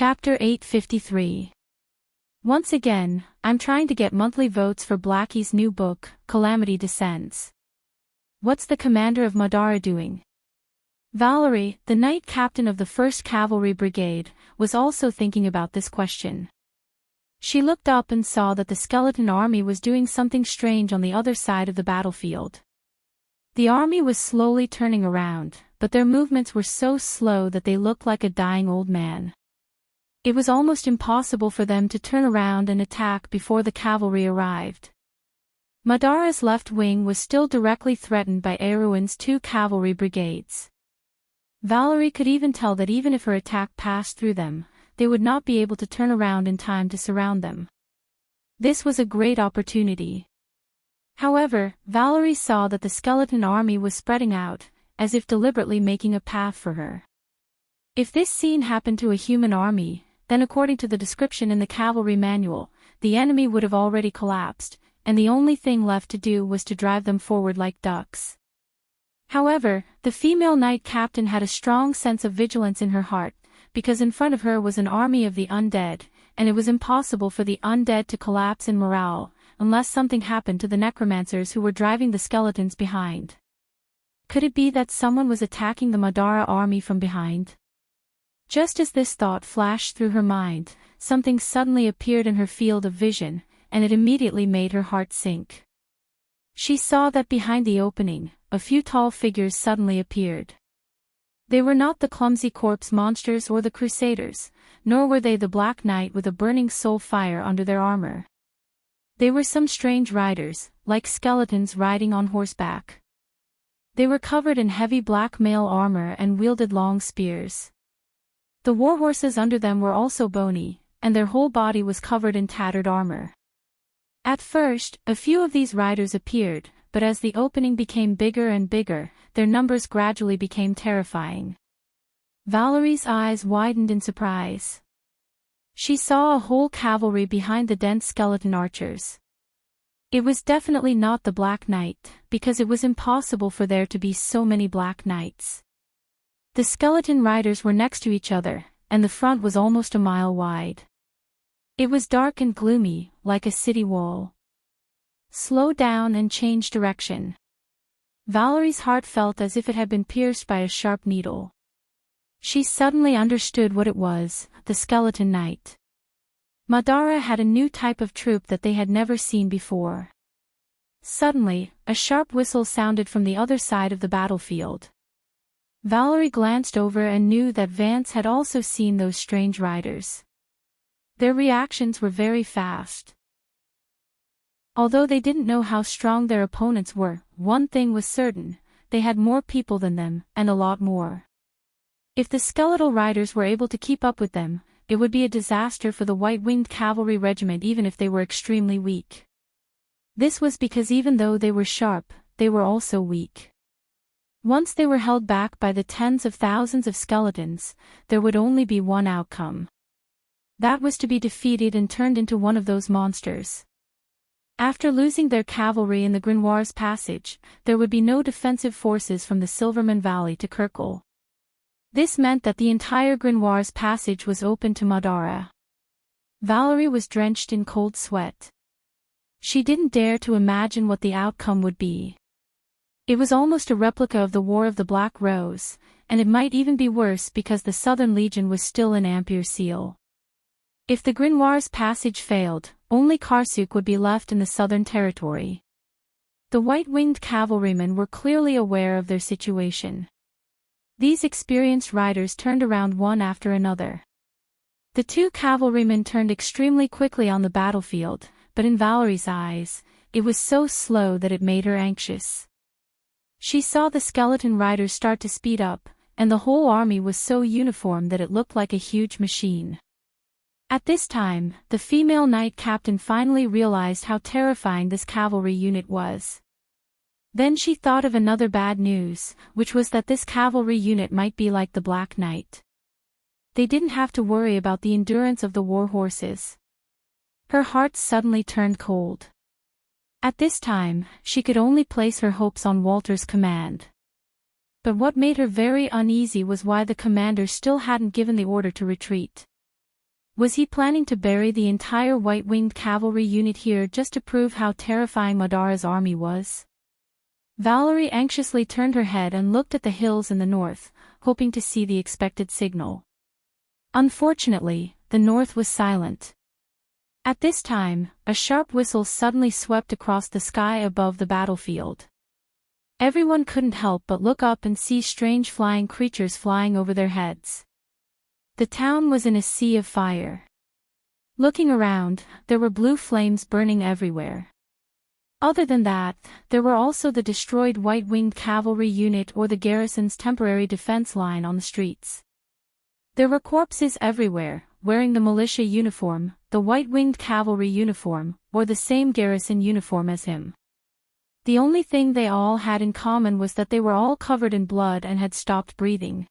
Chapter 853. Once again, I'm trying to get monthly votes for Blackie's new book, Calamity Descends. What's the commander of Madara doing? Valerie, the knight captain of the 1st Cavalry Brigade, was also thinking about this question. She looked up and saw that the skeleton army was doing something strange on the other side of the battlefield. The army was slowly turning around, but their movements were so slow that they looked like a dying old man. It was almost impossible for them to turn around and attack before the cavalry arrived. Madara's left wing was still directly threatened by Erwin's 2 cavalry brigades. Valerie could even tell that even if her attack passed through them, they would not be able to turn around in time to surround them. This was a great opportunity. However, Valerie saw that the skeleton army was spreading out, as if deliberately making a path for her. If this scene happened to a human army, then according to the description in the cavalry manual, the enemy would have already collapsed, and the only thing left to do was to drive them forward like ducks. However, the female knight captain had a strong sense of vigilance in her heart, because in front of her was an army of the undead, and it was impossible for the undead to collapse in morale, unless something happened to the necromancers who were driving the skeletons behind. Could it be that someone was attacking the Madara army from behind? Just as this thought flashed through her mind, something suddenly appeared in her field of vision, and it immediately made her heart sink. She saw that behind the opening, a few tall figures suddenly appeared. They were not the clumsy corpse monsters or the crusaders, nor were they the Black Knight with a burning soul fire under their armor. They were some strange riders, like skeletons riding on horseback. They were covered in heavy black mail armor and wielded long spears. The warhorses under them were also bony, and their whole body was covered in tattered armor. At first, a few of these riders appeared, but as the opening became bigger and bigger, their numbers gradually became terrifying. Valerie's eyes widened in surprise. She saw a whole cavalry behind the dense skeleton archers. It was definitely not the Black Knight, because it was impossible for there to be so many Black Knights. The skeleton riders were next to each other, and the front was almost a mile wide. It was dark and gloomy, like a city wall. Slow down and change direction. Valerie's heart felt as if it had been pierced by a sharp needle. She suddenly understood what it was, the skeleton knight. Madara had a new type of troop that they had never seen before. Suddenly, a sharp whistle sounded from the other side of the battlefield. Valerie glanced over and knew that Vance had also seen those strange riders. Their reactions were very fast. Although they didn't know how strong their opponents were, one thing was certain: they had more people than them, and a lot more. If the skeletal riders were able to keep up with them, it would be a disaster for the White-Winged Cavalry Regiment even if they were extremely weak. This was because even though they were sharp, they were also weak. Once they were held back by the tens of thousands of skeletons, there would only be one outcome. That was to be defeated and turned into one of those monsters. After losing their cavalry in the Grimoire's Passage, there would be no defensive forces from the Silverman Valley to Kirkle. This meant that the entire Grimoire's Passage was open to Madara. Valerie was drenched in cold sweat. She didn't dare to imagine what the outcome would be. It was almost a replica of the War of the Black Rose, and it might even be worse because the Southern Legion was still in Empire-Seal. If the Grimoire's Passage failed, only Karsuk would be left in the Southern Territory. The White-Winged Cavalrymen were clearly aware of their situation. These experienced riders turned around one after another. The 2 cavalrymen turned extremely quickly on the battlefield, but in Valerie's eyes, it was so slow that it made her anxious. She saw the skeleton riders start to speed up, and the whole army was so uniform that it looked like a huge machine. At this time, the female knight captain finally realized how terrifying this cavalry unit was. Then she thought of another bad news, which was that this cavalry unit might be like the Black Knight. They didn't have to worry about the endurance of the war horses. Her heart suddenly turned cold. At this time, she could only place her hopes on Walter's command. But what made her very uneasy was why the commander still hadn't given the order to retreat. Was he planning to bury the entire white-winged cavalry unit here just to prove how terrifying Madara's army was? Valerie anxiously turned her head and looked at the hills in the north, hoping to see the expected signal. Unfortunately, the north was silent. At this time, a sharp whistle suddenly swept across the sky above the battlefield. Everyone couldn't help but look up and see strange flying creatures flying over their heads. The town was in a sea of fire. Looking around, there were blue flames burning everywhere. Other than that, there were also the destroyed white-winged cavalry unit or the garrison's temporary defense line on the streets. There were corpses everywhere, wearing the militia uniform, the white-winged cavalry uniform, or the same garrison uniform as him. The only thing they all had in common was that they were all covered in blood and had stopped breathing.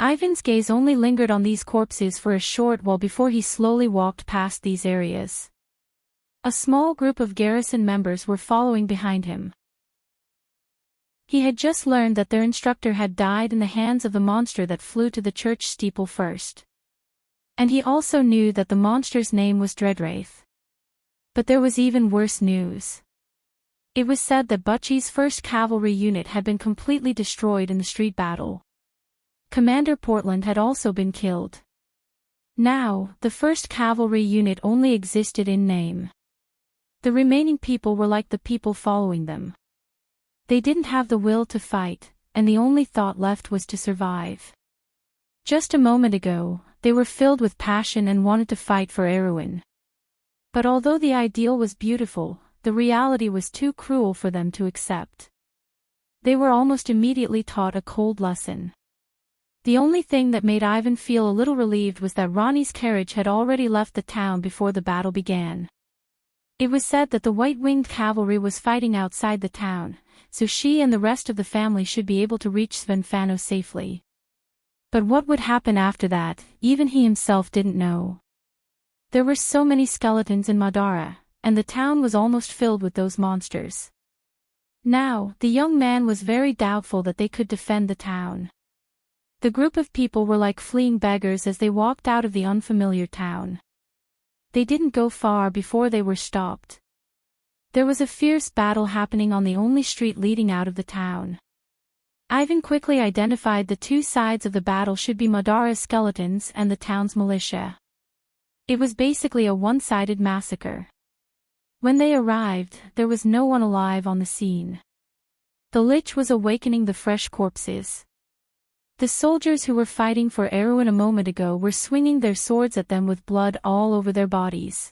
Ivan's gaze only lingered on these corpses for a short while before he slowly walked past these areas. A small group of garrison members were following behind him. He had just learned that their instructor had died in the hands of the monster that flew to the church steeple first. And he also knew that the monster's name was Dreadwraith. But there was even worse news. It was said that Butchie's first cavalry unit had been completely destroyed in the street battle. Commander Portland had also been killed. Now, the first cavalry unit only existed in name. The remaining people were like the people following them. They didn't have the will to fight, and the only thought left was to survive. Just a moment ago, they were filled with passion and wanted to fight for Erwin. But although the ideal was beautiful, the reality was too cruel for them to accept. They were almost immediately taught a cold lesson. The only thing that made Ivan feel a little relieved was that Ronnie's carriage had already left the town before the battle began. It was said that the white-winged cavalry was fighting outside the town, so she and the rest of the family should be able to reach Svenfano safely. But what would happen after that, even he himself didn't know. There were so many skeletons in Madara, and the town was almost filled with those monsters. Now, the young man was very doubtful that they could defend the town. The group of people were like fleeing beggars as they walked out of the unfamiliar town. They didn't go far before they were stopped. There was a fierce battle happening on the only street leading out of the town. Ivan quickly identified the two sides of the battle should be Madara's skeletons and the town's militia. It was basically a one-sided massacre. When they arrived, there was no one alive on the scene. The Lich was awakening the fresh corpses. The soldiers who were fighting for Erwin a moment ago were swinging their swords at them with blood all over their bodies.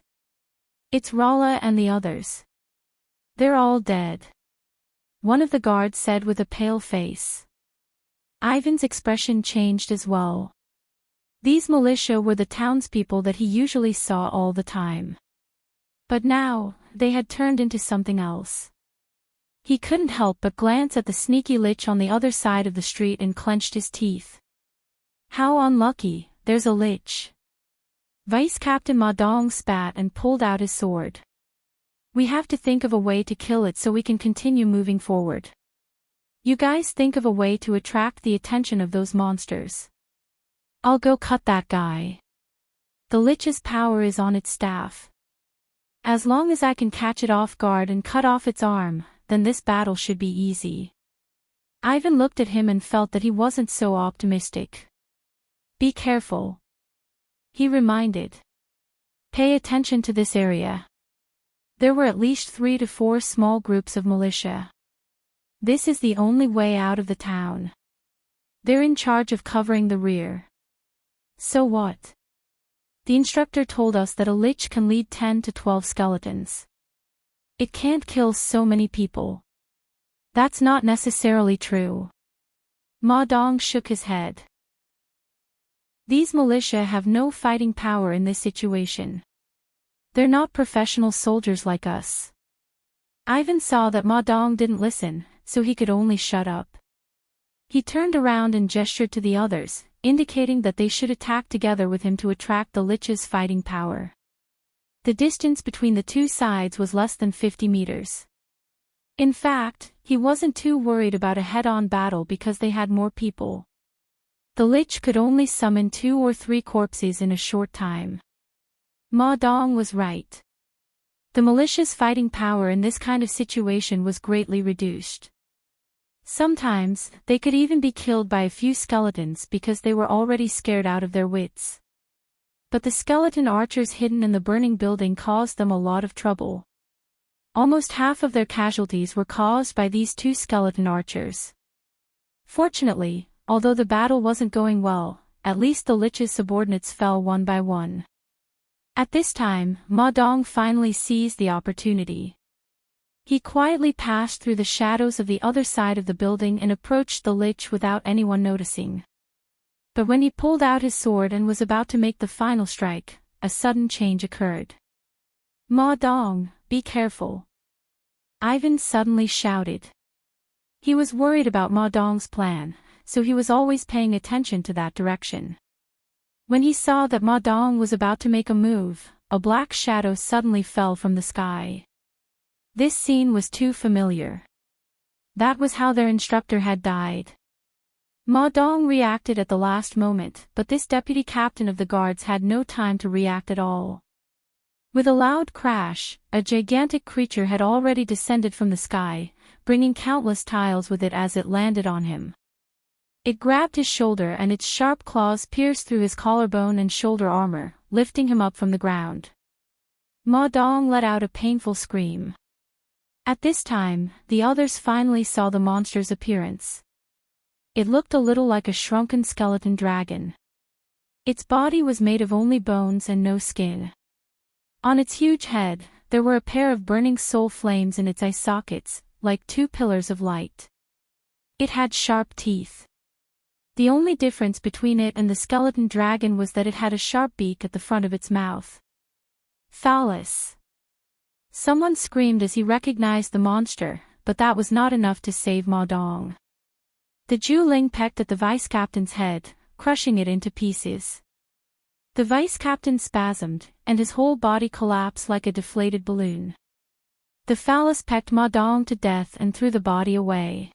It's Rala and the others. They're all dead. One of the guards said with a pale face. Ivan's expression changed as well. These militia were the townspeople that he usually saw all the time. But now, they had turned into something else. He couldn't help but glance at the sneaky Lich on the other side of the street and clenched his teeth. How unlucky, there's a Lich. Vice Captain Ma Dong spat and pulled out his sword. We have to think of a way to kill it so we can continue moving forward. You guys think of a way to attract the attention of those monsters. I'll go cut that guy. The Lich's power is on its staff. As long as I can catch it off guard and cut off its arm, then this battle should be easy. Ivan looked at him and felt that he wasn't so optimistic. Be careful. He reminded. Pay attention to this area. There were at least 3 to 4 small groups of militia. This is the only way out of the town. They're in charge of covering the rear. So what? The instructor told us that a Lich can lead 10 to 12 skeletons. It can't kill so many people. That's not necessarily true. Ma Dong shook his head. These militia have no fighting power in this situation. They're not professional soldiers like us. Ivan saw that Ma Dong didn't listen, so he could only shut up. He turned around and gestured to the others, indicating that they should attack together with him to attract the Lich's fighting power. The distance between the two sides was less than 50 meters. In fact, he wasn't too worried about a head-on battle because they had more people. The Lich could only summon 2 or 3 corpses in a short time. Ma Dong was right. The malicious fighting power in this kind of situation was greatly reduced. Sometimes, they could even be killed by a few skeletons because they were already scared out of their wits. But the skeleton archers hidden in the burning building caused them a lot of trouble. Almost half of their casualties were caused by these 2 skeleton archers. Fortunately, although the battle wasn't going well, at least the Lich's subordinates fell one by one. At this time, Ma Dong finally seized the opportunity. He quietly passed through the shadows of the other side of the building and approached the Lich without anyone noticing. But when he pulled out his sword and was about to make the final strike, a sudden change occurred. Ma Dong, be careful. Ivan suddenly shouted. He was worried about Ma Dong's plan, so he was always paying attention to that direction. When he saw that Ma Dong was about to make a move, a black shadow suddenly fell from the sky. This scene was too familiar. That was how their instructor had died. Ma Dong reacted at the last moment, but this deputy captain of the guards had no time to react at all. With a loud crash, a gigantic creature had already descended from the sky, bringing countless tiles with it as it landed on him. It grabbed his shoulder and its sharp claws pierced through his collarbone and shoulder armor, lifting him up from the ground. Ma Dong let out a painful scream. At this time, the others finally saw the monster's appearance. It looked a little like a shrunken skeleton dragon. Its body was made of only bones and no skin. On its huge head, there were a pair of burning soul flames in its eye sockets, like 2 pillars of light. It had sharp teeth. The only difference between it and the skeleton dragon was that it had a sharp beak at the front of its mouth. Phallus. Someone screamed as he recognized the monster, but that was not enough to save Ma Dong. The Juling pecked at the vice-captain's head, crushing it into pieces. The vice-captain spasmed, and his whole body collapsed like a deflated balloon. The phallus pecked Ma Dong to death and threw the body away.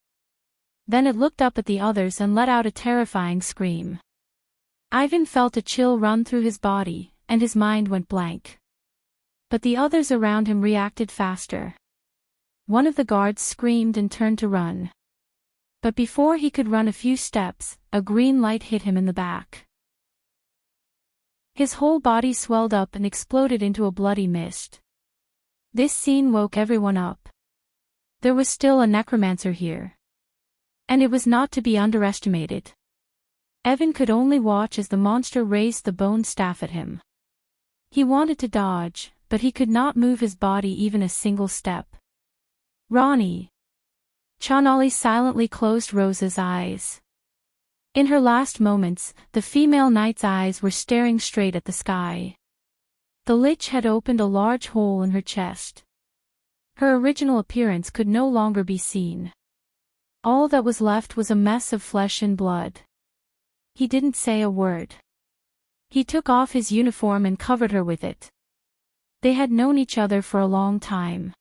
Then it looked up at the others and let out a terrifying scream. Ivan felt a chill run through his body, and his mind went blank. But the others around him reacted faster. One of the guards screamed and turned to run. But before he could run a few steps, a green light hit him in the back. His whole body swelled up and exploded into a bloody mist. This scene woke everyone up. There was still a necromancer here. And it was not to be underestimated. Evan could only watch as the monster raised the bone staff at him. He wanted to dodge, but he could not move his body even a single step. Ronnie. Chanali silently closed Rosa's eyes. In her last moments, the female knight's eyes were staring straight at the sky. The Lich had opened a large hole in her chest. Her original appearance could no longer be seen. All that was left was a mess of flesh and blood. He didn't say a word. He took off his uniform and covered her with it. They had known each other for a long time.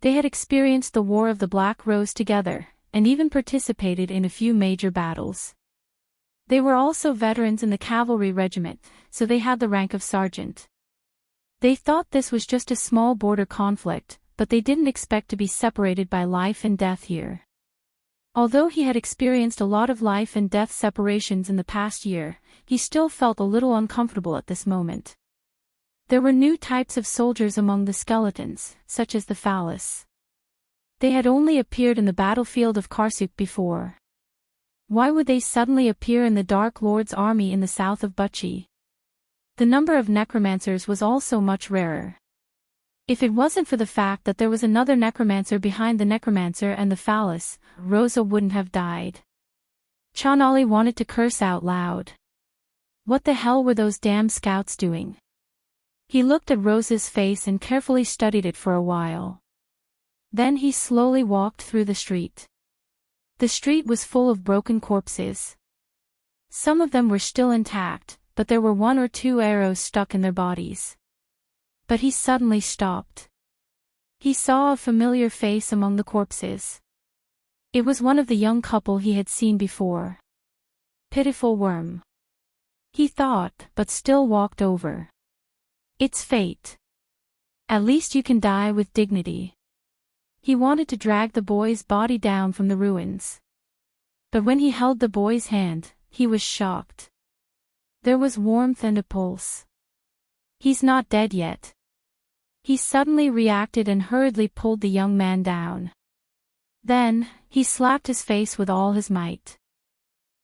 They had experienced the War of the Black Rose together, and even participated in a few major battles. They were also veterans in the cavalry regiment, so they had the rank of sergeant. They thought this was just a small border conflict, but they didn't expect to be separated by life and death here. Although he had experienced a lot of life and death separations in the past year, he still felt a little uncomfortable at this moment. There were new types of soldiers among the skeletons, such as the phallus. They had only appeared in the battlefield of Karsuk before. Why would they suddenly appear in the Dark Lord's army in the south of Buchi? The number of necromancers was also much rarer. If it wasn't for the fact that there was another necromancer behind the necromancer and the phallus, Rosa wouldn't have died. Chanali wanted to curse out loud. What the hell were those damn scouts doing? He looked at Rosa's face and carefully studied it for a while. Then he slowly walked through the street. The street was full of broken corpses. Some of them were still intact, but there were 1 or 2 arrows stuck in their bodies. But he suddenly stopped. He saw a familiar face among the corpses. It was one of the young couple he had seen before. Pitiful worm. He thought, but still walked over. It's fate. At least you can die with dignity. He wanted to drag the boy's body down from the ruins. But when he held the boy's hand, he was shocked. There was warmth and a pulse. He's not dead yet. He suddenly reacted and hurriedly pulled the young man down. Then, he slapped his face with all his might.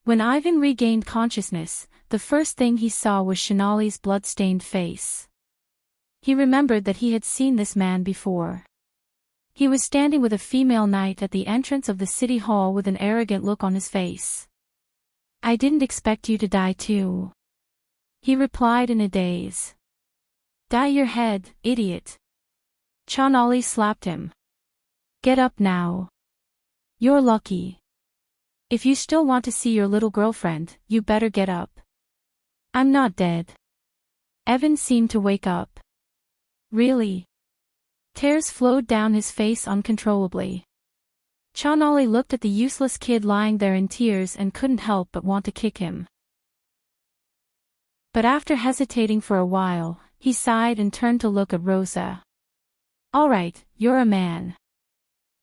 When Ivan regained consciousness, the first thing he saw was Shonali's blood-stained face. He remembered that he had seen this man before. He was standing with a female knight at the entrance of the city hall with an arrogant look on his face. I didn't expect you to die too. He replied in a daze. Dye your head, idiot. Chonali slapped him. Get up now. You're lucky. If you still want to see your little girlfriend, you better get up. I'm not dead. Evan seemed to wake up. Really? Tears flowed down his face uncontrollably. Chonali looked at the useless kid lying there in tears and couldn't help but want to kick him. But after hesitating for a while, he sighed and turned to look at Rosa. All right, you're a man.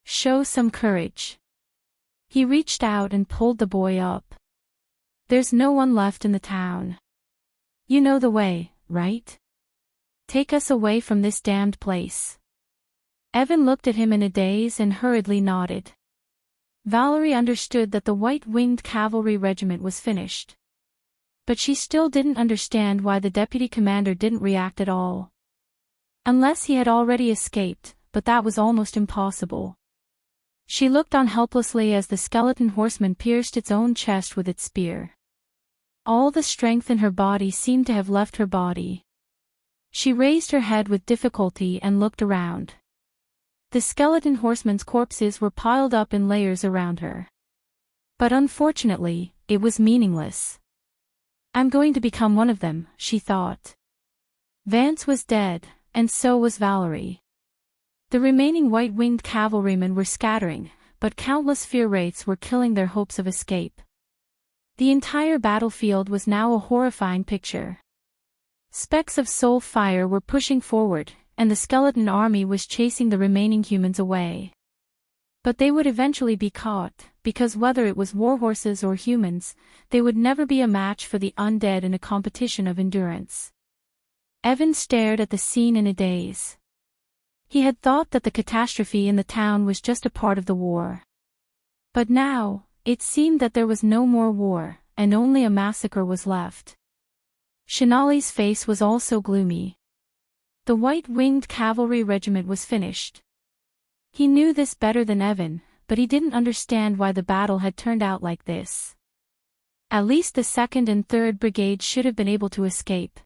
Show some courage. He reached out and pulled the boy up. There's no one left in the town. You know the way, right? Take us away from this damned place. Evan looked at him in a daze and hurriedly nodded. Valerie understood that the white-winged cavalry regiment was finished. But she still didn't understand why the deputy commander didn't react at all. Unless he had already escaped, but that was almost impossible. She looked on helplessly as the skeleton horseman pierced its own chest with its spear. All the strength in her body seemed to have left her body. She raised her head with difficulty and looked around. The skeleton horsemen's corpses were piled up in layers around her. But unfortunately, it was meaningless. I'm going to become one of them, she thought. Vance was dead, and so was Valerie. The remaining white-winged cavalrymen were scattering, but countless fear wraiths were killing their hopes of escape. The entire battlefield was now a horrifying picture. Specks of soul fire were pushing forward, and the skeleton army was chasing the remaining humans away. But they would eventually be caught, because whether it was warhorses or humans, they would never be a match for the undead in a competition of endurance. Evan stared at the scene in a daze. He had thought that the catastrophe in the town was just a part of the war. But now, it seemed that there was no more war, and only a massacre was left. Shonali's face was also gloomy. The white-winged cavalry regiment was finished. He knew this better than Evan, but he didn't understand why the battle had turned out like this. At least the 2nd and 3rd Brigades should have been able to escape.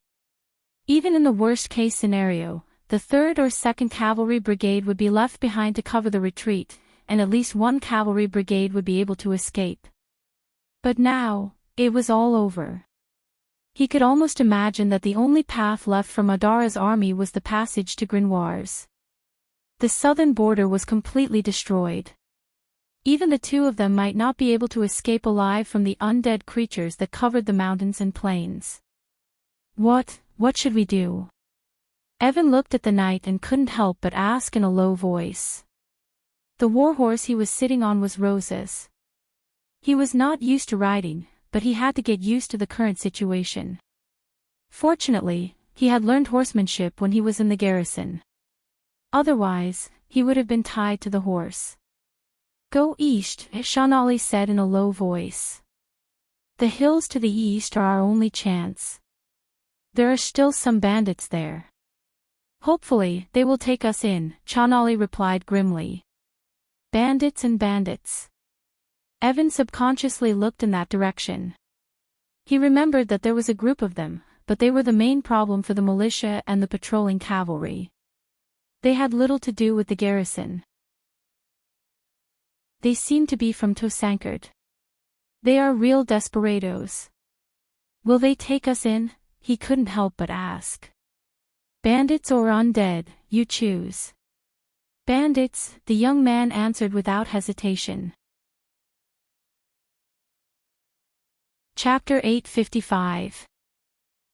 Even in the worst-case scenario, the 3rd or 2nd Cavalry Brigade would be left behind to cover the retreat, and at least one cavalry brigade would be able to escape. But now, it was all over. He could almost imagine that the only path left for Madara's army was the passage to Grimoires. The southern border was completely destroyed. Even the two of them might not be able to escape alive from the undead creatures that covered the mountains and plains. What should we do? Evan looked at the knight and couldn't help but ask in a low voice. The warhorse he was sitting on was Rosa's. He was not used to riding, but he had to get used to the current situation. Fortunately, he had learned horsemanship when he was in the garrison. Otherwise, he would have been tied to the horse. Go east, Shonali said in a low voice. The hills to the east are our only chance. There are still some bandits there. Hopefully, they will take us in, Chonali replied grimly. Bandits and bandits. Evan subconsciously looked in that direction. He remembered that there was a group of them, but they were the main problem for the militia and the patrolling cavalry. They had little to do with the garrison. They seem to be from Tosankard. They are real desperados. Will they take us in? He couldn't help but ask. Bandits or undead, you choose. Bandits, the young man answered without hesitation. Chapter 855.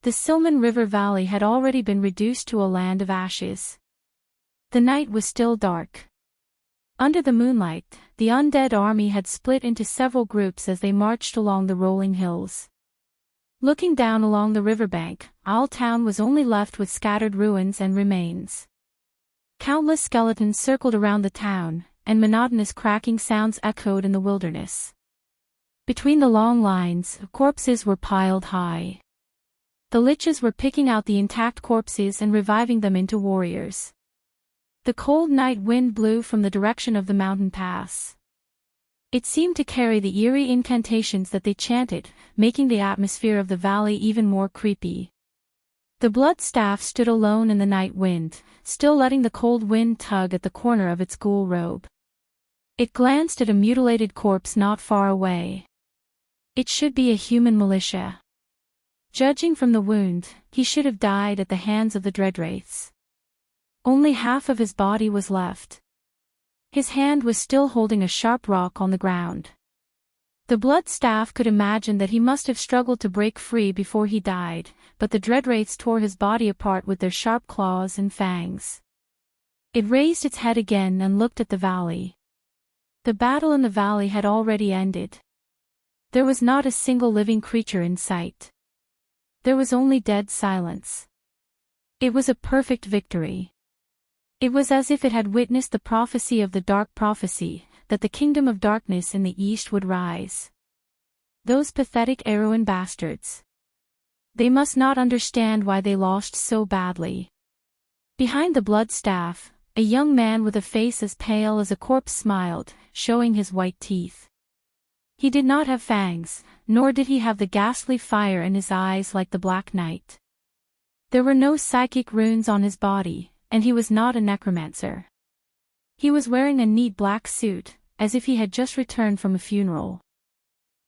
The Silman River Valley had already been reduced to a land of ashes. The night was still dark. Under the moonlight, the undead army had split into several groups as they marched along the rolling hills. Looking down along the riverbank, Owl Town was only left with scattered ruins and remains. Countless skeletons circled around the town, and monotonous cracking sounds echoed in the wilderness. Between the long lines, corpses were piled high. The liches were picking out the intact corpses and reviving them into warriors. The cold night wind blew from the direction of the mountain pass. It seemed to carry the eerie incantations that they chanted, making the atmosphere of the valley even more creepy. The blood staff stood alone in the night wind, still letting the cold wind tug at the corner of its ghoul robe. It glanced at a mutilated corpse not far away. It should be a human militia. Judging from the wound, he should have died at the hands of the Dreadwraiths. Only half of his body was left. His hand was still holding a sharp rock on the ground. The blood staff could imagine that he must have struggled to break free before he died, but the Dreadwraiths tore his body apart with their sharp claws and fangs. It raised its head again and looked at the valley. The battle in the valley had already ended. There was not a single living creature in sight. There was only dead silence. It was a perfect victory. It was as if it had witnessed the prophecy of the dark prophecy, that the kingdom of darkness in the east would rise. Those pathetic Erewhon bastards. They must not understand why they lost so badly. Behind the blood staff, a young man with a face as pale as a corpse smiled, showing his white teeth. He did not have fangs, nor did he have the ghastly fire in his eyes like the Black Knight. There were no psychic runes on his body, and he was not a necromancer. He was wearing a neat black suit, as if he had just returned from a funeral.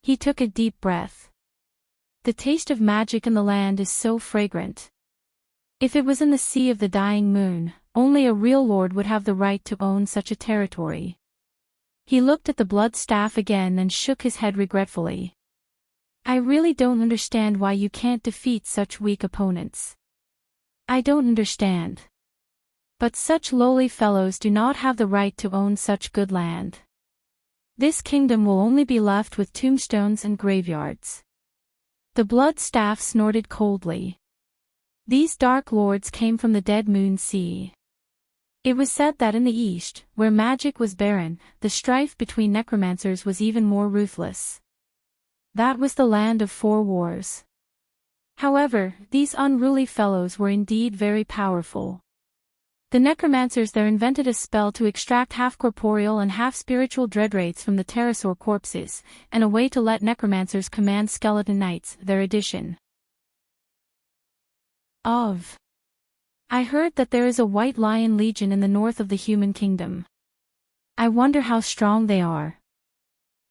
He took a deep breath. The taste of magic in the land is so fragrant. If it was in the Sea of the Dying Moon, only a real lord would have the right to own such a territory. He looked at the blood staff again and shook his head regretfully. I really don't understand why you can't defeat such weak opponents. I don't understand. But such lowly fellows do not have the right to own such good land. This kingdom will only be left with tombstones and graveyards. The blood staff snorted coldly. These dark lords came from the Dead Moon Sea. It was said that in the east, where magic was barren, the strife between necromancers was even more ruthless. That was the land of 4 wars. However, these unruly fellows were indeed very powerful. The necromancers there invented a spell to extract half-corporeal and half-spiritual dreadwraiths from the pterosaur corpses, and a way to let necromancers command skeleton knights, their addition. I heard that there is a White Lion Legion in the north of the human kingdom. I wonder how strong they are.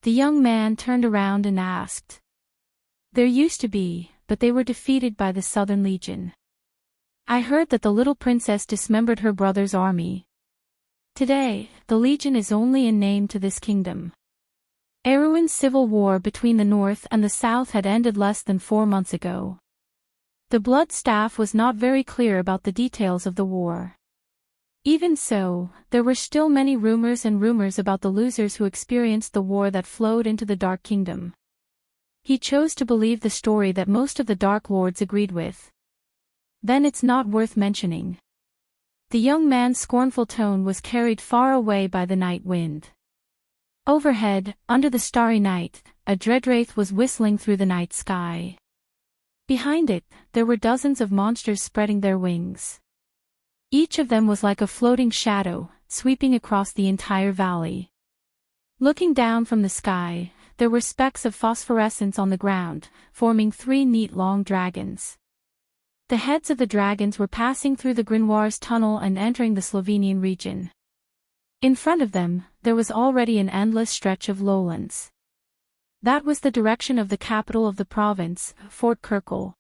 The young man turned around and asked. There used to be, but they were defeated by the Southern Legion. I heard that the little princess dismembered her brother's army. Today, the Legion is only in name to this kingdom. Erewhon's civil war between the North and the South had ended less than 4 months ago. The blood staff was not very clear about the details of the war. Even so, there were still many rumors about the losers who experienced the war that flowed into the Dark Kingdom. He chose to believe the story that most of the Dark Lords agreed with. Then it's not worth mentioning. The young man's scornful tone was carried far away by the night wind. Overhead, under the starry night, a dreadwraith was whistling through the night sky. Behind it, there were dozens of monsters spreading their wings. Each of them was like a floating shadow, sweeping across the entire valley. Looking down from the sky, there were specks of phosphorescence on the ground, forming 3 neat long dragons. The heads of the dragons were passing through the Grimoire's tunnel and entering the Slovenian region. In front of them, there was already an endless stretch of lowlands. That was the direction of the capital of the province, Fort Kirkle.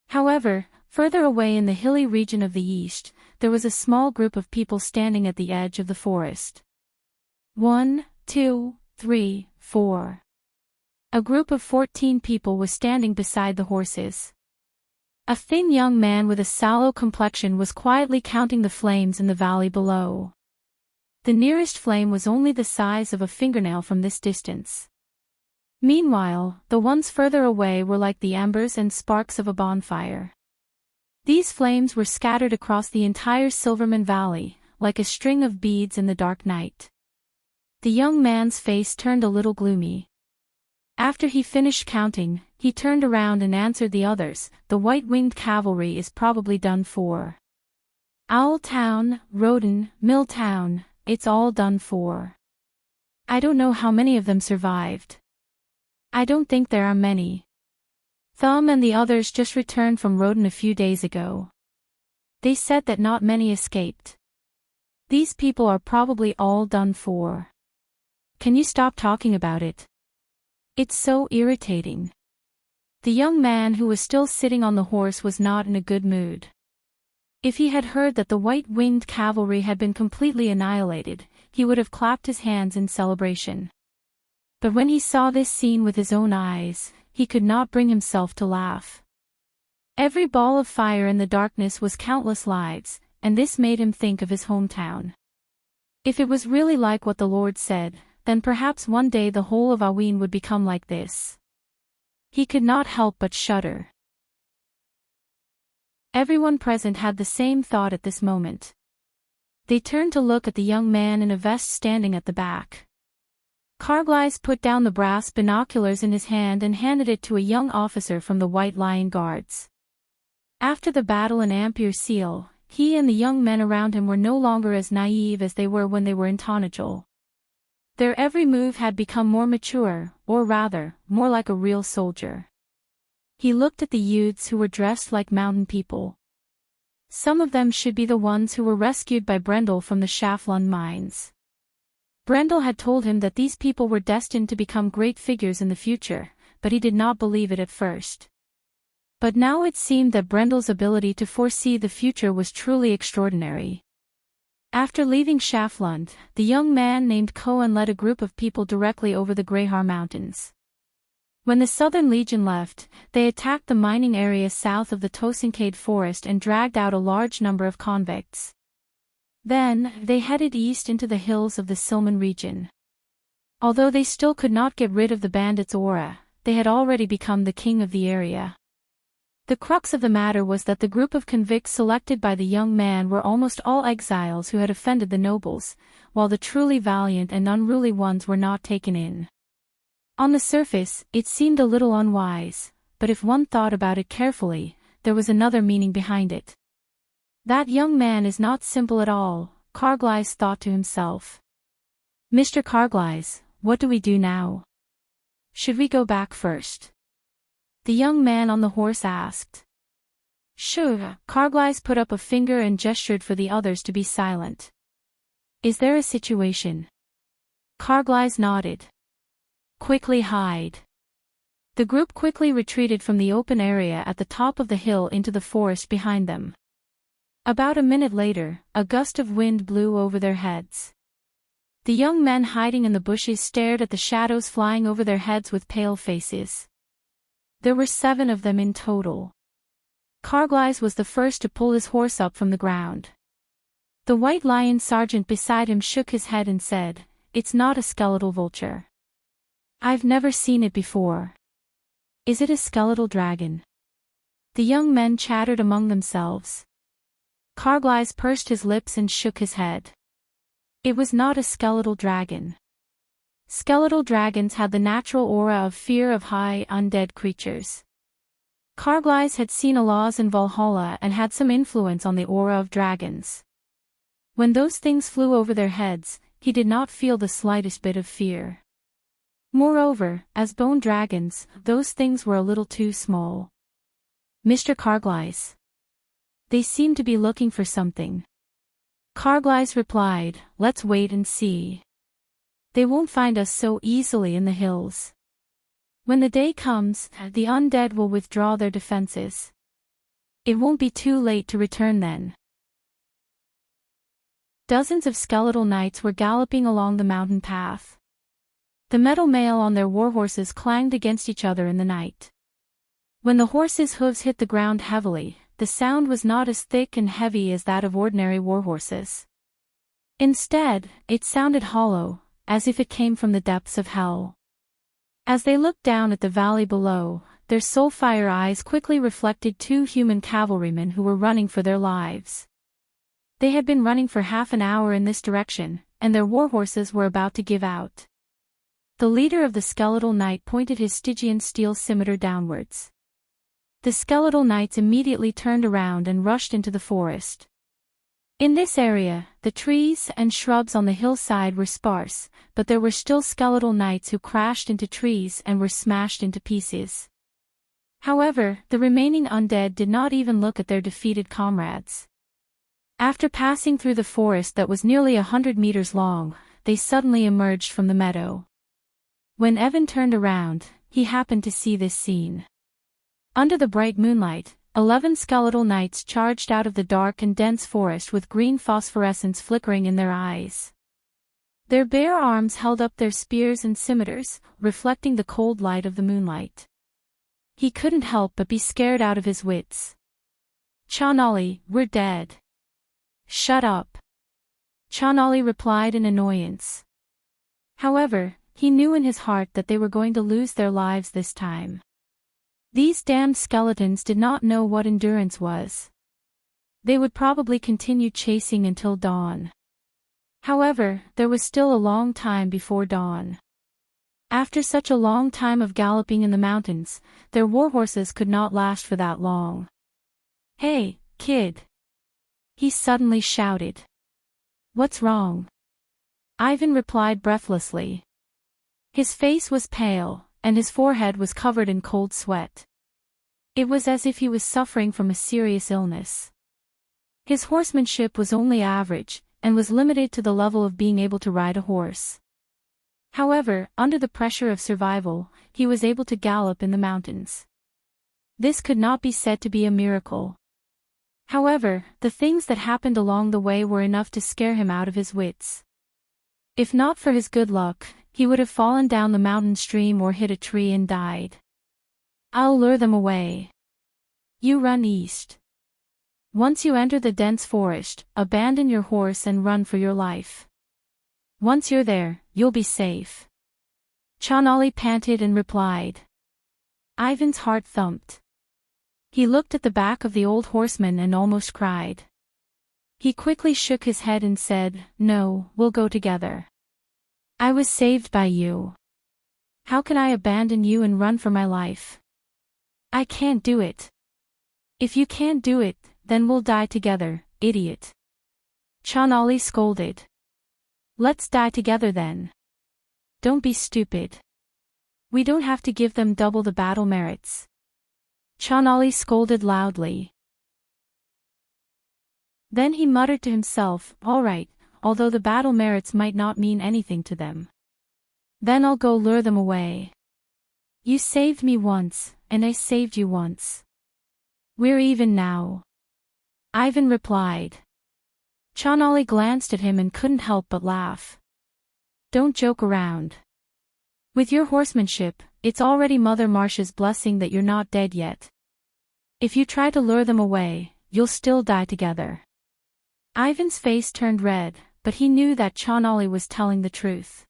However, further away in the hilly region of the east, there was a small group of people standing at the edge of the forest. 1, 2, 3, 4. A group of 14 people was standing beside the horses. A thin young man with a sallow complexion was quietly counting the flames in the valley below. The nearest flame was only the size of a fingernail from this distance. Meanwhile, the ones further away were like the embers and sparks of a bonfire. These flames were scattered across the entire Silverman Valley, like a string of beads in the dark night. The young man's face turned a little gloomy. After he finished counting, he turned around and answered the others, "The white-winged cavalry is probably done for. Owl Town, Roden, Milltown, it's all done for. I don't know how many of them survived. I don't think there are many. Thumb and the others just returned from Roden a few days ago. They said that not many escaped. These people are probably all done for. Can you stop talking about it? It's so irritating." The young man who was still sitting on the horse was not in a good mood. If he had heard that the white-winged cavalry had been completely annihilated, he would have clapped his hands in celebration. But when he saw this scene with his own eyes, he could not bring himself to laugh. Every ball of fire in the darkness was countless lives, and this made him think of his hometown. If it was really like what the Lord said, then perhaps one day the whole of Aween would become like this. He could not help but shudder. Everyone present had the same thought at this moment. They turned to look at the young man in a vest standing at the back. Carglass put down the brass binoculars in his hand and handed it to a young officer from the White Lion Guards. After the battle in Ampere Seal, he and the young men around him were no longer as naive as they were when they were in Tonajol. Their every move had become more mature, or rather, more like a real soldier. He looked at the youths who were dressed like mountain people. Some of them should be the ones who were rescued by Brendel from the Shaflund mines. Brendel had told him that these people were destined to become great figures in the future, but he did not believe it at first. But now it seemed that Brendel's ability to foresee the future was truly extraordinary. After leaving Shaflund, the young man named Cohen led a group of people directly over the Greyhar Mountains. When the Southern Legion left, they attacked the mining area south of the Tosancade Forest and dragged out a large number of convicts. Then, they headed east into the hills of the Silman region. Although they still could not get rid of the bandits' aura, they had already become the king of the area. The crux of the matter was that the group of convicts selected by the young man were almost all exiles who had offended the nobles, while the truly valiant and unruly ones were not taken in. On the surface, it seemed a little unwise, but if one thought about it carefully, there was another meaning behind it. That young man is not simple at all, Carglass thought to himself. "Mr. Carglass, what do we do now? Should we go back first?" The young man on the horse asked. "Sure." Carglass put up a finger and gestured for the others to be silent. "Is there a situation?" Carglass nodded. "Quickly hide." The group quickly retreated from the open area at the top of the hill into the forest behind them. About a minute later, a gust of wind blew over their heads. The young men hiding in the bushes stared at the shadows flying over their heads with pale faces. There were 7 of them in total. Carglass was the first to pull his horse up from the ground. The White Lion sergeant beside him shook his head and said, "It's not a skeletal vulture. I've never seen it before. Is it a skeletal dragon?" The young men chattered among themselves. Carglass pursed his lips and shook his head. It was not a skeletal dragon. Skeletal dragons had the natural aura of fear of high, undead creatures. Carglass had seen Alaz in Valhalla and had some influence on the aura of dragons. When those things flew over their heads, he did not feel the slightest bit of fear. Moreover, as bone dragons, those things were a little too small. "Mr. Carglass." "They seem to be looking for something." Carglass replied, "Let's wait and see. They won't find us so easily in the hills. When the day comes, the undead will withdraw their defenses. It won't be too late to return then." Dozens of skeletal knights were galloping along the mountain path. The metal mail on their warhorses clanged against each other in the night. When the horses' hooves hit the ground heavily, the sound was not as thick and heavy as that of ordinary warhorses. Instead, it sounded hollow, as if it came from the depths of hell. As they looked down at the valley below, their soulfire eyes quickly reflected two human cavalrymen who were running for their lives. They had been running for half an hour in this direction, and their warhorses were about to give out. The leader of the skeletal knight pointed his Stygian steel scimitar downwards. The skeletal knights immediately turned around and rushed into the forest. In this area, the trees and shrubs on the hillside were sparse, but there were still skeletal knights who crashed into trees and were smashed into pieces. However, the remaining undead did not even look at their defeated comrades. After passing through the forest that was nearly 100 meters long, they suddenly emerged from the meadow. When Evan turned around, he happened to see this scene. Under the bright moonlight, 11 skeletal knights charged out of the dark and dense forest with green phosphorescence flickering in their eyes. Their bare arms held up their spears and scimitars, reflecting the cold light of the moonlight. He couldn't help but be scared out of his wits. "Chonali, we're dead." "Shut up," Chonali replied in annoyance. However, he knew in his heart that they were going to lose their lives this time. These damned skeletons did not know what endurance was. They would probably continue chasing until dawn. However, there was still a long time before dawn. After such a long time of galloping in the mountains, their warhorses could not last for that long. "Hey, kid!" he suddenly shouted. "What's wrong?" Ivan replied breathlessly. His face was pale, and his forehead was covered in cold sweat. It was as if he was suffering from a serious illness. His horsemanship was only average, and was limited to the level of being able to ride a horse. However, under the pressure of survival, he was able to gallop in the mountains. This could not be said to be a miracle. However, the things that happened along the way were enough to scare him out of his wits. If not for his good luck, he would have fallen down the mountain stream or hit a tree and died. "I'll lure them away. You run east. Once you enter the dense forest, abandon your horse and run for your life. Once you're there, you'll be safe." Chonali panted and replied. Ivan's heart thumped. He looked at the back of the old horseman and almost cried. He quickly shook his head and said, "No, we'll go together. I was saved by you. How can I abandon you and run for my life? I can't do it." "If you can't do it, then we'll die together, idiot," Chonali scolded. "Let's die together then. Don't be stupid. We don't have to give them double the battle merits," Chonali scolded loudly. Then he muttered to himself, "All right, although the battle merits might not mean anything to them. Then I'll go lure them away. You saved me once, and I saved you once. We're even now," Ivan replied. Chonali glanced at him and couldn't help but laugh. "Don't joke around. With your horsemanship, it's already Mother Marcia's blessing that you're not dead yet. If you try to lure them away, you'll still die together." Ivan's face turned red, but he knew that Chonali was telling the truth.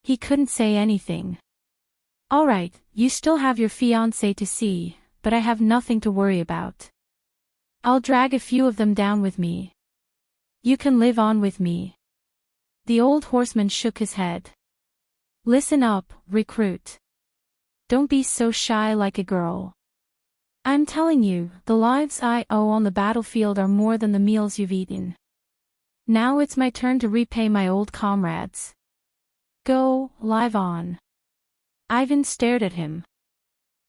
He couldn't say anything. "All right, you still have your fiancé to see, but I have nothing to worry about. I'll drag a few of them down with me. You can live on with me." The old horseman shook his head. "Listen up, recruit. Don't be so shy like a girl. I'm telling you, the lives I owe on the battlefield are more than the meals you've eaten. Now it's my turn to repay my old comrades. Go, live on." Ivan stared at him.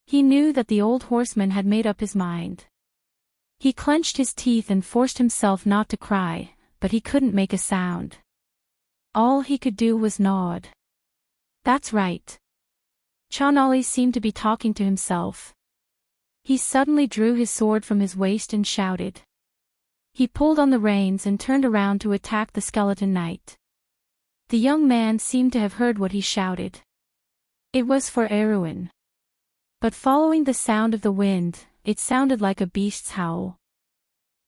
He knew that the old horseman had made up his mind. He clenched his teeth and forced himself not to cry, but he couldn't make a sound. All he could do was nod. "That's right." Chonali seemed to be talking to himself. He suddenly drew his sword from his waist and shouted. He pulled on the reins and turned around to attack the skeleton knight. The young man seemed to have heard what he shouted. It was for Erwin. But following the sound of the wind, it sounded like a beast's howl.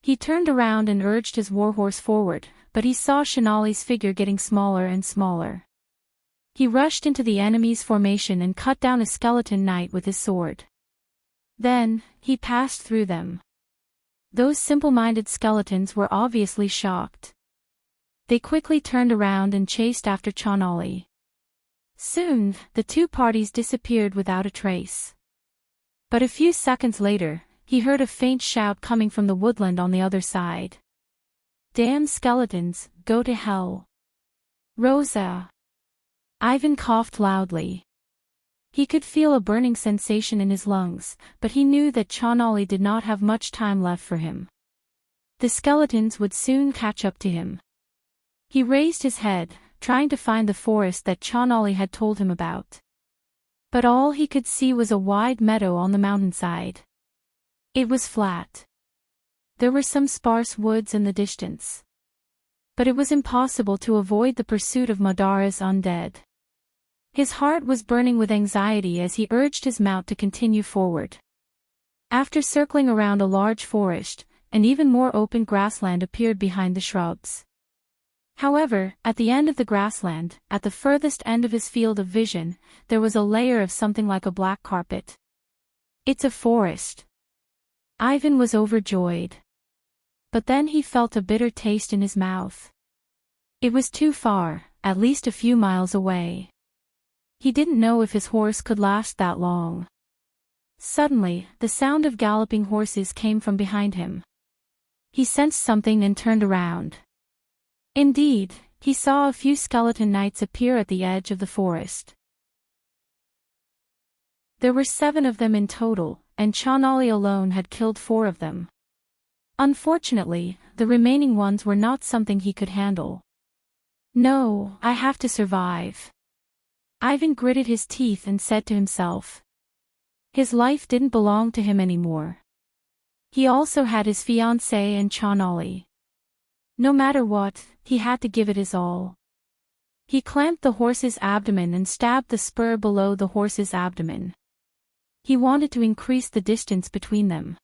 He turned around and urged his warhorse forward, but he saw Shonali's figure getting smaller and smaller. He rushed into the enemy's formation and cut down a skeleton knight with his sword. Then, he passed through them. Those simple-minded skeletons were obviously shocked. They quickly turned around and chased after Chonali. Soon, the two parties disappeared without a trace. But a few seconds later, he heard a faint shout coming from the woodland on the other side. "Damn skeletons, go to hell. Rosa." Ivan coughed loudly. He could feel a burning sensation in his lungs, but he knew that Chonali did not have much time left for him. The skeletons would soon catch up to him. He raised his head, trying to find the forest that Chonali had told him about. But all he could see was a wide meadow on the mountainside. It was flat. There were some sparse woods in the distance. But it was impossible to avoid the pursuit of Madara's undead. His heart was burning with anxiety as he urged his mount to continue forward. After circling around a large forest, an even more open grassland appeared behind the shrubs. However, at the end of the grassland, at the furthest end of his field of vision, there was a layer of something like a black carpet. "It's a forest." Ivan was overjoyed. But then he felt a bitter taste in his mouth. It was too far, at least a few miles away. He didn't know if his horse could last that long. Suddenly, the sound of galloping horses came from behind him. He sensed something and turned around. Indeed, he saw a few skeleton knights appear at the edge of the forest. There were 7 of them in total, and Chonali alone had killed 4 of them. Unfortunately, the remaining ones were not something he could handle. "No, I have to survive." Ivan gritted his teeth and said to himself. His life didn't belong to him anymore. He also had his fiancée and Chonali. No matter what, he had to give it his all. He clamped the horse's abdomen and stabbed the spur below the horse's abdomen. He wanted to increase the distance between them.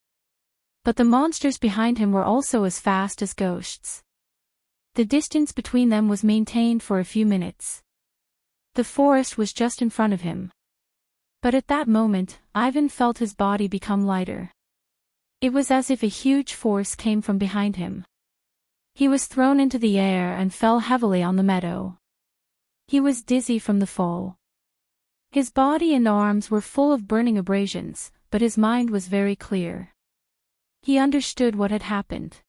But the monsters behind him were also as fast as ghosts. The distance between them was maintained for a few minutes. The forest was just in front of him. But at that moment, Ivan felt his body become lighter. It was as if a huge force came from behind him. He was thrown into the air and fell heavily on the meadow. He was dizzy from the fall. His body and arms were full of burning abrasions, but his mind was very clear. He understood what had happened.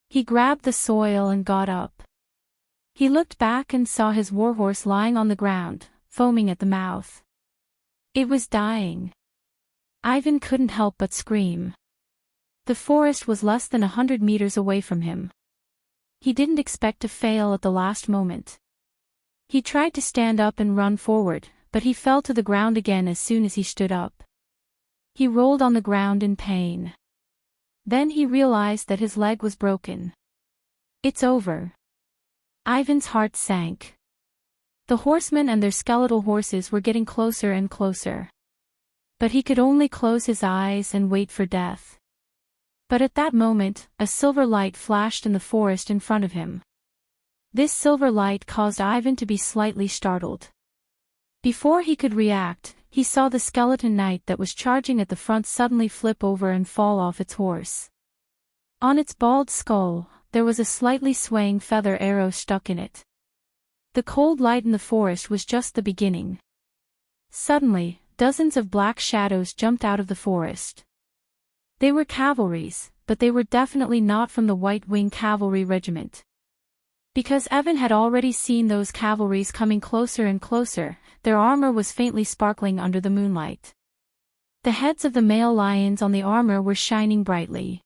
He grabbed the soil and got up. He looked back and saw his warhorse lying on the ground, foaming at the mouth. It was dying. Ivan couldn't help but scream. The forest was less than 100 meters away from him. He didn't expect to fail at the last moment. He tried to stand up and run forward, but he fell to the ground again as soon as he stood up. He rolled on the ground in pain. Then he realized that his leg was broken. "It's over." Ivan's heart sank. The horsemen and their skeletal horses were getting closer and closer. But he could only close his eyes and wait for death. But at that moment, a silver light flashed in the forest in front of him. This silver light caused Ivan to be slightly startled. Before he could react, he saw the skeleton knight that was charging at the front suddenly flip over and fall off its horse. On its bald skull, there was a slightly swaying feather arrow stuck in it. The cold light in the forest was just the beginning. Suddenly, dozens of black shadows jumped out of the forest. They were cavalries, but they were definitely not from the White Wing Cavalry Regiment. Because Evan had already seen those cavalries coming closer and closer, their armor was faintly sparkling under the moonlight. The heads of the male lions on the armor were shining brightly.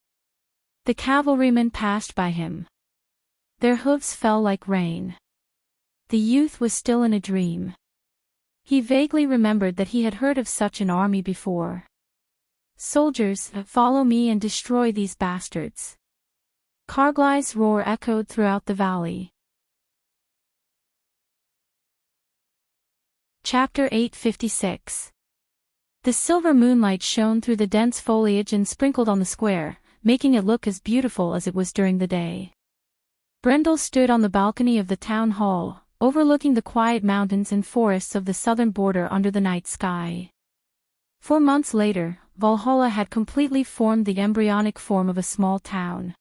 The cavalrymen passed by him. Their hooves fell like rain. The youth was still in a dream. He vaguely remembered that he had heard of such an army before. "Soldiers, follow me and destroy these bastards." Karglai's roar echoed throughout the valley. Chapter 856. The silver moonlight shone through the dense foliage and sprinkled on the square, making it look as beautiful as it was during the day. Brendel stood on the balcony of the town hall, overlooking the quiet mountains and forests of the southern border under the night sky. 4 months later, Valhalla had completely formed the embryonic form of a small town.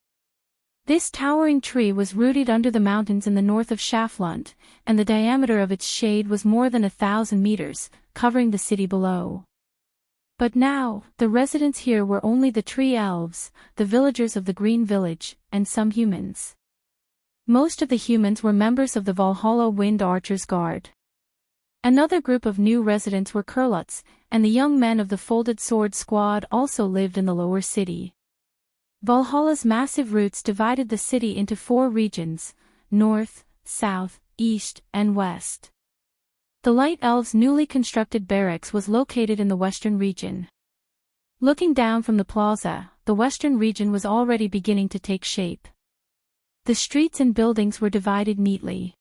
This towering tree was rooted under the mountains in the north of Schaflund, and the diameter of its shade was more than 1,000 meters, covering the city below. But now, the residents here were only the tree elves, the villagers of the Green Village, and some humans. Most of the humans were members of the Valhalla Wind Archers Guard. Another group of new residents were Kurluts, and the young men of the Folded Sword Squad also lived in the lower city. Valhalla's massive roots divided the city into 4 regions: north, south, east, and west. The Light Elves' newly constructed barracks was located in the western region. Looking down from the plaza, the western region was already beginning to take shape. The streets and buildings were divided neatly.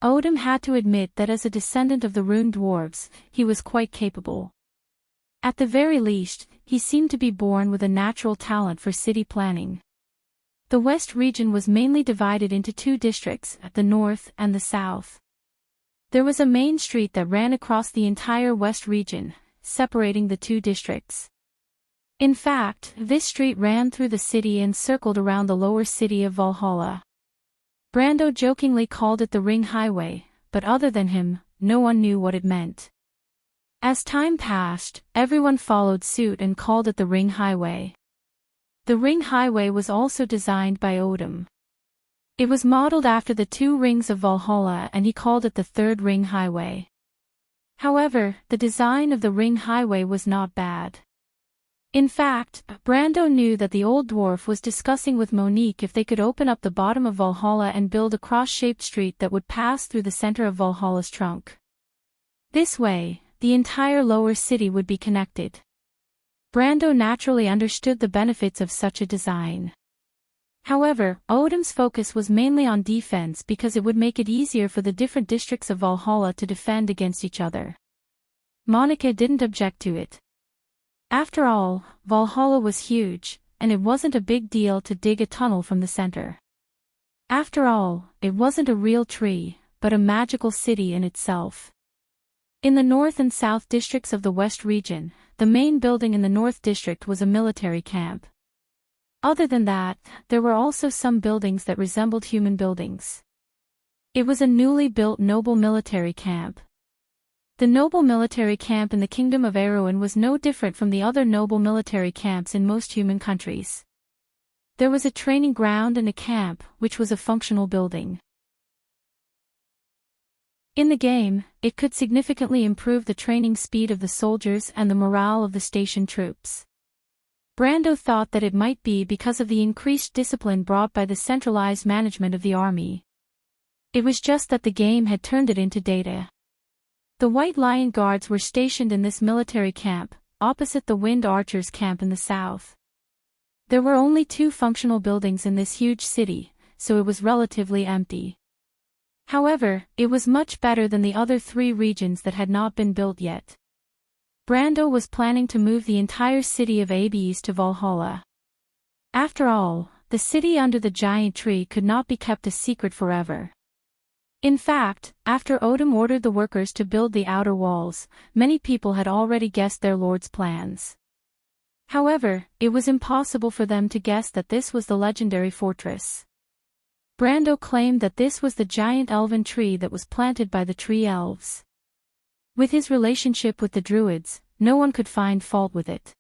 Odin had to admit that as a descendant of the Rune Dwarves, he was quite capable. At the very least, he seemed to be born with a natural talent for city planning. The west region was mainly divided into 2 districts, the north and the south. There was a main street that ran across the entire west region, separating the 2 districts. In fact, this street ran through the city and circled around the lower city of Valhalla. Brando jokingly called it the Ring Highway, but other than him, no one knew what it meant. As time passed, everyone followed suit and called it the Ring Highway. The Ring Highway was also designed by Odin. It was modeled after the 2 rings of Valhalla, and he called it the Third Ring Highway. However, the design of the Ring Highway was not bad. In fact, Brando knew that the old dwarf was discussing with Monique if they could open up the bottom of Valhalla and build a cross-shaped street that would pass through the center of Valhalla's trunk. This way, the entire lower city would be connected. Brando naturally understood the benefits of such a design. However, Odin's focus was mainly on defense because it would make it easier for the different districts of Valhalla to defend against each other. Monica didn't object to it. After all, Valhalla was huge, and it wasn't a big deal to dig a tunnel from the center. After all, it wasn't a real tree, but a magical city in itself. In the north and south districts of the west region, the main building in the north district was a military camp. Other than that, there were also some buildings that resembled human buildings. It was a newly built noble military camp. The noble military camp in the Kingdom of Erwin was no different from the other noble military camps in most human countries. There was a training ground and a camp, which was a functional building. In the game, it could significantly improve the training speed of the soldiers and the morale of the station troops. Brando thought that it might be because of the increased discipline brought by the centralized management of the army. It was just that the game had turned it into data. The White Lion Guards were stationed in this military camp, opposite the Wind Archers camp in the south. There were only 2 functional buildings in this huge city, so it was relatively empty. However, it was much better than the other 3 regions that had not been built yet. Brando was planning to move the entire city of Abes to Valhalla. After all, the city under the giant tree could not be kept a secret forever. In fact, after Odin ordered the workers to build the outer walls, many people had already guessed their lord's plans. However, it was impossible for them to guess that this was the legendary fortress. Brando claimed that this was the giant elven tree that was planted by the tree elves. With his relationship with the druids, no one could find fault with it.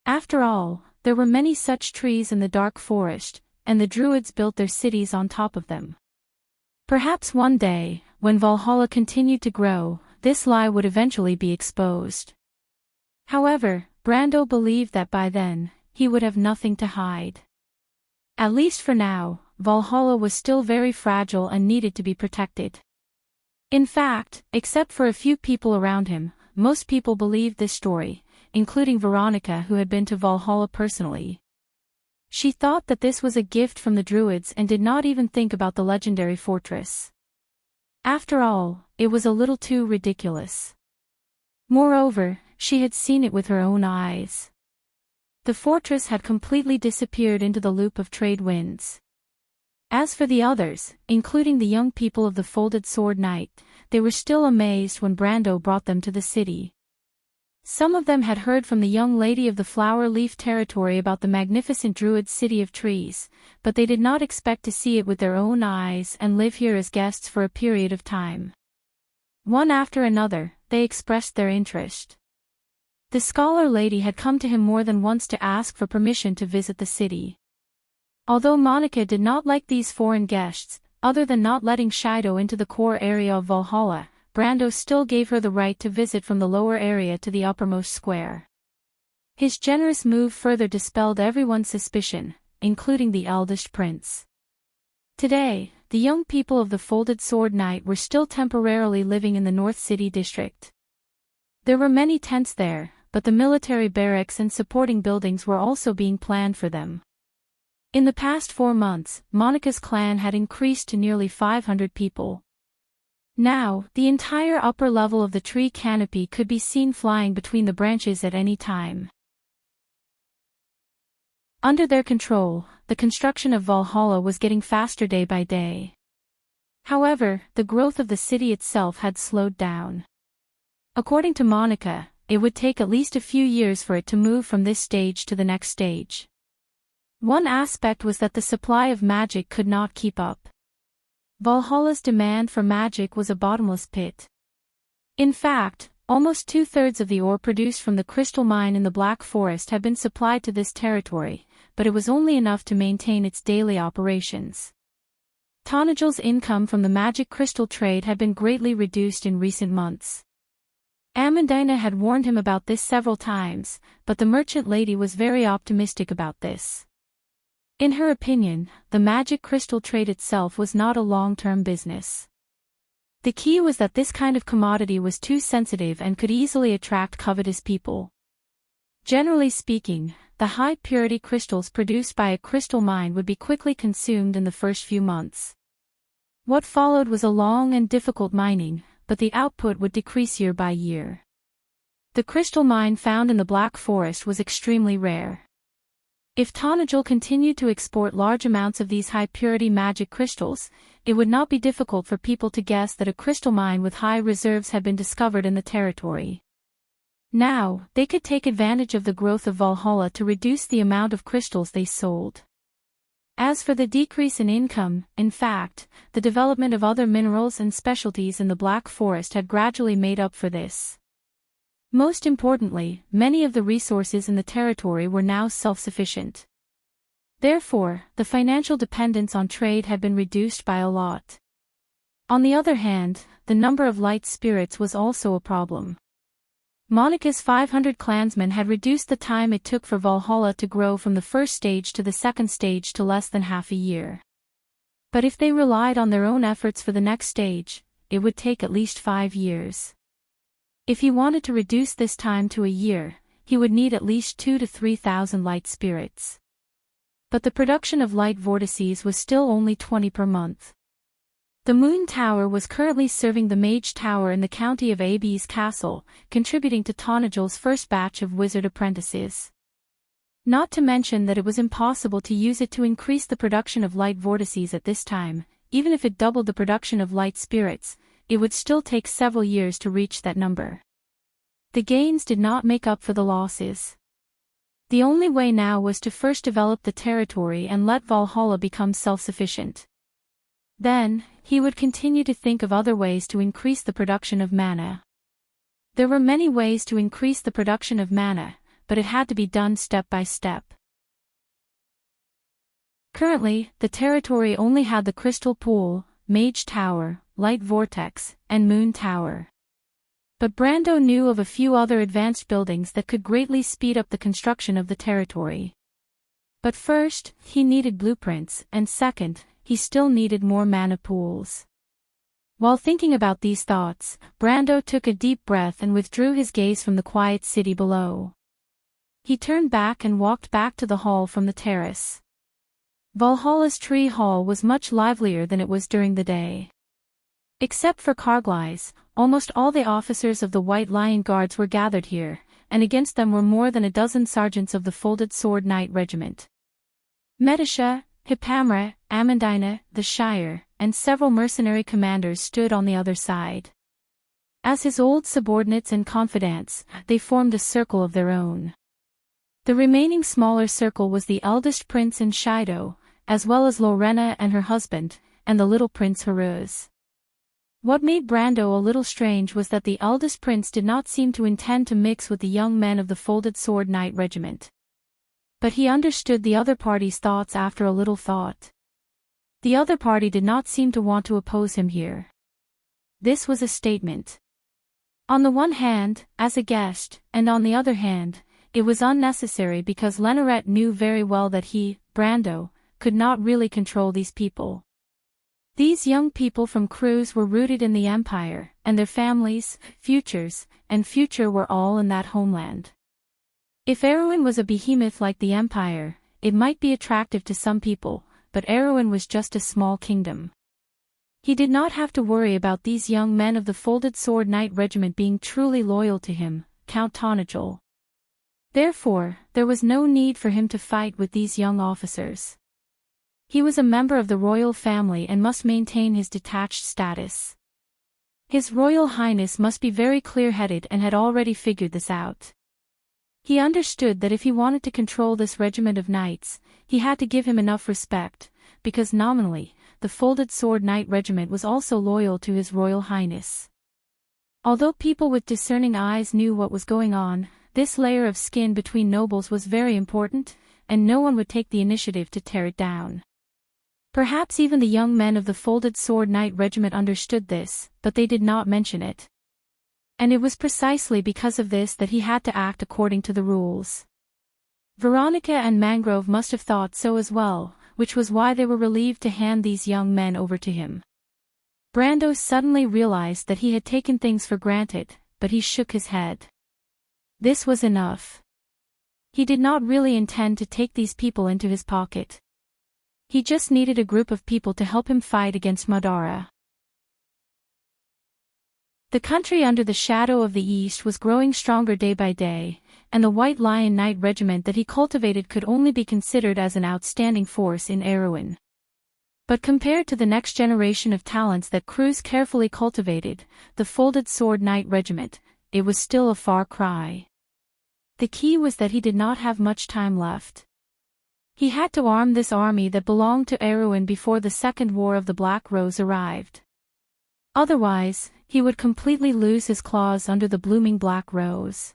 After all, there were many such trees in the dark forest, and the druids built their cities on top of them. Perhaps one day, when Valhalla continued to grow, this lie would eventually be exposed. However, Brando believed that by then, he would have nothing to hide. At least for now, Valhalla was still very fragile and needed to be protected. In fact, except for a few people around him, most people believed this story, including Veronica, who had been to Valhalla personally. She thought that this was a gift from the druids and did not even think about the legendary fortress. After all, it was a little too ridiculous. Moreover, she had seen it with her own eyes. The fortress had completely disappeared into the loop of trade winds. As for the others, including the young people of the Folded Sword Knight, they were still amazed when Brando brought them to the city. Some of them had heard from the young lady of the Flower Leaf territory about the magnificent Druid city of trees, but they did not expect to see it with their own eyes and live here as guests for a period of time. One after another, they expressed their interest. The scholar lady had come to him more than once to ask for permission to visit the city. Although Monica did not like these foreign guests, other than not letting Shido into the core area of Valhalla, Brando still gave her the right to visit from the lower area to the uppermost square. His generous move further dispelled everyone's suspicion, including the eldest prince. Today, the young people of the Folded Sword Knight were still temporarily living in the North City district. There were many tents there, but the military barracks and supporting buildings were also being planned for them. In the past 4 months, Monica's clan had increased to nearly 500 people. Now, the entire upper level of the tree canopy could be seen flying between the branches at any time. Under their control, the construction of Valhalla was getting faster day by day. However, the growth of the city itself had slowed down. According to Monica, it would take at least a few years for it to move from this stage to the next stage. One aspect was that the supply of magic could not keep up. Valhalla's demand for magic was a bottomless pit. In fact, almost 2/3 of the ore produced from the crystal mine in the Black Forest had been supplied to this territory, but it was only enough to maintain its daily operations. Tanagel's income from the magic crystal trade had been greatly reduced in recent months. Amandina had warned him about this several times, but the merchant lady was very optimistic about this. In her opinion, the magic crystal trade itself was not a long-term business. The key was that this kind of commodity was too sensitive and could easily attract covetous people. Generally speaking, the high-purity crystals produced by a crystal mine would be quickly consumed in the first few months. What followed was a long and difficult mining, but the output would decrease year by year. The crystal mine found in the Black Forest was extremely rare. If Tanagel continued to export large amounts of these high-purity magic crystals, it would not be difficult for people to guess that a crystal mine with high reserves had been discovered in the territory. Now, they could take advantage of the growth of Valhalla to reduce the amount of crystals they sold. As for the decrease in income, in fact, the development of other minerals and specialties in the Black Forest had gradually made up for this. Most importantly, many of the resources in the territory were now self-sufficient. Therefore, the financial dependence on trade had been reduced by a lot. On the other hand, the number of light spirits was also a problem. Monica's 500 clansmen had reduced the time it took for Valhalla to grow from the first stage to the second stage to less than half a year. But if they relied on their own efforts for the next stage, it would take at least 5 years. If he wanted to reduce this time to a year, he would need at least 2,000 to 3,000 light spirits. But the production of light vortices was still only 20 per month. The Moon Tower was currently serving the Mage Tower in the county of Abies Castle, contributing to Tanagel's first batch of wizard apprentices. Not to mention that it was impossible to use it to increase the production of light vortices at this time. Even if it doubled the production of light spirits, it would still take several years to reach that number. The gains did not make up for the losses. The only way now was to first develop the territory and let Valhalla become self-sufficient. Then, he would continue to think of other ways to increase the production of mana. There were many ways to increase the production of mana, but it had to be done step by step. Currently, the territory only had the Crystal Pool, Mage Tower, Light Vortex, and Moon Tower. But Brando knew of a few other advanced buildings that could greatly speed up the construction of the territory. But first, he needed blueprints, and second, he still needed more mana pools. While thinking about these thoughts, Brando took a deep breath and withdrew his gaze from the quiet city below. He turned back and walked back to the hall from the terrace. Valhalla's tree hall was much livelier than it was during the day. Except for Carglass, almost all the officers of the White Lion Guards were gathered here, and against them were more than a dozen sergeants of the Folded Sword Knight Regiment. Metasha, Hippamra, Amandina, the Shire, and several mercenary commanders stood on the other side. As his old subordinates and confidants, they formed a circle of their own. The remaining smaller circle was the eldest prince and Shido, as well as Lorena and her husband, and the little prince Haruz. What made Brando a little strange was that the eldest prince did not seem to intend to mix with the young men of the Folded Sword Knight Regiment. But he understood the other party's thoughts after a little thought. The other party did not seem to want to oppose him here. This was a statement. On the one hand, as a guest, and on the other hand, it was unnecessary because Lenoret knew very well that he, Brando, could not really control these people. These young people from Cruz were rooted in the Empire, and their families, futures, and future were all in that homeland. If Erwin was a behemoth like the Empire, it might be attractive to some people, but Erwin was just a small kingdom. He did not have to worry about these young men of the Folded Sword Knight Regiment being truly loyal to him, Count Tonajol. Therefore, there was no need for him to fight with these young officers. He was a member of the royal family and must maintain his detached status. His Royal Highness must be very clear-headed and had already figured this out. He understood that if he wanted to control this regiment of knights, he had to give him enough respect, because nominally, the Folded Sword Knight Regiment was also loyal to his Royal Highness. Although people with discerning eyes knew what was going on, this layer of skin between nobles was very important, and no one would take the initiative to tear it down. Perhaps even the young men of the Folded Sword Knight Regiment understood this, but they did not mention it. And it was precisely because of this that he had to act according to the rules. Veronica and Mangrove must have thought so as well, which was why they were relieved to hand these young men over to him. Brando suddenly realized that he had taken things for granted, but he shook his head. This was enough. He did not really intend to take these people into his pocket. He just needed a group of people to help him fight against Madara. The country under the shadow of the East was growing stronger day by day, and the White Lion Knight Regiment that he cultivated could only be considered as an outstanding force in Erewhon. But compared to the next generation of talents that Cruz carefully cultivated, the Folded Sword Knight Regiment, it was still a far cry. The key was that he did not have much time left. He had to arm this army that belonged to Erewhon before the Second War of the Black Rose arrived. Otherwise, he would completely lose his claws under the blooming Black Rose.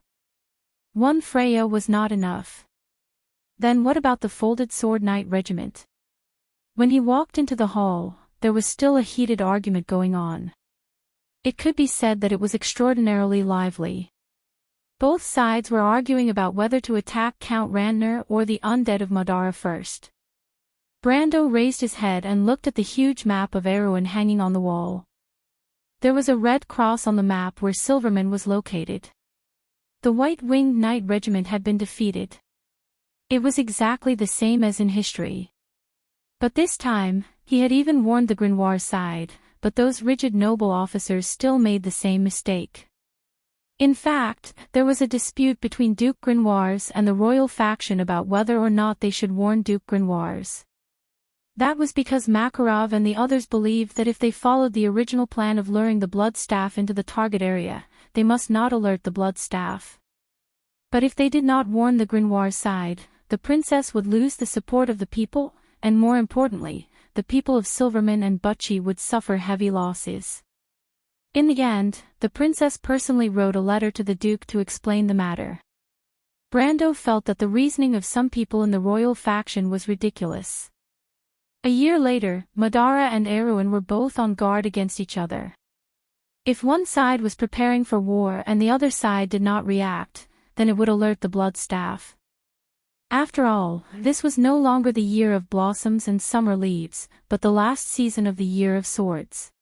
One Freya was not enough. Then what about the Folded Sword Knight Regiment? When he walked into the hall, there was still a heated argument going on. It could be said that it was extraordinarily lively. Both sides were arguing about whether to attack Count Randner or the undead of Madara first. Brando raised his head and looked at the huge map of Erewhon hanging on the wall. There was a red cross on the map where Silverman was located. The White-Winged Knight Regiment had been defeated. It was exactly the same as in history. But this time, he had even warned the Grenoir side, but those rigid noble officers still made the same mistake. In fact, there was a dispute between Duke Grenoir's and the royal faction about whether or not they should warn Duke Grenoir's. That was because Makarov and the others believed that if they followed the original plan of luring the Blood Staff into the target area, they must not alert the Blood Staff. But if they did not warn the Grenoir side, the princess would lose the support of the people, and more importantly, the people of Silverman and Butchie would suffer heavy losses. In the end, the princess personally wrote a letter to the Duke to explain the matter. Brando felt that the reasoning of some people in the royal faction was ridiculous. A year later, Madara and Erewhon were both on guard against each other. If one side was preparing for war and the other side did not react, then it would alert the Blood Staff. After all, this was no longer the year of blossoms and summer leaves, but the last season of the Year of Swords.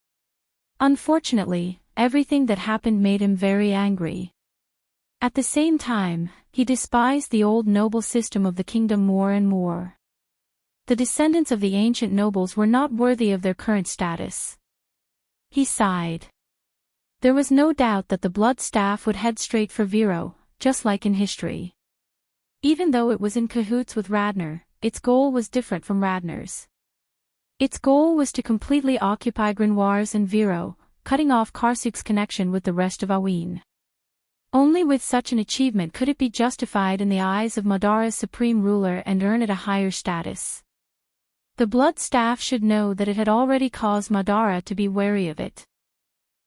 Unfortunately, everything that happened made him very angry. At the same time, he despised the old noble system of the kingdom more and more. The descendants of the ancient nobles were not worthy of their current status. He sighed. There was no doubt that the blood staff would head straight for Vero, just like in history. Even though it was in cahoots with Radner, its goal was different from Radner's. Its goal was to completely occupy Grimoires and Vero, cutting off Karsuk's connection with the rest of Awin. Only with such an achievement could it be justified in the eyes of Madara's supreme ruler and earn it a higher status. The blood staff should know that it had already caused Madara to be wary of it.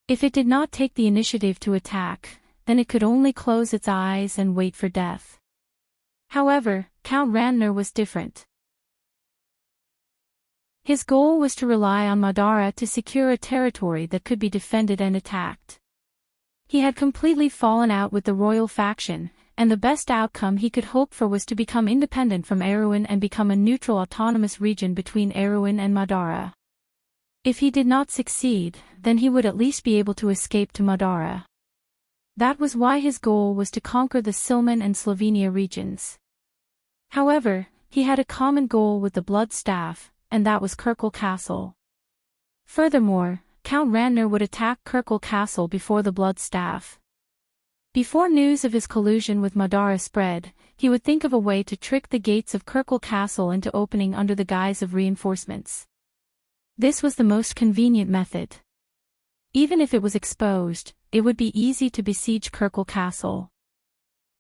If it did not take the initiative to attack, then it could only close its eyes and wait for death. However, Count Randner was different. His goal was to rely on Madara to secure a territory that could be defended and attacked. He had completely fallen out with the royal faction, and the best outcome he could hope for was to become independent from Erewhon and become a neutral autonomous region between Erewhon and Madara. If he did not succeed, then he would at least be able to escape to Madara. That was why his goal was to conquer the Silman and Slovenia regions. However, he had a common goal with the blood staff, and that was Kirkle Castle. Furthermore, Count Randner would attack Kirkle Castle before the blood staff. Before news of his collusion with Madara spread, he would think of a way to trick the gates of Kirkle Castle into opening under the guise of reinforcements. This was the most convenient method. Even if it was exposed, it would be easy to besiege Kirkle Castle.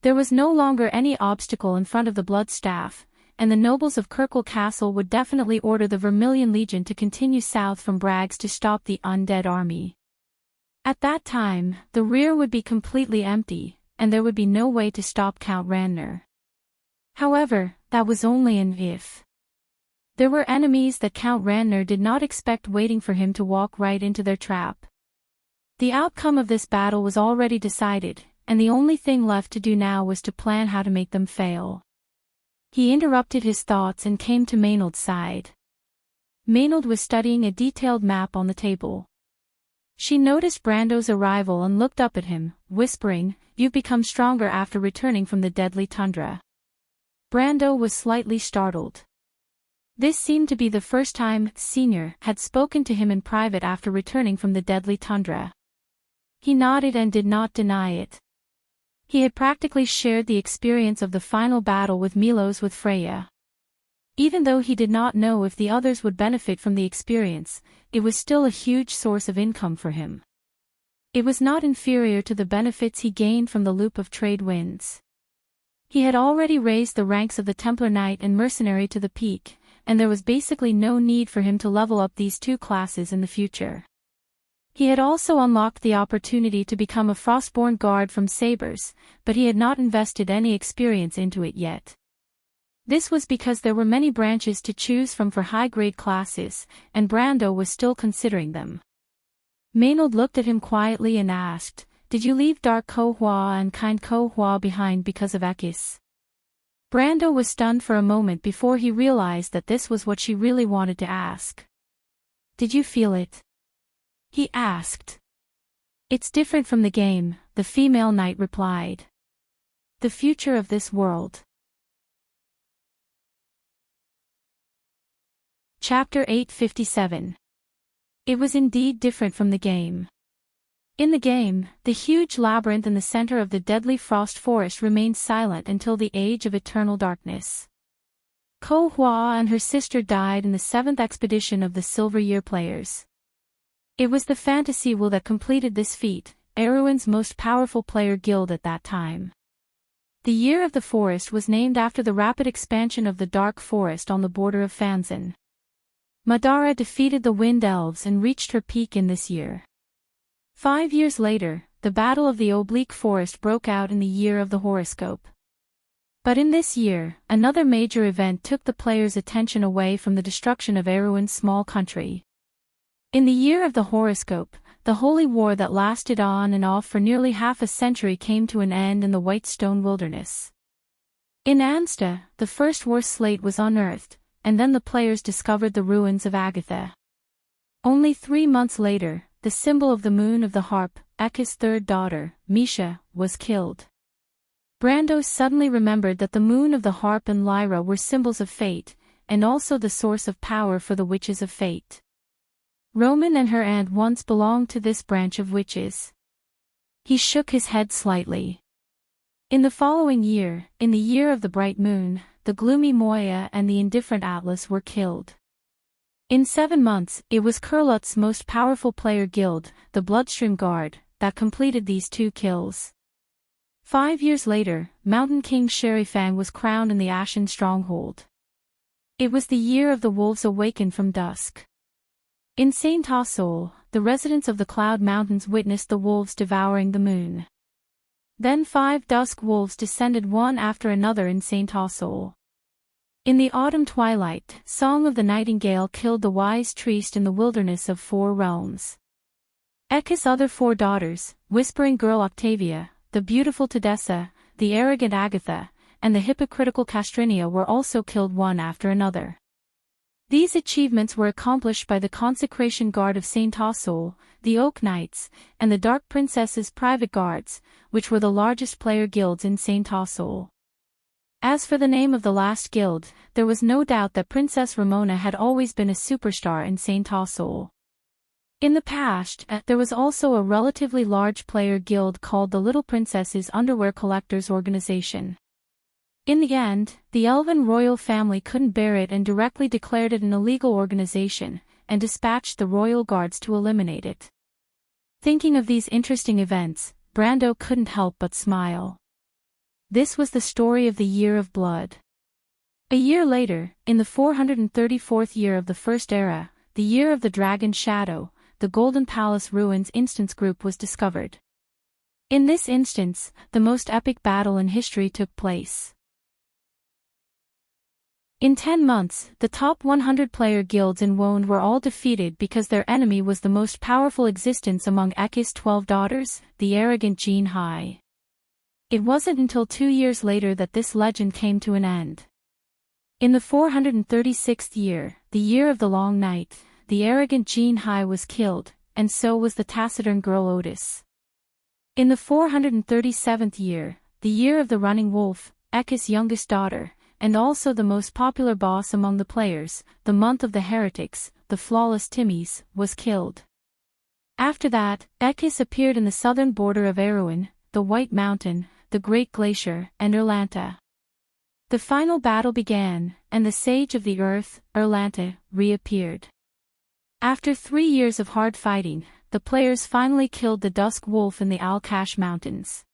There was no longer any obstacle in front of the blood staff, and the nobles of Kirkle Castle would definitely order the Vermilion Legion to continue south from Brags to stop the undead army. At that time, the rear would be completely empty, and there would be no way to stop Count Randner. However, that was only an if. There were enemies that Count Randner did not expect waiting for him to walk right into their trap. The outcome of this battle was already decided, and the only thing left to do now was to plan how to make them fail. He interrupted his thoughts and came to Maynard's side. Maynard was studying a detailed map on the table. She noticed Brando's arrival and looked up at him, whispering, "You've become stronger after returning from the deadly tundra." Brando was slightly startled. This seemed to be the first time Senior had spoken to him in private after returning from the deadly tundra. He nodded and did not deny it. He had practically shared the experience of the final battle with Milos with Freya. Even though he did not know if the others would benefit from the experience, it was still a huge source of income for him. It was not inferior to the benefits he gained from the loop of trade winds. He had already raised the ranks of the Templar Knight and Mercenary to the peak, and there was basically no need for him to level up these two classes in the future. He had also unlocked the opportunity to become a Frostborn guard from Sabers, but he had not invested any experience into it yet. This was because there were many branches to choose from for high-grade classes, and Brando was still considering them. Maynard looked at him quietly and asked, "Did you leave Dark Kohua and Kind Kohua behind because of Ekis?" Brando was stunned for a moment before he realized that this was what she really wanted to ask. "Did you feel it?" he asked. "It's different from the game," the female knight replied. "The future of this world." Chapter 857. It was indeed different from the game. In the game, the huge labyrinth in the center of the deadly frost forest remained silent until the age of eternal darkness. Kohua and her sister died in the 7th expedition of the Silver Year players. It was the Fantasy Will that completed this feat, Erewhon's most powerful player guild at that time. The Year of the Forest was named after the rapid expansion of the Dark Forest on the border of Fanzan. Madara defeated the Wind Elves and reached her peak in this year. 5 years later, the Battle of the Oblique Forest broke out in the Year of the Horoscope. But in this year, another major event took the players' attention away from the destruction of Erewhon's small country. In the Year of the Horoscope, the holy war that lasted on and off for nearly half a century came to an end in the Whitestone Wilderness. In Ansta, the first war slate was unearthed, and then the players discovered the ruins of Agatha. Only 3 months later, the symbol of the Moon of the Harp, Ekka's third daughter, Misha, was killed. Brando suddenly remembered that the Moon of the Harp and Lyra were symbols of fate, and also the source of power for the Witches of Fate. Roman and her aunt once belonged to this branch of witches. He shook his head slightly. In the following year, in the year of the bright moon, the gloomy Moya and the indifferent Atlas were killed. In 7 months, it was Kurlut's most powerful player guild, the Bloodstream Guard, that completed these 2 kills. 5 years later, Mountain King Sherifang was crowned in the Ashen Stronghold. It was the year of the wolves awakened from dusk. In Saint Tassol, the residents of the Cloud Mountains witnessed the wolves devouring the moon. Then 5 dusk wolves descended one after another in Saint Tassol. In the autumn twilight, Song of the Nightingale killed the wise Triest in the wilderness of 4 realms. Echi's other 4 daughters, Whispering Girl Octavia, the beautiful Tadessa, the arrogant Agatha, and the hypocritical Castrinia were also killed one after another. These achievements were accomplished by the Consecration Guard of Saint Tassol, the Oak Knights, and the Dark Princess's Private Guards, which were the largest player guilds in Saint Tassol. As for the name of the last guild, there was no doubt that Princess Ramona had always been a superstar in Saint Tassol. In the past, there was also a relatively large player guild called the Little Princess's Underwear Collectors Organization. In the end, the Elven royal family couldn't bear it and directly declared it an illegal organization, and dispatched the royal guards to eliminate it. Thinking of these interesting events, Brando couldn't help but smile. This was the story of the Year of Blood. A year later, in the 434th year of the First Era, the Year of the Dragon Shadow, the Golden Palace Ruins instance group was discovered. In this instance, the most epic battle in history took place. In 10 months, the top 100 player guilds in Woned were all defeated because their enemy was the most powerful existence among Echi's 12 daughters, the arrogant Jean Hai. It wasn't until 2 years later that this legend came to an end. In the 436th year, the year of the Long Night, the arrogant Jean Hai was killed, and so was the taciturn girl Otis. In the 437th year, the year of the Running Wolf, Echi's youngest daughter, and also the most popular boss among the players, the month of the heretics, the flawless Timmies, was killed. After that, Echis appeared in the southern border of Erewhon, the White Mountain, the Great Glacier, and Erlanta. The final battle began, and the Sage of the Earth, Erlanta, reappeared. After 3 years of hard fighting, the players finally killed the Dusk Wolf in the Alkash Mountains.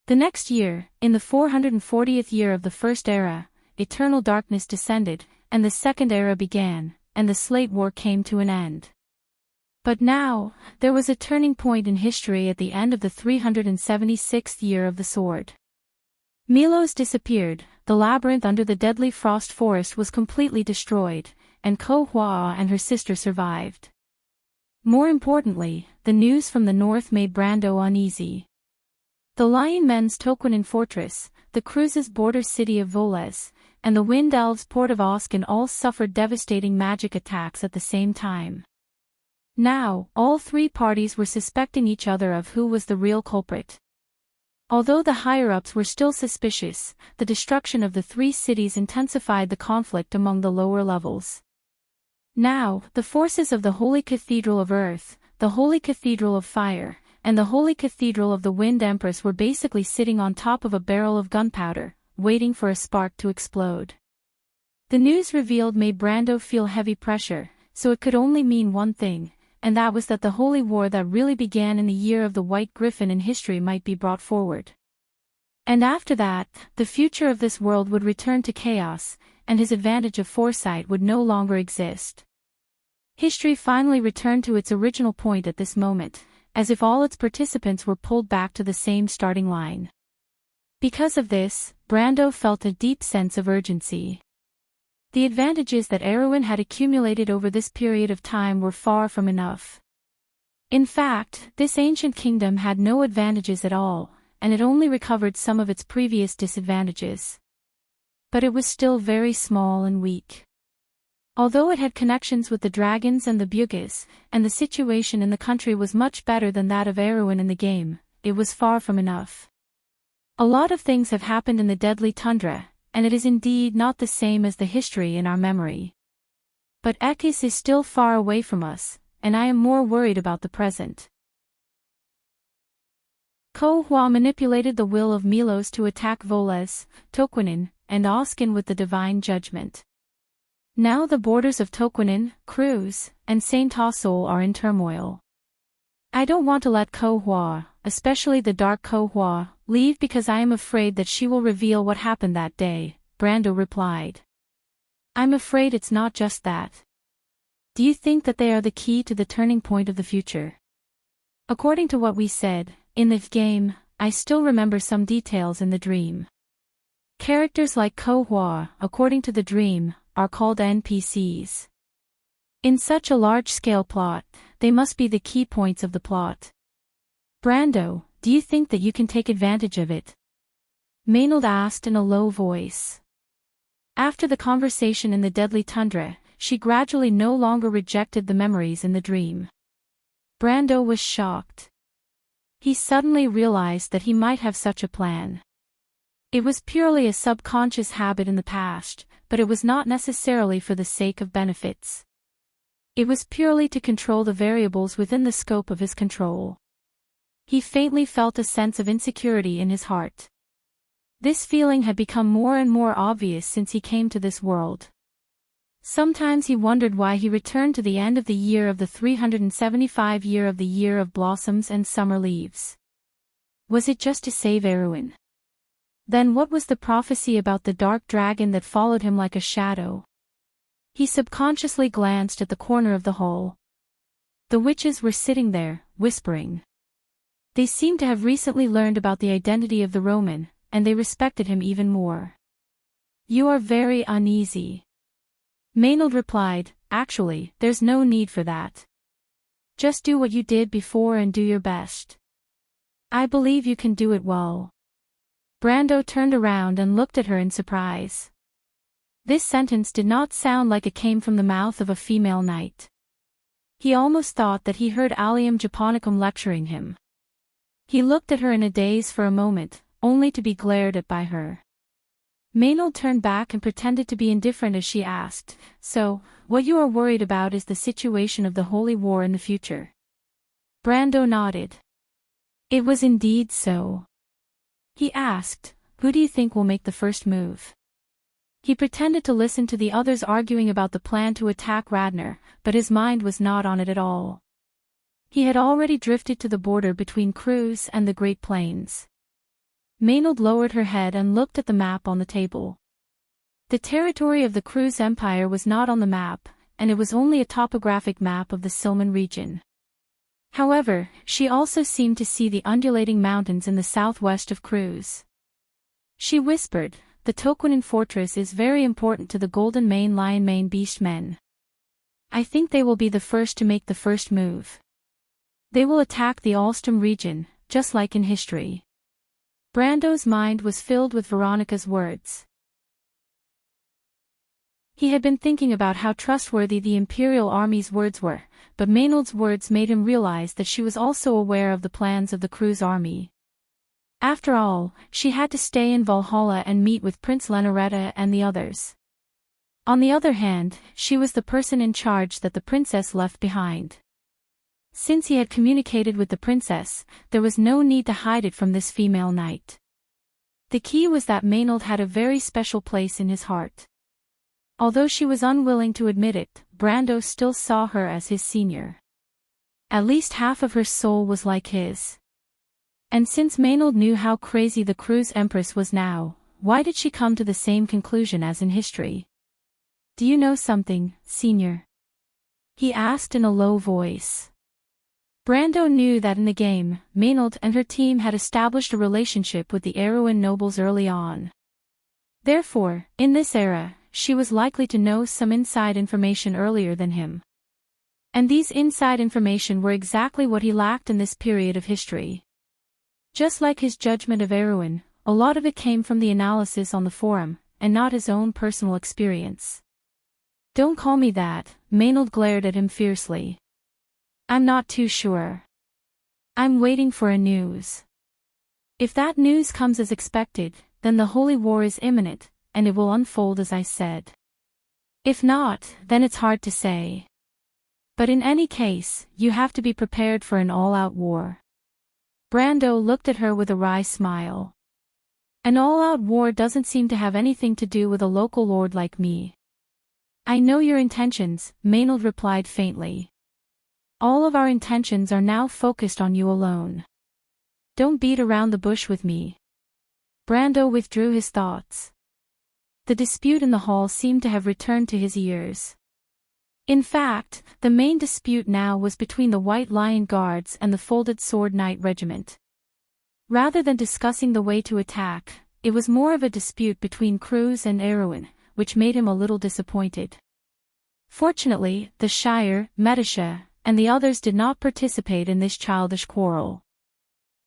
The next year, in the 440th year of the First Era, eternal darkness descended, and the Second Era began, and the Slate War came to an end. But now, there was a turning point in history at the end of the 376th year of the Sword. Milos disappeared, the labyrinth under the deadly frost forest was completely destroyed, and Ko Hua and her sister survived. More importantly, the news from the north made Brando uneasy. The Lion Men's Toquenin Fortress, the Cruz's border city of Voles, and the Wind Elves' port of Oscan all suffered devastating magic attacks at the same time. Now, all 3 parties were suspecting each other of who was the real culprit. Although the higher-ups were still suspicious, the destruction of the 3 cities intensified the conflict among the lower levels. Now, the forces of the Holy Cathedral of Earth, the Holy Cathedral of Fire, and the Holy Cathedral of the Wind Empress were basically sitting on top of a barrel of gunpowder, waiting for a spark to explode. The news revealed made Brando feel heavy pressure, so it could only mean one thing, and that was that the holy war that really began in the year of the White Griffin in history might be brought forward. And after that, the future of this world would return to chaos, and his advantage of foresight would no longer exist. History finally returned to its original point at this moment, as if all its participants were pulled back to the same starting line. Because of this, Brando felt a deep sense of urgency. The advantages that Erewhon had accumulated over this period of time were far from enough. In fact, this ancient kingdom had no advantages at all, and it only recovered some of its previous disadvantages. But it was still very small and weak. Although it had connections with the dragons and the Bugis, and the situation in the country was much better than that of Erewhon in the game, it was far from enough. A lot of things have happened in the Deadly Tundra, and it is indeed not the same as the history in our memory. But Echis is still far away from us, and I am more worried about the present. Ko-Hua manipulated the will of Milos to attack Voles, Toquinen, and Oskin with the divine judgment. Now the borders of Toquinen, Cruz, and Saint Tossol are in turmoil. I don't want to let Ko-Hua, especially the dark Ko-Hua, leave because I am afraid that she will reveal what happened that day, Brando replied. I'm afraid it's not just that. Do you think that they are the key to the turning point of the future? According to what we said, in the game, I still remember some details in the dream. Characters like Ko-Hua, according to the dream, are called NPCs. In such a large-scale plot, they must be the key points of the plot. Brando, do you think that you can take advantage of it? Maynard asked in a low voice. After the conversation in the deadly tundra, she gradually no longer rejected the memories in the dream. Brando was shocked. He suddenly realized that he might have such a plan. It was purely a subconscious habit in the past, but it was not necessarily for the sake of benefits. It was purely to control the variables within the scope of his control. He faintly felt a sense of insecurity in his heart. This feeling had become more and more obvious since he came to this world. Sometimes he wondered why he returned to the end of the year of the 375 year of the year of blossoms and summer leaves. Was it just to save Erwin? Then what was the prophecy about the dark dragon that followed him like a shadow? He subconsciously glanced at the corner of the hall. The witches were sitting there, whispering. They seemed to have recently learned about the identity of the Roman, and they respected him even more. You are very uneasy. Maynard replied, actually, there's no need for that. Just do what you did before and do your best. I believe you can do it well. Brando turned around and looked at her in surprise. This sentence did not sound like it came from the mouth of a female knight. He almost thought that he heard Allium Japonicum lecturing him. He looked at her in a daze for a moment, only to be glared at by her. Maynard turned back and pretended to be indifferent as she asked, so, what you are worried about is the situation of the Holy War in the future. Brando nodded. It was indeed so. He asked, who do you think will make the first move? He pretended to listen to the others arguing about the plan to attack Radnor, but his mind was not on it at all. He had already drifted to the border between Cruz and the Great Plains. Maynard lowered her head and looked at the map on the table. The territory of the Cruz Empire was not on the map, and it was only a topographic map of the Silman region. However, she also seemed to see the undulating mountains in the southwest of Cruz. She whispered, the Toquinen fortress is very important to the Golden Mane Lion Mane Beast men. I think they will be the first to make the first move. They will attack the Alstom region, just like in history. Brando's mind was filled with Veronica's words. He had been thinking about how trustworthy the Imperial Army's words were, but Maynard's words made him realize that she was also aware of the plans of the Cruz army. After all, she had to stay in Valhalla and meet with Prince Lenoretta and the others. On the other hand, she was the person in charge that the princess left behind. Since he had communicated with the princess, there was no need to hide it from this female knight. The key was that Maynard had a very special place in his heart. Although she was unwilling to admit it, Brando still saw her as his senior. At least half of her soul was like his. And since Maynard knew how crazy the Cruz Empress was now, why did she come to the same conclusion as in history? Do you know something, senior? He asked in a low voice. Brando knew that in the game, Maynard and her team had established a relationship with the Erewhon nobles early on. Therefore, in this era, she was likely to know some inside information earlier than him. And these inside information were exactly what he lacked in this period of history. Just like his judgment of Erewhon, a lot of it came from the analysis on the forum, and not his own personal experience. Don't call me that, Maynard glared at him fiercely. I'm not too sure. I'm waiting for a news. If that news comes as expected, then the Holy War is imminent, and it will unfold as I said. If not, then it's hard to say. But in any case, you have to be prepared for an all-out war. Brando looked at her with a wry smile. An all-out war doesn't seem to have anything to do with a local lord like me. I know your intentions, Maynard replied faintly. All of our intentions are now focused on you alone. Don't beat around the bush with me. Brando withdrew his thoughts. The dispute in the hall seemed to have returned to his ears. In fact, the main dispute now was between the White Lion Guards and the Folded Sword Knight Regiment. Rather than discussing the way to attack, it was more of a dispute between Cruz and Erwin, which made him a little disappointed. Fortunately, the Shire, Medisha, and the others did not participate in this childish quarrel.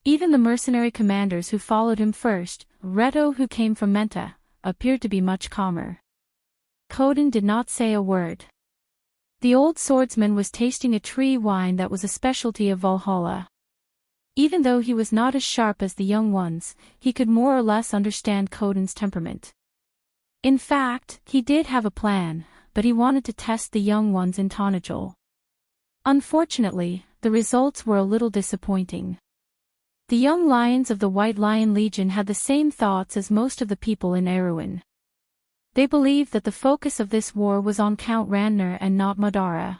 Even the mercenary commanders who followed him first, Reto who came from Menta, appeared to be much calmer. Coden did not say a word. The old swordsman was tasting a tree wine that was a specialty of Valhalla. Even though he was not as sharp as the young ones, he could more or less understand Coden's temperament. In fact, he did have a plan, but he wanted to test the young ones in Tonajol. Unfortunately, the results were a little disappointing. The young lions of the White Lion Legion had the same thoughts as most of the people in Erewhon. They believed that the focus of this war was on Count Randner and not Madara.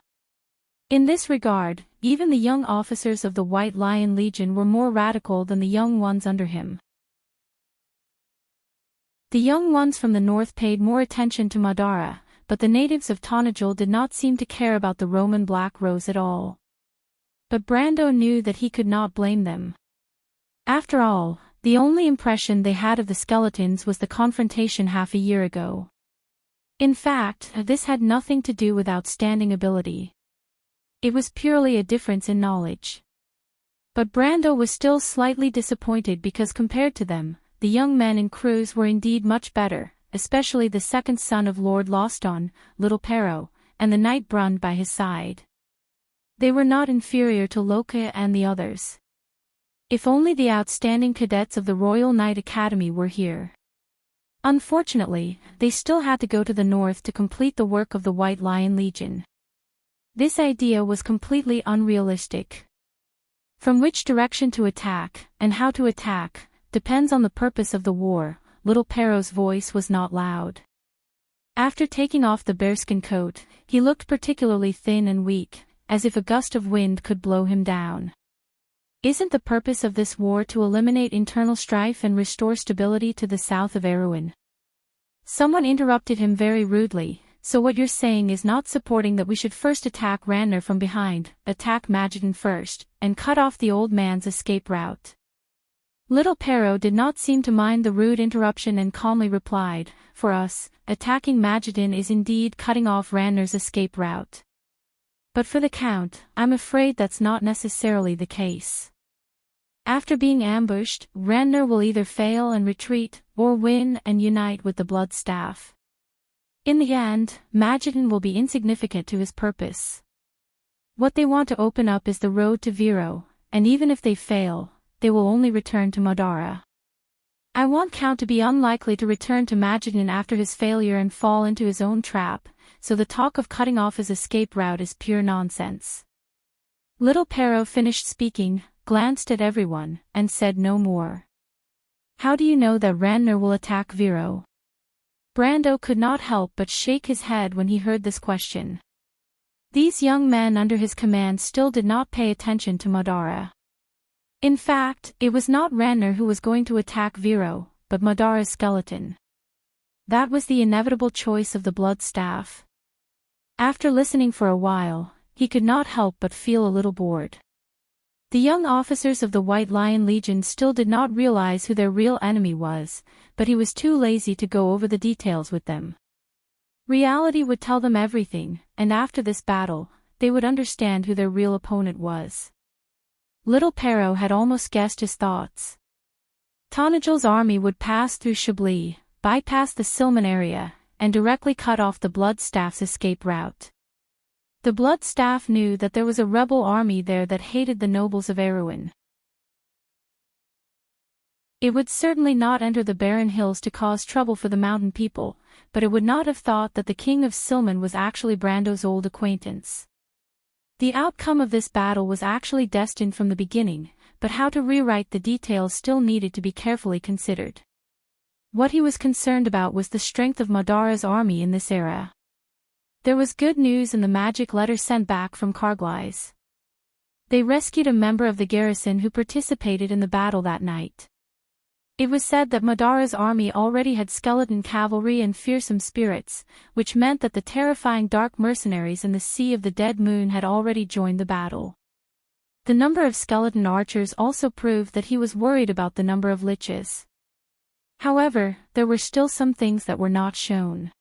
In this regard, even the young officers of the White Lion Legion were more radical than the young ones under him. The young ones from the north paid more attention to Madara, but the natives of Tonajol did not seem to care about the Roman Black Rose at all. But Brando knew that he could not blame them. After all, the only impression they had of the skeletons was the confrontation half a year ago. In fact, this had nothing to do with outstanding ability. It was purely a difference in knowledge. But Brando was still slightly disappointed because compared to them, the young men in Cruz were indeed much better, especially the second son of Lord Loston, Little Pero, and the knight Brund by his side. They were not inferior to Loka and the others. If only the outstanding cadets of the Royal Knight Academy were here. Unfortunately, they still had to go to the north to complete the work of the White Lion Legion. This idea was completely unrealistic. From which direction to attack, and how to attack, depends on the purpose of the war. Little Pero's voice was not loud. After taking off the bearskin coat, he looked particularly thin and weak, as if a gust of wind could blow him down. Isn't the purpose of this war to eliminate internal strife and restore stability to the south of Erewhon? Someone interrupted him very rudely. So what you're saying is not supporting that we should first attack Randner from behind, attack Majedon first, and cut off the old man's escape route. Little Pero did not seem to mind the rude interruption and calmly replied, for us, attacking Majedon is indeed cutting off Randner's escape route. But for the Count, I'm afraid that's not necessarily the case. After being ambushed, Randner will either fail and retreat, or win and unite with the Blood Staff. In the end, Majedon will be insignificant to his purpose. What they want to open up is the road to Viro, and even if they fail, they will only return to Madara. I want Count to be unlikely to return to Majedon after his failure and fall into his own trap, so the talk of cutting off his escape route is pure nonsense. Little Pero finished speaking, glanced at everyone, and said no more. How do you know that Randner will attack Viro? Brando could not help but shake his head when he heard this question. These young men under his command still did not pay attention to Madara. In fact, it was not Randner who was going to attack Viro, but Madara's skeleton. That was the inevitable choice of the Blood Staff. After listening for a while, he could not help but feel a little bored. The young officers of the White Lion Legion still did not realize who their real enemy was, but he was too lazy to go over the details with them. Reality would tell them everything, and after this battle, they would understand who their real opponent was. Little Pero had almost guessed his thoughts. Tonajol's army would pass through Chablis, bypass the Silman area, and directly cut off the Blood Staff's escape route. The Blood Staff knew that there was a rebel army there that hated the nobles of Erewhon. It would certainly not enter the barren hills to cause trouble for the mountain people, but it would not have thought that the king of Silman was actually Brando's old acquaintance. The outcome of this battle was actually destined from the beginning, but how to rewrite the details still needed to be carefully considered. What he was concerned about was the strength of Madara's army in this era. There was good news in the magic letter sent back from Carglass. They rescued a member of the garrison who participated in the battle that night. It was said that Madara's army already had skeleton cavalry and fearsome spirits, which meant that the terrifying dark mercenaries in the Sea of the Dead Moon had already joined the battle. The number of skeleton archers also proved that he was worried about the number of liches. However, there were still some things that were not shown.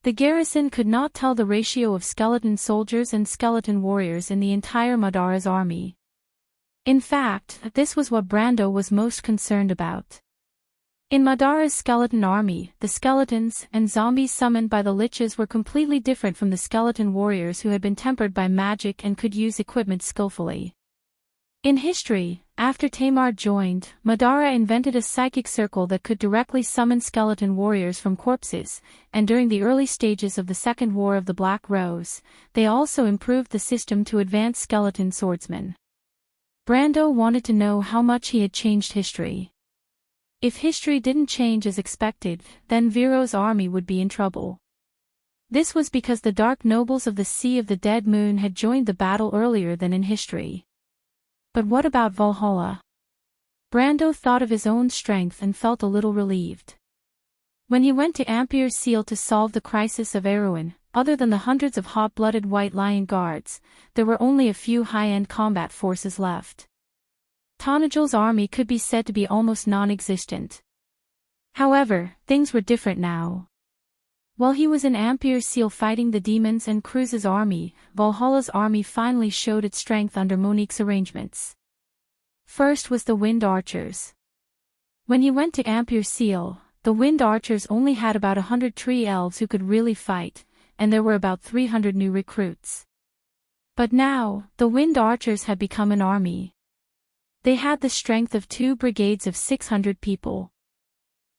The garrison could not tell the ratio of skeleton soldiers and skeleton warriors in the entire Madara's army. In fact, this was what Brando was most concerned about. In Madara's skeleton army, the skeletons and zombies summoned by the liches were completely different from the skeleton warriors who had been tempered by magic and could use equipment skillfully. In history, after Tamar joined, Madara invented a psychic circle that could directly summon skeleton warriors from corpses, and during the early stages of the Second War of the Black Rose, they also improved the system to advance skeleton swordsmen. Brando wanted to know how much he had changed history. If history didn't change as expected, then Viro's army would be in trouble. This was because the Dark Nobles of the Sea of the Dead Moon had joined the battle earlier than in history. But what about Valhalla? Brando thought of his own strength and felt a little relieved. When he went to Ampere Seal to solve the crisis of Erewhon, other than the hundreds of hot-blooded White Lion guards, there were only a few high-end combat forces left. Tanagel's army could be said to be almost non-existent. However, things were different now. While he was in Ampere Seal fighting the demons and Cruz's army, Valhalla's army finally showed its strength under Monique's arrangements. First was the Wind Archers. When he went to Ampere Seal, the Wind Archers only had about 100 tree elves who could really fight, and there were about 300 new recruits. But now, the Wind Archers had become an army. They had the strength of 2 brigades of 600 people.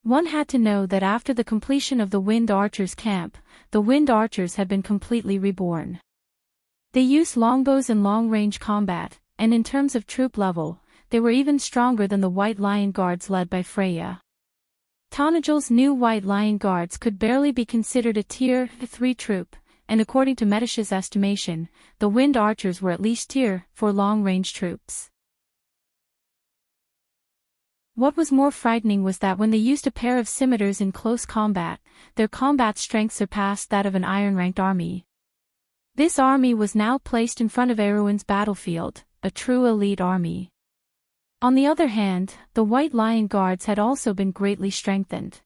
One had to know that after the completion of the Wind Archers' camp, the Wind Archers had been completely reborn. They used longbows in long-range combat, and in terms of troop level, they were even stronger than the White Lion Guards led by Freya. Tanagel's new White Lion Guards could barely be considered a Tier 3 troop, and according to Medish's estimation, the Wind Archers were at least Tier 4 long-range troops. What was more frightening was that when they used a pair of scimitars in close combat, their combat strength surpassed that of an iron-ranked army. This army was now placed in front of Erewhon's battlefield, a true elite army. On the other hand, the White Lion Guards had also been greatly strengthened.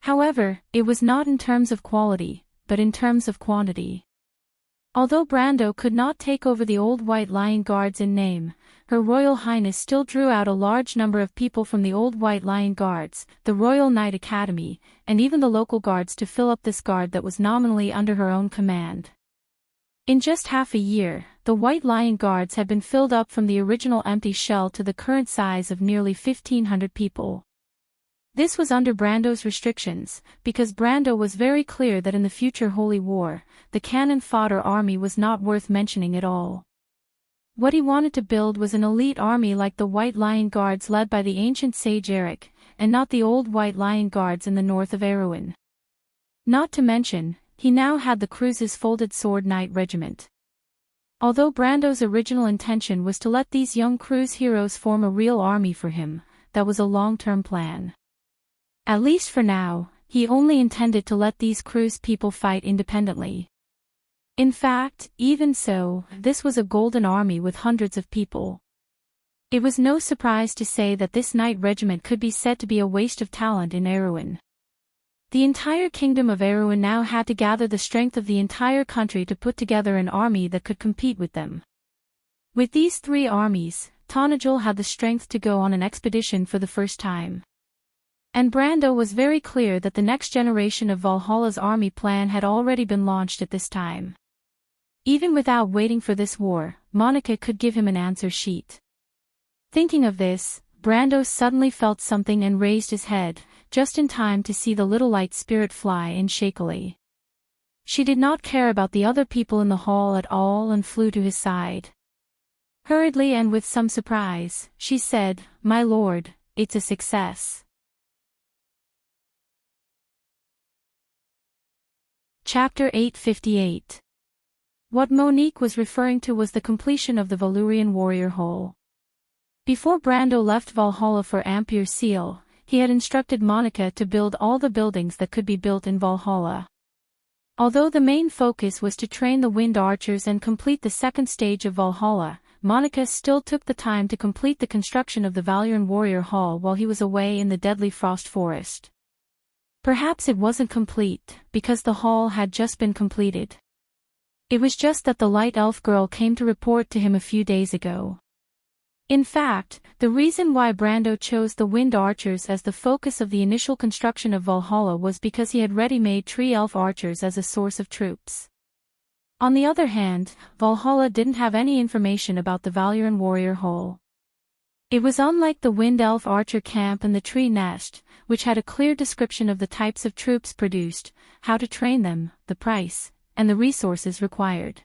However, it was not in terms of quality, but in terms of quantity. Although Brando could not take over the old White Lion Guards in name, Her Royal Highness still drew out a large number of people from the old White Lion Guards, the Royal Knight Academy, and even the local guards to fill up this guard that was nominally under her own command. In just half a year, the White Lion Guards had been filled up from the original empty shell to the current size of nearly 1,500 people. This was under Brando's restrictions, because Brando was very clear that in the future Holy War, the cannon fodder army was not worth mentioning at all. What he wanted to build was an elite army like the White Lion Guards led by the ancient sage Eric, and not the old White Lion Guards in the north of Erewhon. Not to mention, he now had the Cruz's Folded Sword Knight Regiment. Although Brando's original intention was to let these young Cruz heroes form a real army for him, that was a long-term plan. At least for now, he only intended to let these Cruz people fight independently. In fact, even so, this was a golden army with hundreds of people. It was no surprise to say that this knight regiment could be said to be a waste of talent in Erewhon. The entire kingdom of Erewhon now had to gather the strength of the entire country to put together an army that could compete with them. With these 3 armies, Tanagel had the strength to go on an expedition for the first time. And Brando was very clear that the next generation of Valhalla's army plan had already been launched at this time. Even without waiting for this war, Monica could give him an answer sheet. Thinking of this, Brando suddenly felt something and raised his head, just in time to see the little light spirit fly in shakily. She did not care about the other people in the hall at all and flew to his side. Hurriedly and with some surprise, she said, "My lord, it's a success." Chapter 858. What Monique was referring to was the completion of the Valyrian warrior hall. Before Brando left Valhalla for Ampere Seal, he had instructed Monica to build all the buildings that could be built in Valhalla. Although the main focus was to train the wind archers and complete the second stage of Valhalla, Monica still took the time to complete the construction of the Valyrian warrior hall while he was away in the deadly frost forest. Perhaps it wasn't complete, because the hall had just been completed. It was just that the light elf girl came to report to him a few days ago. In fact, the reason why Brando chose the wind archers as the focus of the initial construction of Valhalla was because he had ready-made tree elf archers as a source of troops. On the other hand, Valhalla didn't have any information about the Valyrian warrior hall. It was unlike the wind elf archer camp and the tree nest, which had a clear description of the types of troops produced, how to train them, the price, and the resources required.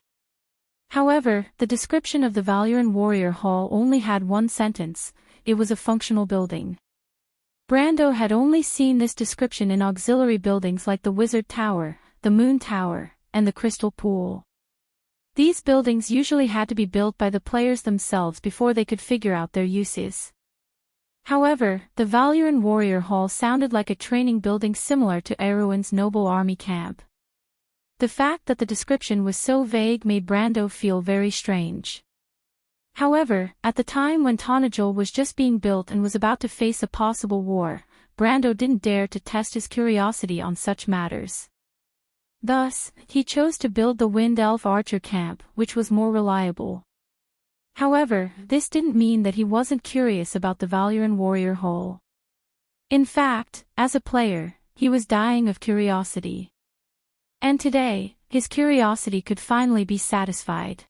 However, the description of the Valyrian warrior hall only had one sentence: it was a functional building. Brando had only seen this description in auxiliary buildings like the Wizard Tower, the Moon Tower, and the Crystal Pool. These buildings usually had to be built by the players themselves before they could figure out their uses. However, the Valyrian warrior hall sounded like a training building similar to Erwin's noble army camp. The fact that the description was so vague made Brando feel very strange. However, at the time when Tonajol was just being built and was about to face a possible war, Brando didn't dare to test his curiosity on such matters. Thus, he chose to build the Wind Elf Archer camp, which was more reliable. However, this didn't mean that he wasn't curious about the Valyrian warrior hall. In fact, as a player, he was dying of curiosity. And today, his curiosity could finally be satisfied.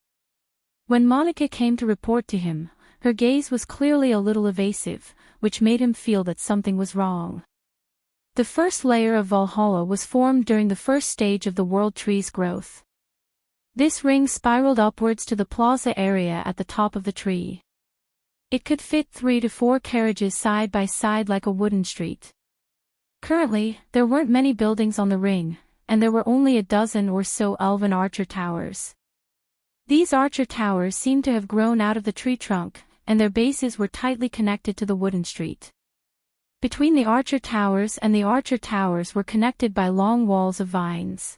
When Monica came to report to him, her gaze was clearly a little evasive, which made him feel that something was wrong. The first layer of Valhalla was formed during the first stage of the World Tree's growth. This ring spiraled upwards to the plaza area at the top of the tree. It could fit 3 to 4 carriages side by side like a wooden street. Currently, there weren't many buildings on the ring, and there were only a dozen or so elven archer towers. These archer towers seemed to have grown out of the tree trunk, and their bases were tightly connected to the wooden street. Between the archer towers and the archer towers were connected by long walls of vines.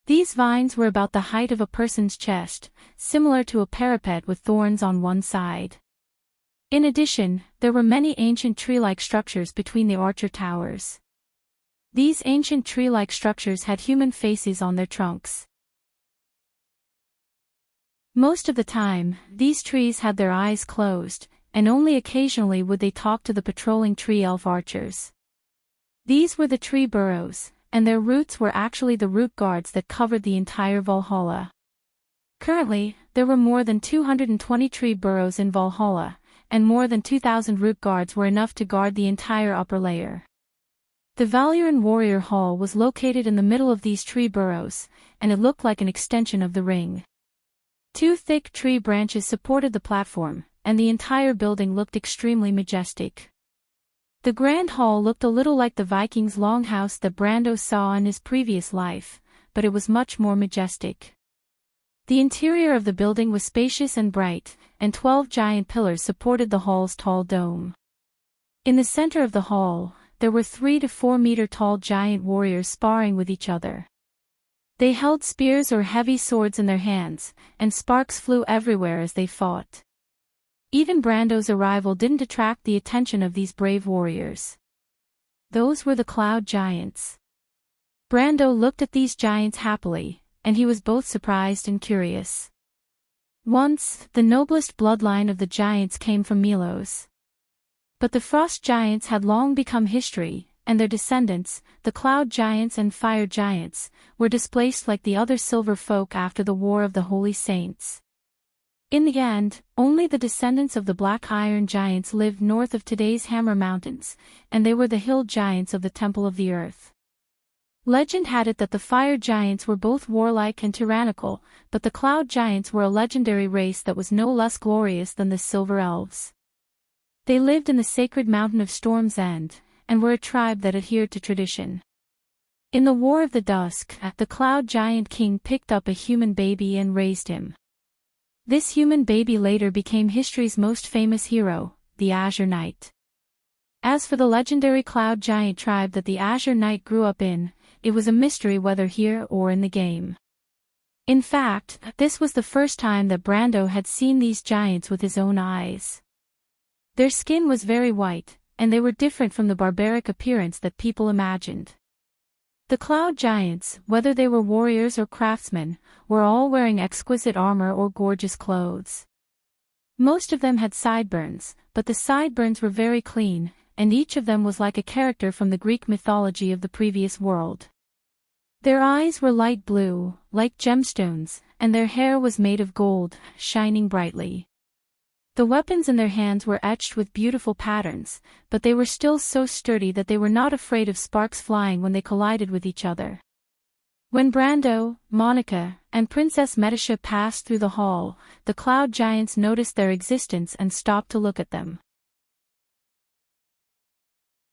These vines were about the height of a person's chest, similar to a parapet with thorns on one side. In addition, there were many ancient tree-like structures between the archer towers. These ancient tree-like structures had human faces on their trunks. Most of the time, these trees had their eyes closed, and only occasionally would they talk to the patrolling tree elf archers. These were the tree burrows, and their roots were actually the root guards that covered the entire Valhalla. Currently, there were more than 220 tree burrows in Valhalla, and more than 2,000 root guards were enough to guard the entire upper layer. The Valyrian warrior hall was located in the middle of these tree burrows, and it looked like an extension of the ring. 2 thick tree branches supported the platform, and the entire building looked extremely majestic. The Grand Hall looked a little like the Vikings' longhouse that Brando saw in his previous life, but it was much more majestic. The interior of the building was spacious and bright, and 12 giant pillars supported the hall's tall dome. In the center of the hall, there were 3 to 4 meter tall giant warriors sparring with each other. They held spears or heavy swords in their hands, and sparks flew everywhere as they fought. Even Brando's arrival didn't attract the attention of these brave warriors. Those were the Cloud Giants. Brando looked at these giants happily, and he was both surprised and curious. Once, the noblest bloodline of the giants came from Milos. But the Frost Giants had long become history, and their descendants, the Cloud Giants and Fire Giants, were displaced like the other Silver Folk after the War of the Holy Saints. In the end, only the descendants of the Black Iron Giants lived north of today's Hammer Mountains, and they were the Hill Giants of the Temple of the Earth. Legend had it that the fire giants were both warlike and tyrannical, but the cloud giants were a legendary race that was no less glorious than the silver elves. They lived in the sacred mountain of Storm's End, and were a tribe that adhered to tradition. In the War of the Dusk, the cloud giant king picked up a human baby and raised him. This human baby later became history's most famous hero, the Azure Knight. As for the legendary cloud giant tribe that the Azure Knight grew up in, it was a mystery whether here or in the game. In fact, this was the first time that Brando had seen these giants with his own eyes. Their skin was very white, and they were different from the barbaric appearance that people imagined. The cloud giants, whether they were warriors or craftsmen, were all wearing exquisite armor or gorgeous clothes. Most of them had sideburns, but the sideburns were very clean, and each of them was like a character from the Greek mythology of the previous world. Their eyes were light blue, like gemstones, and their hair was made of gold, shining brightly. The weapons in their hands were etched with beautiful patterns, but they were still so sturdy that they were not afraid of sparks flying when they collided with each other. When Brando, Monica, and Princess Medisha passed through the hall, the cloud giants noticed their existence and stopped to look at them.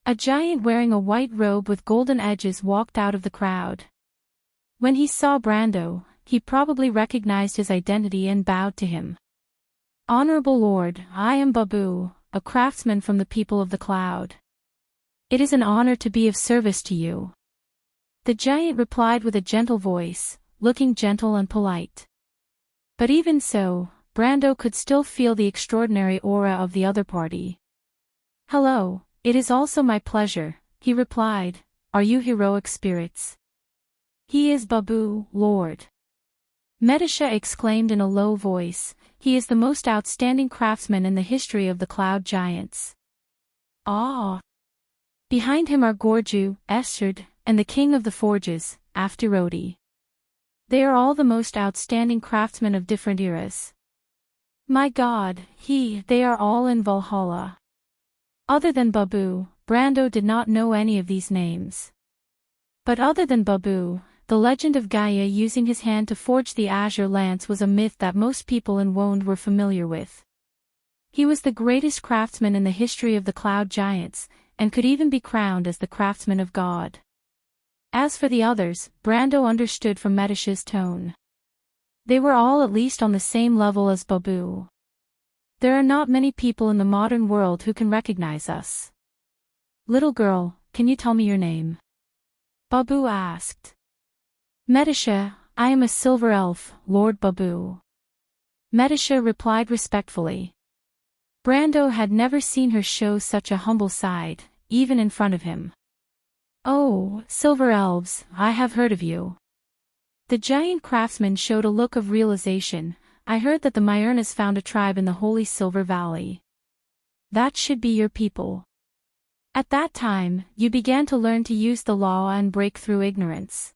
A giant wearing a white robe with golden edges walked out of the crowd. When he saw Brando, he probably recognized his identity and bowed to him. "Honorable Lord, I am Babu, a craftsman from the people of the cloud. It is an honor to be of service to you." The giant replied with a gentle voice, looking gentle and polite. But even so, Brando could still feel the extraordinary aura of the other party. "Hello, it is also my pleasure," he replied. "Are you heroic spirits?" "He is Babu, Lord." Medisha exclaimed in a low voice, "He is the most outstanding craftsman in the history of the cloud giants." "Ah!" Behind him are Gorju, Estrid, and the king of the forges, Aftirodi. They are all the most outstanding craftsmen of different eras. My God, they are all in Valhalla. Other than Babu, Brando did not know any of these names. But other than Babu, the legend of Gaia using his hand to forge the azure lance was a myth that most people in Wonde were familiar with. He was the greatest craftsman in the history of the cloud giants, and could even be crowned as the craftsman of God. As for the others, Brando understood from Medisha's tone. They were all at least on the same level as Babu. There are not many people in the modern world who can recognize us. "Little girl, can you tell me your name?" Babu asked. "Medisha, I am a silver elf, Lord Babu." Medisha replied respectfully. Brando had never seen her show such a humble side, even in front of him. "Oh, silver elves, I have heard of you." The giant craftsman showed a look of realization. "I heard that the Myrnas found a tribe in the Holy Silver Valley. That should be your people. At that time, you began to learn to use the law and break through ignorance.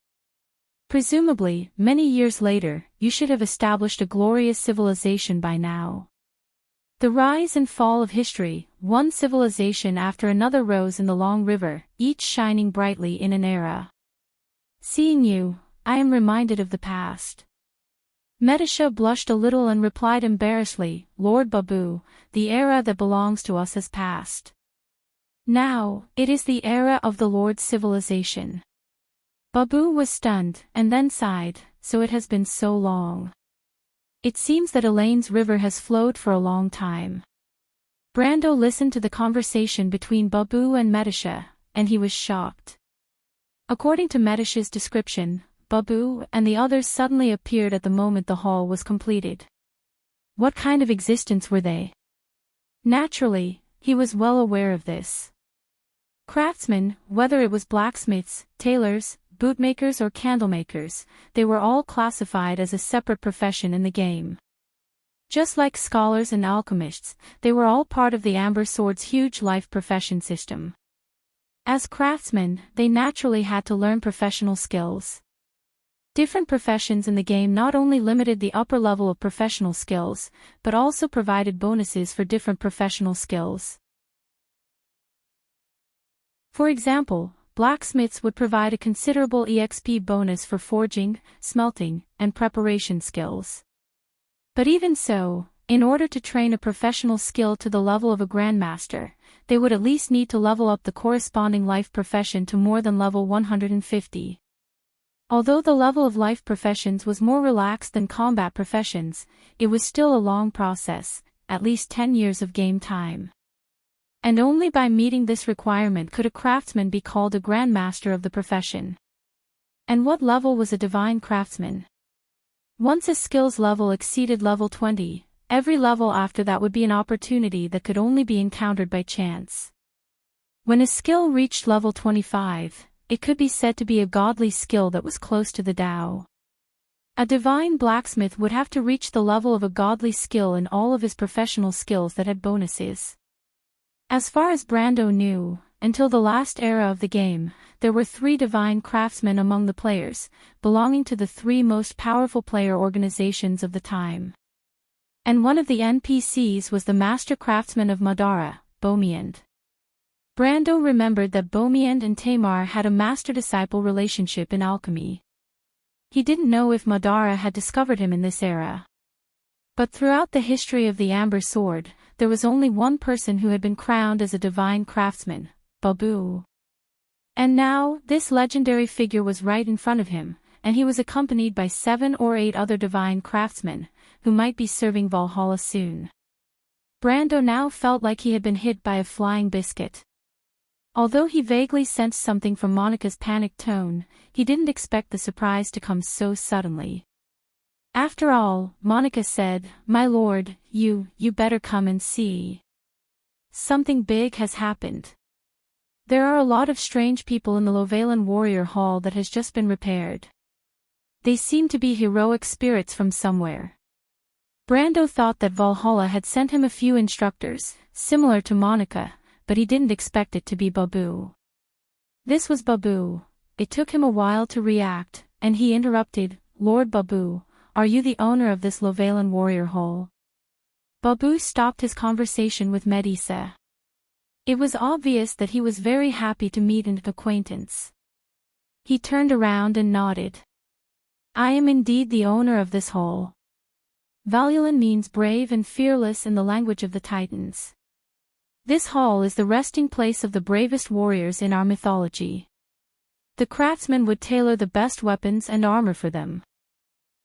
Presumably, many years later, you should have established a glorious civilization by now." The rise and fall of history, one civilization after another rose in the long river, each shining brightly in an era. "Seeing you, I am reminded of the past." Medisha blushed a little and replied embarrassedly, "Lord Babu, the era that belongs to us has passed. Now, it is the era of the Lord's civilization." Babu was stunned, and then sighed, "So it has been so long. It seems that Elaine's river has flowed for a long time." Brando listened to the conversation between Babu and Medisha, and he was shocked. According to Medisha's description, Babu and the others suddenly appeared at the moment the hall was completed. What kind of existence were they? Naturally, he was well aware of this. Craftsmen, whether it was blacksmiths, tailors, bootmakers or candlemakers, they were all classified as a separate profession in the game. Just like scholars and alchemists, they were all part of the Amber Sword's huge life profession system. As craftsmen, they naturally had to learn professional skills. Different professions in the game not only limited the upper level of professional skills, but also provided bonuses for different professional skills. For example, blacksmiths would provide a considerable EXP bonus for forging, smelting, and preparation skills. But even so, in order to train a professional skill to the level of a grandmaster, they would at least need to level up the corresponding life profession to more than level 150. Although the level of life professions was more relaxed than combat professions, it was still a long process, at least 10 years of game time. And only by meeting this requirement could a craftsman be called a grandmaster of the profession. And what level was a divine craftsman? Once a skills level exceeded level 20, every level after that would be an opportunity that could only be encountered by chance. When a skill reached level 25, it could be said to be a godly skill that was close to the Tao. A divine blacksmith would have to reach the level of a godly skill in all of his professional skills that had bonuses. As far as Brando knew, until the last era of the game, there were 3 divine craftsmen among the players, belonging to the 3 most powerful player organizations of the time. And one of the NPCs was the master craftsman of Madara, Beaumiand. Brando remembered that Beaumiand and Tamar had a master-disciple relationship in alchemy. He didn't know if Madara had discovered him in this era. But throughout the history of the Amber Sword, there was only one person who had been crowned as a divine craftsman, Babu. And now, this legendary figure was right in front of him, and he was accompanied by 7 or 8 other divine craftsmen, who might be serving Valhalla soon. Brando now felt like he had been hit by a flying biscuit. Although he vaguely sensed something from Monica's panicked tone, he didn't expect the surprise to come so suddenly. After all, Monica said, "My lord, you better come and see. Something big has happened. There are a lot of strange people in the LoveLore Warrior Hall that has just been repaired. They seem to be heroic spirits from somewhere." Brando thought that Valhalla had sent him a few instructors, similar to Monica, but he didn't expect it to be Babu. This was Babu. It took him a while to react, and he interrupted, "Lord Babu, are you the owner of this LoveLore Warrior Hall?" Babu stopped his conversation with Medisa. It was obvious that he was very happy to meet an acquaintance. He turned around and nodded. "I am indeed the owner of this hall." Valulan means brave and fearless in the language of the Titans. This hall is the resting place of the bravest warriors in our mythology. The craftsmen would tailor the best weapons and armor for them.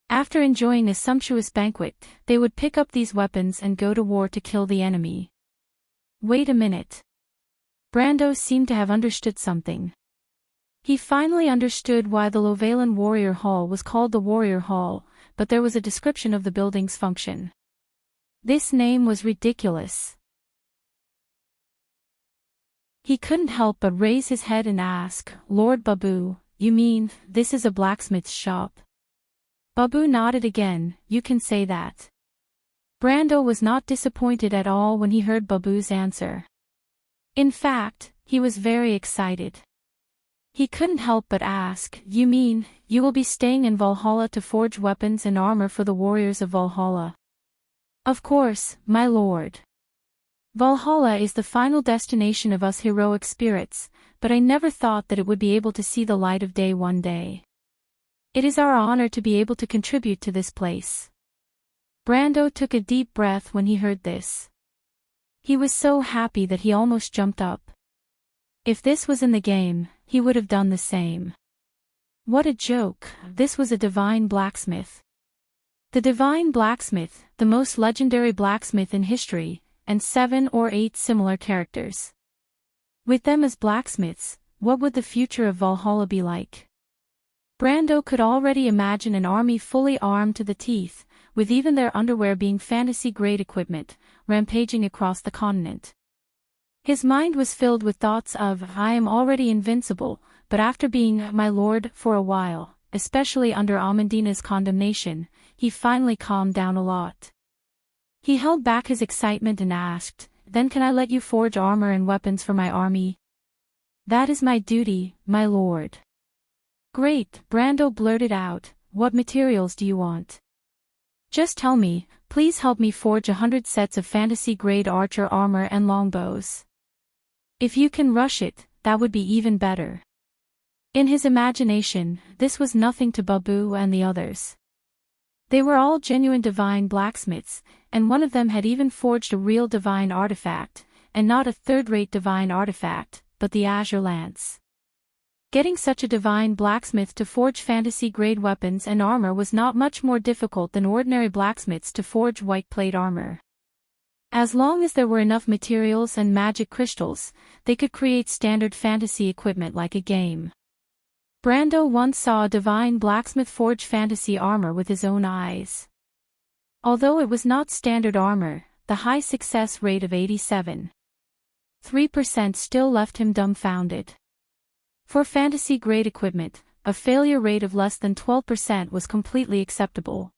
After enjoying a sumptuous banquet, they would pick up these weapons and go to war to kill the enemy. Wait a minute. Brando seemed to have understood something. He finally understood why the LoveLore Warrior Hall was called the Warrior Hall, but there was a description of the building's function. This name was ridiculous. He couldn't help but raise his head and ask, "Lord Babu, you mean, this is a blacksmith's shop?" Babu nodded again. "You can say that." Brando was not disappointed at all when he heard Babu's answer. In fact, he was very excited. He couldn't help but ask, "You mean, you will be staying in Valhalla to forge weapons and armor for the warriors of Valhalla?" "Of course, my lord. Valhalla is the final destination of us heroic spirits, but I never thought that it would be able to see the light of day one day. It is our honor to be able to contribute to this place." Brando took a deep breath when he heard this. He was so happy that he almost jumped up. If this was in the game, he would have done the same. What a joke, this was a divine blacksmith. The divine blacksmith, the most legendary blacksmith in history, and 7 or 8 similar characters. With them as blacksmiths, what would the future of Valhalla be like? Brando could already imagine an army fully armed to the teeth, with even their underwear being fantasy-grade equipment, rampaging across the continent. His mind was filled with thoughts of, "I am already invincible," but after being "my lord" for a while, especially under Amandina's condemnation, he finally calmed down a lot. He held back his excitement and asked, "Then can I let you forge armor and weapons for my army?" "That is my duty, my lord." "Great," Brando blurted out, "what materials do you want?" "Just tell me, please help me forge 100 sets of fantasy-grade archer armor and longbows. If you can rush it, that would be even better." In his imagination, this was nothing to Babu and the others. They were all genuine divine blacksmiths, and one of them had even forged a real divine artifact, and not a third-rate divine artifact, but the azure lance. Getting such a divine blacksmith to forge fantasy-grade weapons and armor was not much more difficult than ordinary blacksmiths to forge white plate armor. As long as there were enough materials and magic crystals, they could create standard fantasy equipment like a game. Brando once saw a divine blacksmith forge fantasy armor with his own eyes. Although it was not standard armor, the high success rate of 87.3% still left him dumbfounded. For fantasy-grade equipment, a failure rate of less than 12% was completely acceptable.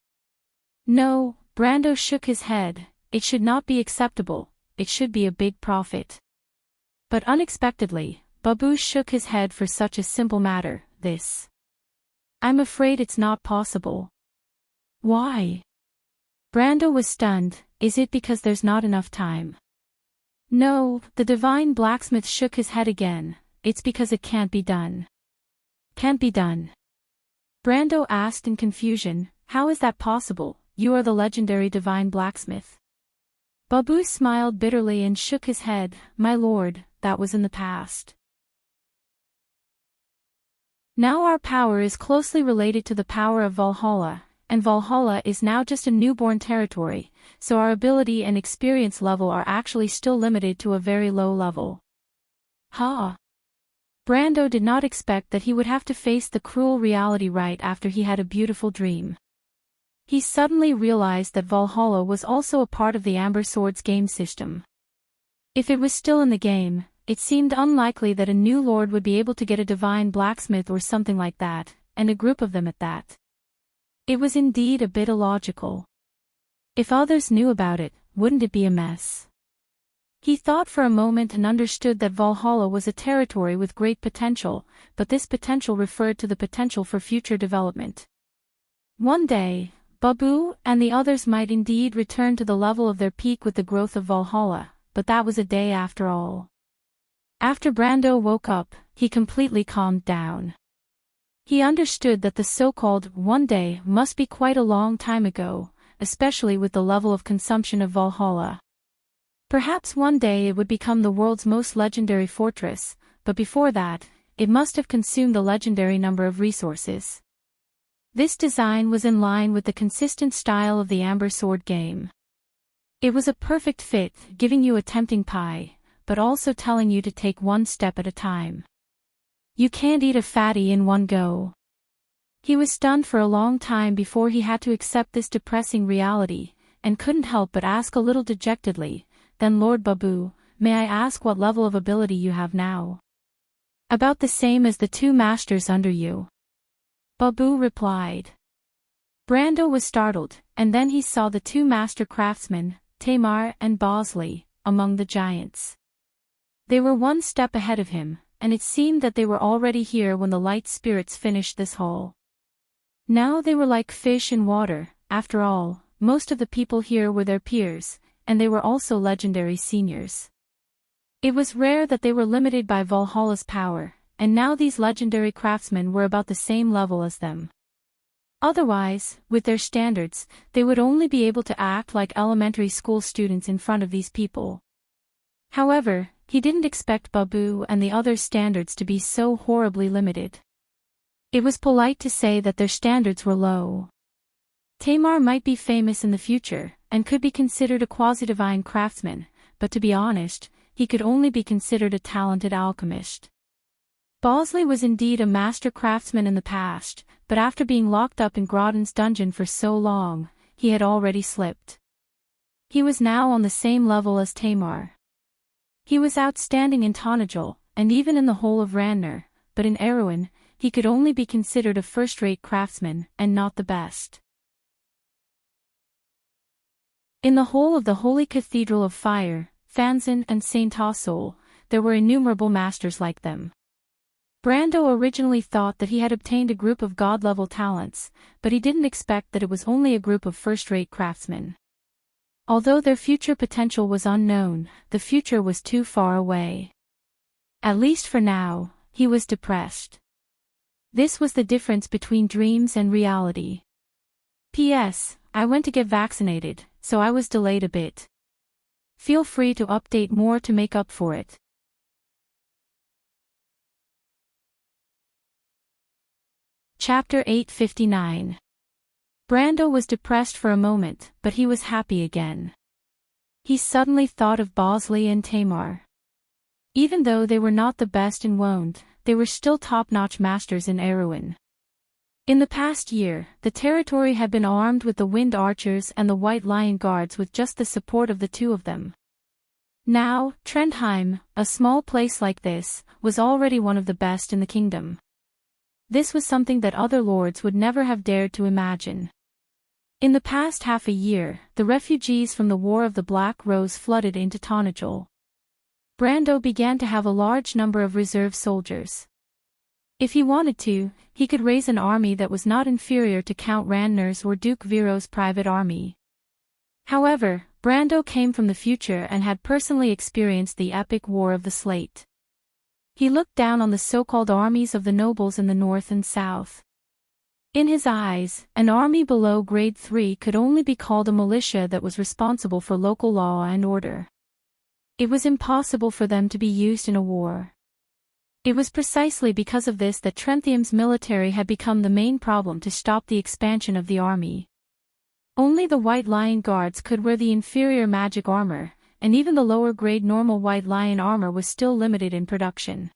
No, Brando shook his head, it should not be acceptable, it should be a big profit. But unexpectedly, Babu shook his head for such a simple matter, this. I'm afraid it's not possible. Why? Brando was stunned, is it because there's not enough time? No, the divine blacksmith shook his head again. It's because it can't be done. Can't be done. Brando asked in confusion, how is that possible? You are the legendary divine blacksmith. Babu smiled bitterly and shook his head, my lord, that was in the past. Now our power is closely related to the power of Valhalla, and Valhalla is now just a newborn territory, so our ability and experience level are actually still limited to a very low level. Ha! Brando did not expect that he would have to face the cruel reality right after he had a beautiful dream. He suddenly realized that Valhalla was also a part of the Amber Sword's game system. If it was still in the game, it seemed unlikely that a new lord would be able to get a divine blacksmith or something like that, and a group of them at that. It was indeed a bit illogical. If others knew about it, wouldn't it be a mess? He thought for a moment and understood that Valhalla was a territory with great potential, but this potential referred to the potential for future development. One day, Babu and the others might indeed return to the level of their peak with the growth of Valhalla, but that was a day after all. After Brando woke up, he completely calmed down. He understood that the so-called one day must be quite a long time ago, especially with the level of consumption of Valhalla. Perhaps one day it would become the world's most legendary fortress, but before that, it must have consumed a legendary number of resources. This design was in line with the consistent style of the Amber Sword game. It was a perfect fit, giving you a tempting pie, but also telling you to take one step at a time. You can't eat a fatty in one go. He was stunned for a long time before he had to accept this depressing reality, and couldn't help but ask a little dejectedly, then Lord Babu, may I ask what level of ability you have now? About the same as the two masters under you. Babu replied. Brando was startled, and then he saw the two master craftsmen, Tamar and Bosley, among the giants. They were one step ahead of him, and it seemed that they were already here when the light spirits finished this haul. Now they were like fish in water, after all, most of the people here were their peers, and they were also legendary seniors. It was rare that they were limited by Valhalla's power, and now these legendary craftsmen were about the same level as them. Otherwise, with their standards, they would only be able to act like elementary school students in front of these people. However, he didn't expect Babu and the other standards to be so horribly limited. It was polite to say that their standards were low. Tamar might be famous in the future, and could be considered a quasi-divine craftsman, but to be honest, he could only be considered a talented alchemist. Bosley was indeed a master craftsman in the past, but after being locked up in Grodden's dungeon for so long, he had already slipped. He was now on the same level as Tamar. He was outstanding in Tonajol, and even in the whole of Ranner, but in Erewhon, he could only be considered a first-rate craftsman, and not the best. In the whole of the Holy Cathedral of Fire, Fanzan and Saint Tassol, there were innumerable masters like them. Brando originally thought that he had obtained a group of god-level talents, but he didn't expect that it was only a group of first-rate craftsmen. Although their future potential was unknown, the future was too far away. At least for now, he was depressed. This was the difference between dreams and reality. P.S. I went to get vaccinated, so I was delayed a bit. Feel free to update more to make up for it. Chapter 859. Brando was depressed for a moment, but he was happy again. He suddenly thought of Bosley and Tamar. Even though they were not the best in Wound, they were still top-notch masters in Erewhon. In the past year, the territory had been armed with the Wind Archers and the White Lion Guards with just the support of the two of them. Now, Trendheim, a small place like this, was already one of the best in the kingdom. This was something that other lords would never have dared to imagine. In the past half a year, the refugees from the War of the Black Rose flooded into Tonajol. Brando began to have a large number of reserve soldiers. If he wanted to, he could raise an army that was not inferior to Count Randner's or Duke Viro's private army. However, Brando came from the future and had personally experienced the epic War of the Slate. He looked down on the so-called armies of the nobles in the north and south. In his eyes, an army below grade 3 could only be called a militia that was responsible for local law and order. It was impossible for them to be used in a war. It was precisely because of this that Trenthium's military had become the main problem to stop the expansion of the army. Only the White Lion Guards could wear the inferior magic armor, and even the lower-grade normal White Lion armor was still limited in production.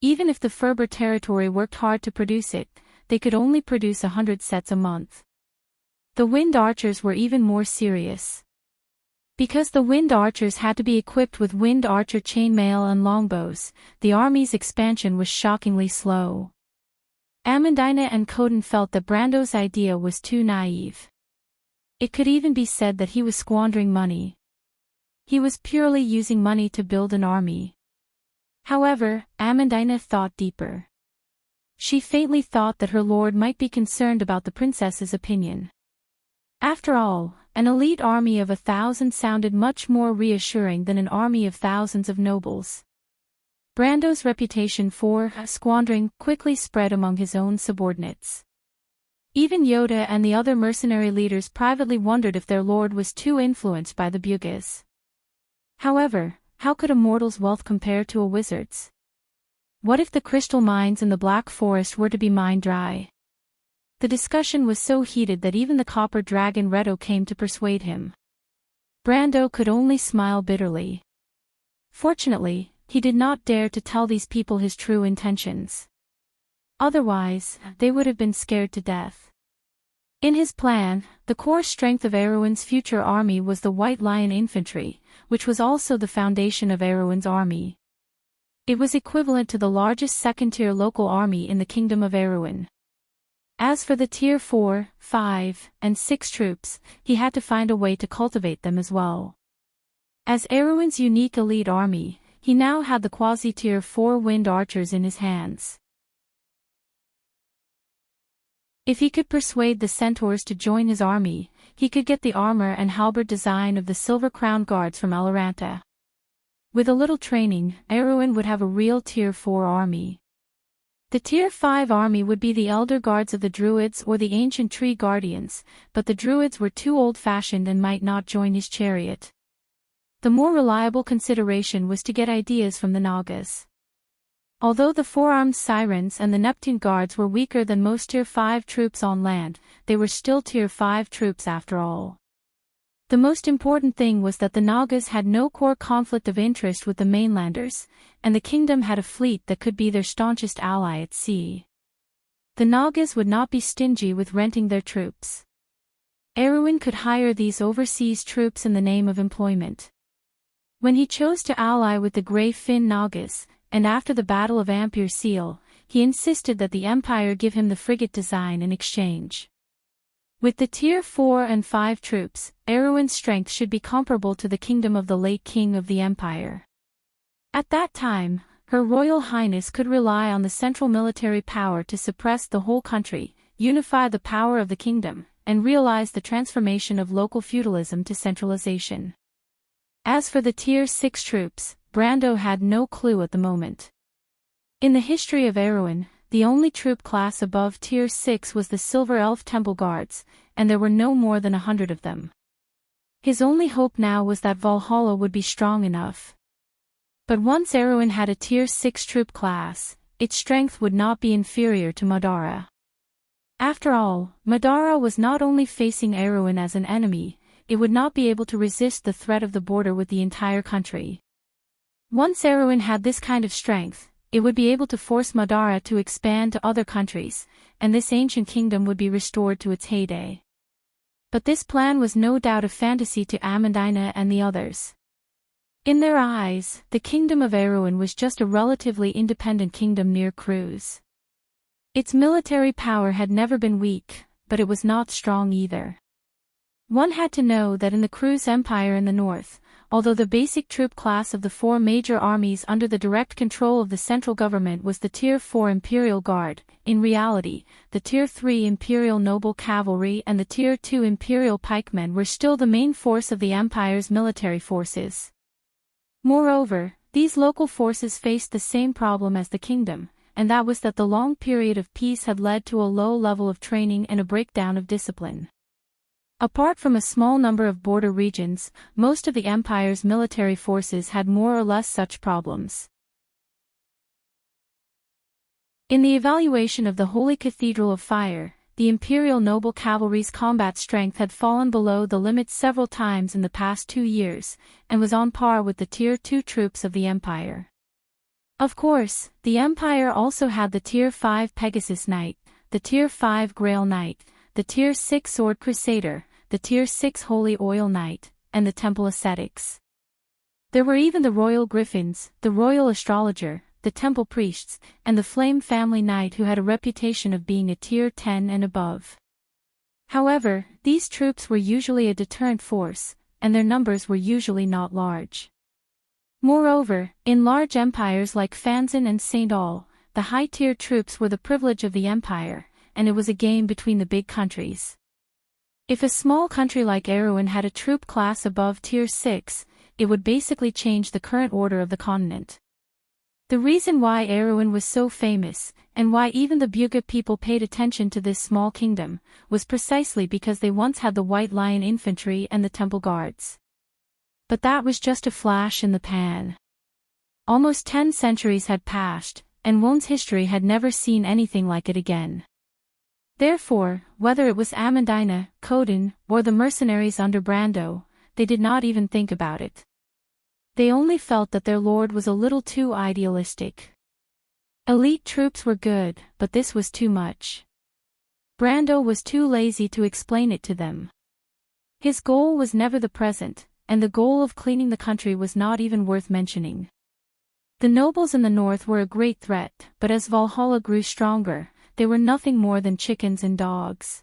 Even if the Ferber territory worked hard to produce it, they could only produce 100 sets a month. The Wind Archers were even more serious. Because the Wind Archers had to be equipped with Wind Archer chainmail and longbows, the army's expansion was shockingly slow. Amandina and Coden felt that Brando's idea was too naive. It could even be said that he was squandering money. He was purely using money to build an army. However, Amandina thought deeper. She faintly thought that her lord might be concerned about the princess's opinion. After all, an elite army of 1,000 sounded much more reassuring than an army of thousands of nobles. Brando's reputation for squandering quickly spread among his own subordinates. Even Yoda and the other mercenary leaders privately wondered if their lord was too influenced by the Bugis. However, how could a mortal's wealth compare to a wizard's? What if the crystal mines in the Black Forest were to be mined dry? The discussion was so heated that even the copper dragon Reto came to persuade him. Brando could only smile bitterly. Fortunately, he did not dare to tell these people his true intentions. Otherwise, they would have been scared to death. In his plan, the core strength of Erewhon's future army was the White Lion infantry, which was also the foundation of Erewhon's army. It was equivalent to the largest second-tier local army in the Kingdom of Erewhon. As for the Tier 4, 5, and 6 troops, he had to find a way to cultivate them as well. As Erewhon's unique elite army, he now had the quasi-Tier 4 Wind Archers in his hands. If he could persuade the Centaurs to join his army, he could get the armor and halberd design of the Silver Crown Guards from Alaranta. With a little training, Erewhon would have a real Tier 4 army. The Tier 5 army would be the Elder Guards of the Druids or the Ancient Tree Guardians, but the Druids were too old-fashioned and might not join his chariot. The more reliable consideration was to get ideas from the Nagas. Although the Four-Armed Sirens and the Neptune Guards were weaker than most Tier 5 troops on land, they were still Tier 5 troops after all. The most important thing was that the Nagas had no core conflict of interest with the mainlanders, and the kingdom had a fleet that could be their staunchest ally at sea. The Nagas would not be stingy with renting their troops. Erewhon could hire these overseas troops in the name of employment. When he chose to ally with the Grey Fin Nagas, and after the Battle of Ampere Seal, he insisted that the Empire give him the frigate design in exchange. With the Tier 4 and 5 troops, Erewhon's strength should be comparable to the kingdom of the late King of the Empire. At that time, Her Royal Highness could rely on the central military power to suppress the whole country, unify the power of the kingdom, and realize the transformation of local feudalism to centralization. As for the Tier 6 troops, Brando had no clue at the moment. In the history of Erewhon, the only troop class above Tier 6 was the Silver Elf Temple Guards, and there were no more than 100 of them. His only hope now was that Valhalla would be strong enough. But once Erwin had a Tier 6 troop class, its strength would not be inferior to Madara. After all, Madara was not only facing Erwin as an enemy, it would not be able to resist the threat of the border with the entire country. Once Erwin had this kind of strength, it would be able to force Madara to expand to other countries, and this ancient kingdom would be restored to its heyday. But this plan was no doubt a fantasy to Amandine and the others. In their eyes, the kingdom of Erwin was just a relatively independent kingdom near Cruz. Its military power had never been weak, but it was not strong either. One had to know that in the Cruz Empire in the north, although the basic troop class of the four major armies under the direct control of the central government was the Tier 4 Imperial Guard, in reality, the Tier 3 Imperial Noble Cavalry and the Tier 2 Imperial Pikemen were still the main force of the Empire's military forces. Moreover, these local forces faced the same problem as the kingdom, and that was that the long period of peace had led to a low level of training and a breakdown of discipline. Apart from a small number of border regions, most of the Empire's military forces had more or less such problems. In the evaluation of the Holy Cathedral of Fire, the Imperial Noble Cavalry's combat strength had fallen below the limit several times in the past 2 years, and was on par with the Tier 2 troops of the Empire. Of course, the Empire also had the Tier 5 Pegasus Knight, the Tier 5 Grail Knight, the Tier 6 Sword Crusader, the Tier 6 Holy Oil Knight, and the Temple Ascetics. There were even the Royal Griffins, the Royal Astrologer, the Temple Priests, and the Flame Family Knight who had a reputation of being a Tier 10 and above. However, these troops were usually a deterrent force, and their numbers were usually not large. Moreover, in large empires like Fanzan and St. All, the high-tier troops were the privilege of the empire, and it was a game between the big countries. If a small country like Erwin had a troop class above Tier 6, it would basically change the current order of the continent. The reason why Erwin was so famous, and why even the Buga people paid attention to this small kingdom, was precisely because they once had the White Lion Infantry and the Temple Guards. But that was just a flash in the pan. Almost 10 centuries had passed, and Won's history had never seen anything like it again. Therefore, whether it was Amandine, Coden, or the mercenaries under Brando, they did not even think about it. They only felt that their lord was a little too idealistic. Elite troops were good, but this was too much. Brando was too lazy to explain it to them. His goal was never the present, and the goal of cleaning the country was not even worth mentioning. The nobles in the north were a great threat, but as Valhalla grew stronger, they were nothing more than chickens and dogs.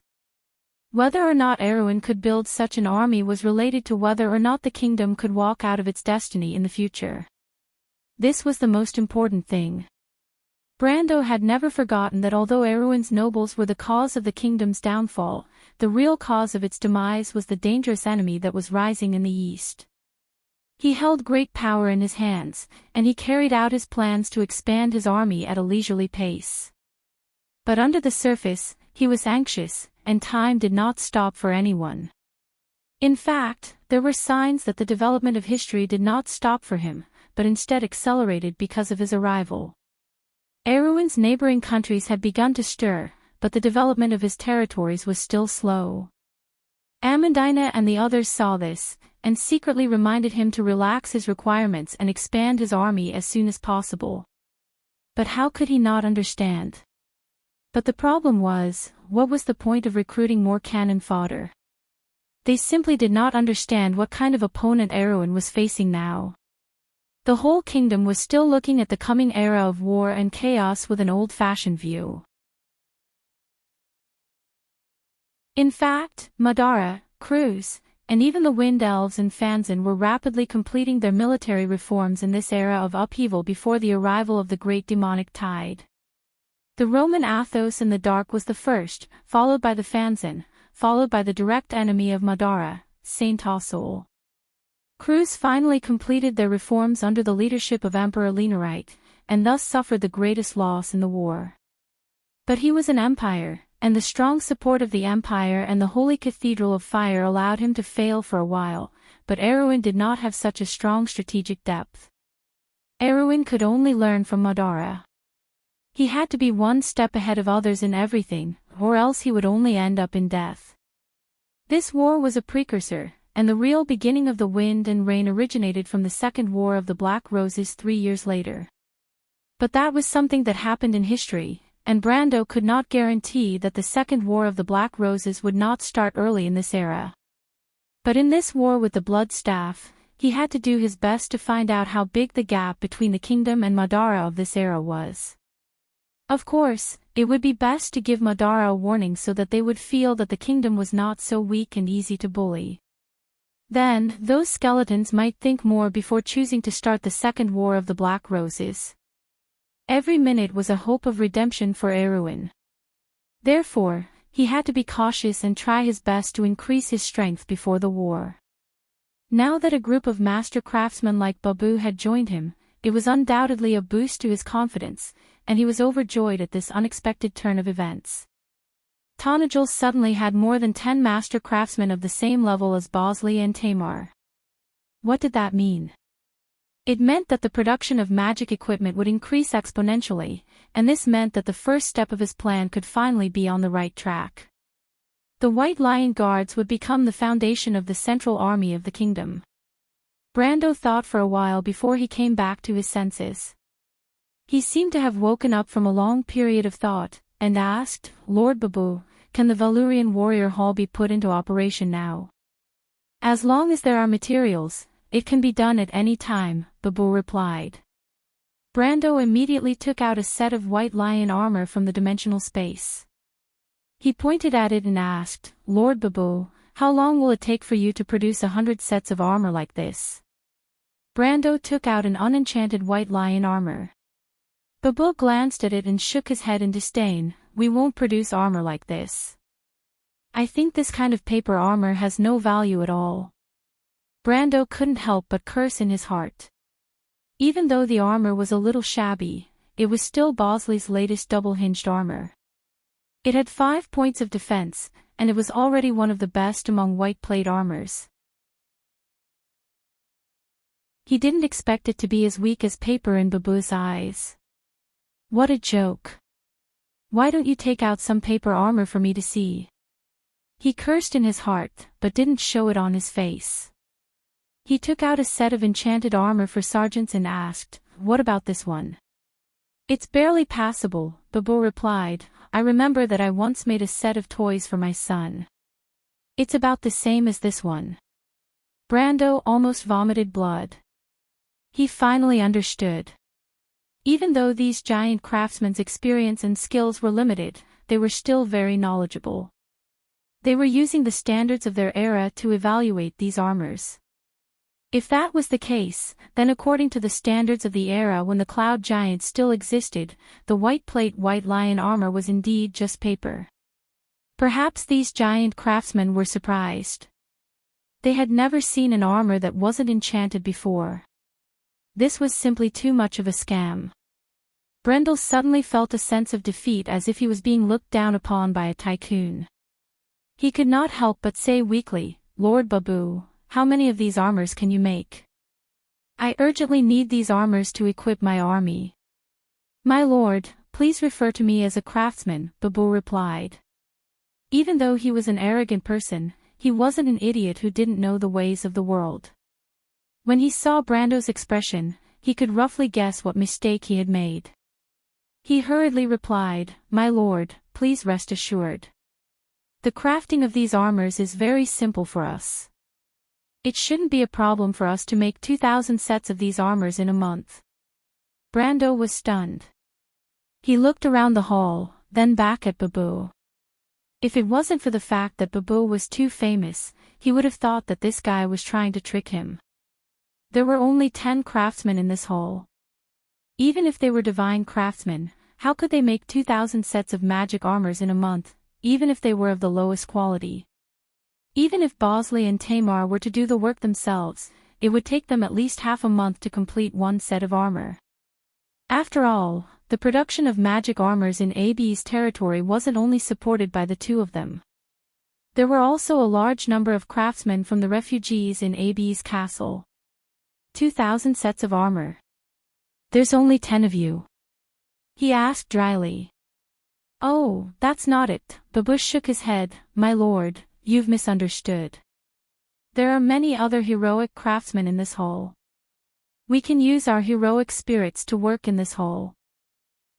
Whether or not Erwin could build such an army was related to whether or not the kingdom could walk out of its destiny in the future. This was the most important thing. Brando had never forgotten that although Erwin's nobles were the cause of the kingdom's downfall, the real cause of its demise was the dangerous enemy that was rising in the east. He held great power in his hands, and he carried out his plans to expand his army at a leisurely pace. But under the surface, he was anxious, and time did not stop for anyone. In fact, there were signs that the development of history did not stop for him, but instead accelerated because of his arrival. Erwin's neighboring countries had begun to stir, but the development of his territories was still slow. Amandine and the others saw this, and secretly reminded him to relax his requirements and expand his army as soon as possible. But how could he not understand? But the problem was, what was the point of recruiting more cannon fodder? They simply did not understand what kind of opponent Erwin was facing now. The whole kingdom was still looking at the coming era of war and chaos with an old-fashioned view. In fact, Madara, Cruz, and even the Wind Elves and Fanzan were rapidly completing their military reforms in this era of upheaval before the arrival of the Great Demonic Tide. The Roman Athos in the Dark was the first, followed by the Fanzan, followed by the direct enemy of Madara, Saint Osol. Cruz finally completed their reforms under the leadership of Emperor Lenorite, and thus suffered the greatest loss in the war. But he was an empire, and the strong support of the empire and the Holy Cathedral of Fire allowed him to fail for a while, but Erwin did not have such a strong strategic depth. Erwin could only learn from Madara. He had to be one step ahead of others in everything, or else he would only end up in death. This war was a precursor, and the real beginning of the Wind and Rain originated from the Second War of the Black Roses 3 years later. But that was something that happened in history, and Brando could not guarantee that the Second War of the Black Roses would not start early in this era. But in this war with the Blood Staff, he had to do his best to find out how big the gap between the kingdom and Madara of this era was. Of course, it would be best to give Madara a warning so that they would feel that the kingdom was not so weak and easy to bully. Then, those skeletons might think more before choosing to start the Second War of the Black Roses. Every minute was a hope of redemption for Erwin. Therefore, he had to be cautious and try his best to increase his strength before the war. Now that a group of master craftsmen like Babu had joined him, it was undoubtedly a boost to his confidence, and he was overjoyed at this unexpected turn of events. Tonajul suddenly had more than 10 master craftsmen of the same level as Bosley and Tamar. What did that mean? It meant that the production of magic equipment would increase exponentially, and this meant that the first step of his plan could finally be on the right track. The White Lion Guards would become the foundation of the central army of the kingdom. Brando thought for a while before he came back to his senses. He seemed to have woken up from a long period of thought, and asked, "Lord Babu, can the Valyrian warrior hall be put into operation now?" "As long as there are materials, it can be done at any time," Babu replied. Brando immediately took out a set of White Lion armor from the dimensional space. He pointed at it and asked, "Lord Babu, how long will it take for you to produce 100 sets of armor like this?" Brando took out an unenchanted White Lion armor. Babu glanced at it and shook his head in disdain. "We won't produce armor like this. I think this kind of paper armor has no value at all." Brando couldn't help but curse in his heart. Even though the armor was a little shabby, it was still Bosley's latest double-hinged armor. It had 5 points of defense, and it was already one of the best among white plate armors. He didn't expect it to be as weak as paper in Babu's eyes. What a joke. Why don't you take out some paper armor for me to see? He cursed in his heart, but didn't show it on his face. He took out a set of enchanted armor for sergeants and asked, "What about this one?" "It's barely passable," Babu replied. "I remember that I once made a set of toys for my son. It's about the same as this one." Brando almost vomited blood. He finally understood. Even though these giant craftsmen's experience and skills were limited, they were still very knowledgeable. They were using the standards of their era to evaluate these armors. If that was the case, then according to the standards of the era when the Cloud Giants still existed, the white plate White Lion armor was indeed just paper. Perhaps these giant craftsmen were surprised. They had never seen an armor that wasn't enchanted before. This was simply too much of a scam. Brendel suddenly felt a sense of defeat as if he was being looked down upon by a tycoon. He could not help but say weakly, "Lord Babu, how many of these armors can you make? I urgently need these armors to equip my army." "My lord, please refer to me as a craftsman," Babu replied. Even though he was an arrogant person, he wasn't an idiot who didn't know the ways of the world. When he saw Brando's expression, he could roughly guess what mistake he had made. He hurriedly replied, "My lord, please rest assured. The crafting of these armors is very simple for us. It shouldn't be a problem for us to make 2,000 sets of these armors in a month." Brando was stunned. He looked around the hall, then back at Babu. If it wasn't for the fact that Babu was too famous, he would have thought that this guy was trying to trick him. There were only 10 craftsmen in this hall. Even if they were divine craftsmen, how could they make 2,000 sets of magic armors in a month, even if they were of the lowest quality? Even if Bosley and Tamar were to do the work themselves, it would take them at least half a month to complete one set of armor. After all, the production of magic armors in AB's territory wasn't only supported by the two of them. There were also a large number of craftsmen from the refugees in AB's castle. 2,000 sets of armor. There's only 10 of you, he asked dryly. Oh, that's not it, Babush shook his head. My lord, you've misunderstood. There are many other heroic craftsmen in this hall. We can use our heroic spirits to work in this hall.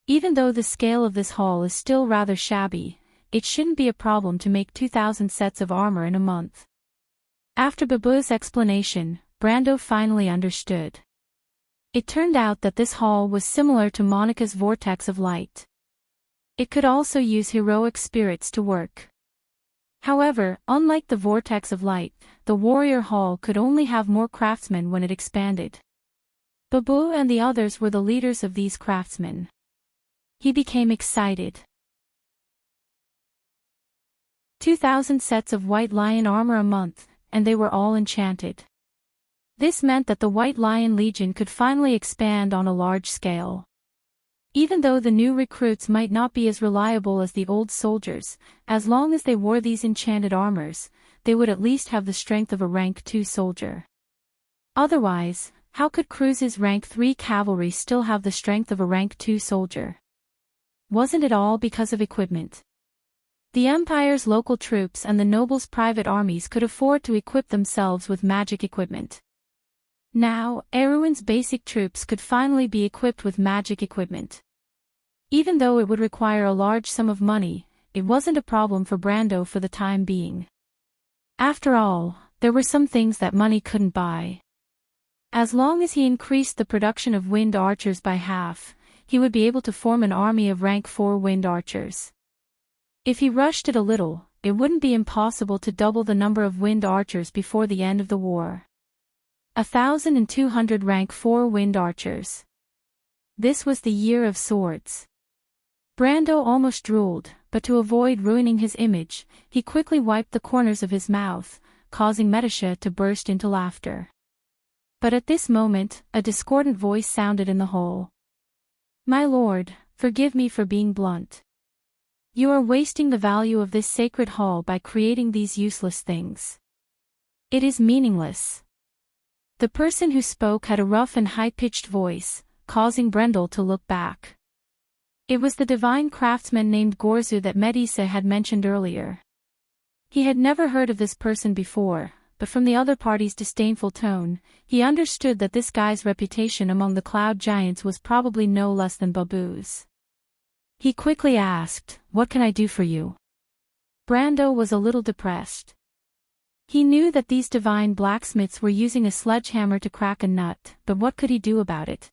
Even though the scale of this hall is still rather shabby, it shouldn't be a problem to make 2,000 sets of armor in a month. After Babu's explanation, Brando finally understood. It turned out that this hall was similar to Monica's vortex of light. It could also use heroic spirits to work. However, unlike the vortex of light, the warrior hall could only have more craftsmen when it expanded. Babu and the others were the leaders of these craftsmen. He became excited. 2,000 sets of White Lion armor a month, and they were all enchanted. This meant that the White Lion Legion could finally expand on a large scale. Even though the new recruits might not be as reliable as the old soldiers, as long as they wore these enchanted armors, they would at least have the strength of a rank 2 soldier. Otherwise, how could Cruz's rank 3 cavalry still have the strength of a rank 2 soldier? Wasn't it all because of equipment? The Empire's local troops and the nobles' private armies could afford to equip themselves with magic equipment. Now, Erwin's basic troops could finally be equipped with magic equipment. Even though it would require a large sum of money, it wasn't a problem for Brando for the time being. After all, there were some things that money couldn't buy. As long as he increased the production of wind archers by half, he would be able to form an army of rank 4 wind archers. If he rushed it a little, it wouldn't be impossible to double the number of wind archers before the end of the war. 1,200 rank 4 wind archers. This was the year of swords. Brando almost drooled, but to avoid ruining his image, he quickly wiped the corners of his mouth, causing Metasha to burst into laughter. But at this moment, a discordant voice sounded in the hall. My lord, forgive me for being blunt. You are wasting the value of this sacred hall by creating these useless things. It is meaningless. The person who spoke had a rough and high-pitched voice, causing Brendel to look back. It was the divine craftsman named Gorzu that Medisa had mentioned earlier. He had never heard of this person before, but from the other party's disdainful tone, he understood that this guy's reputation among the cloud giants was probably no less than Babu's. He quickly asked, "What can I do for you?" Brando was a little depressed. He knew that these divine blacksmiths were using a sledgehammer to crack a nut, but what could he do about it?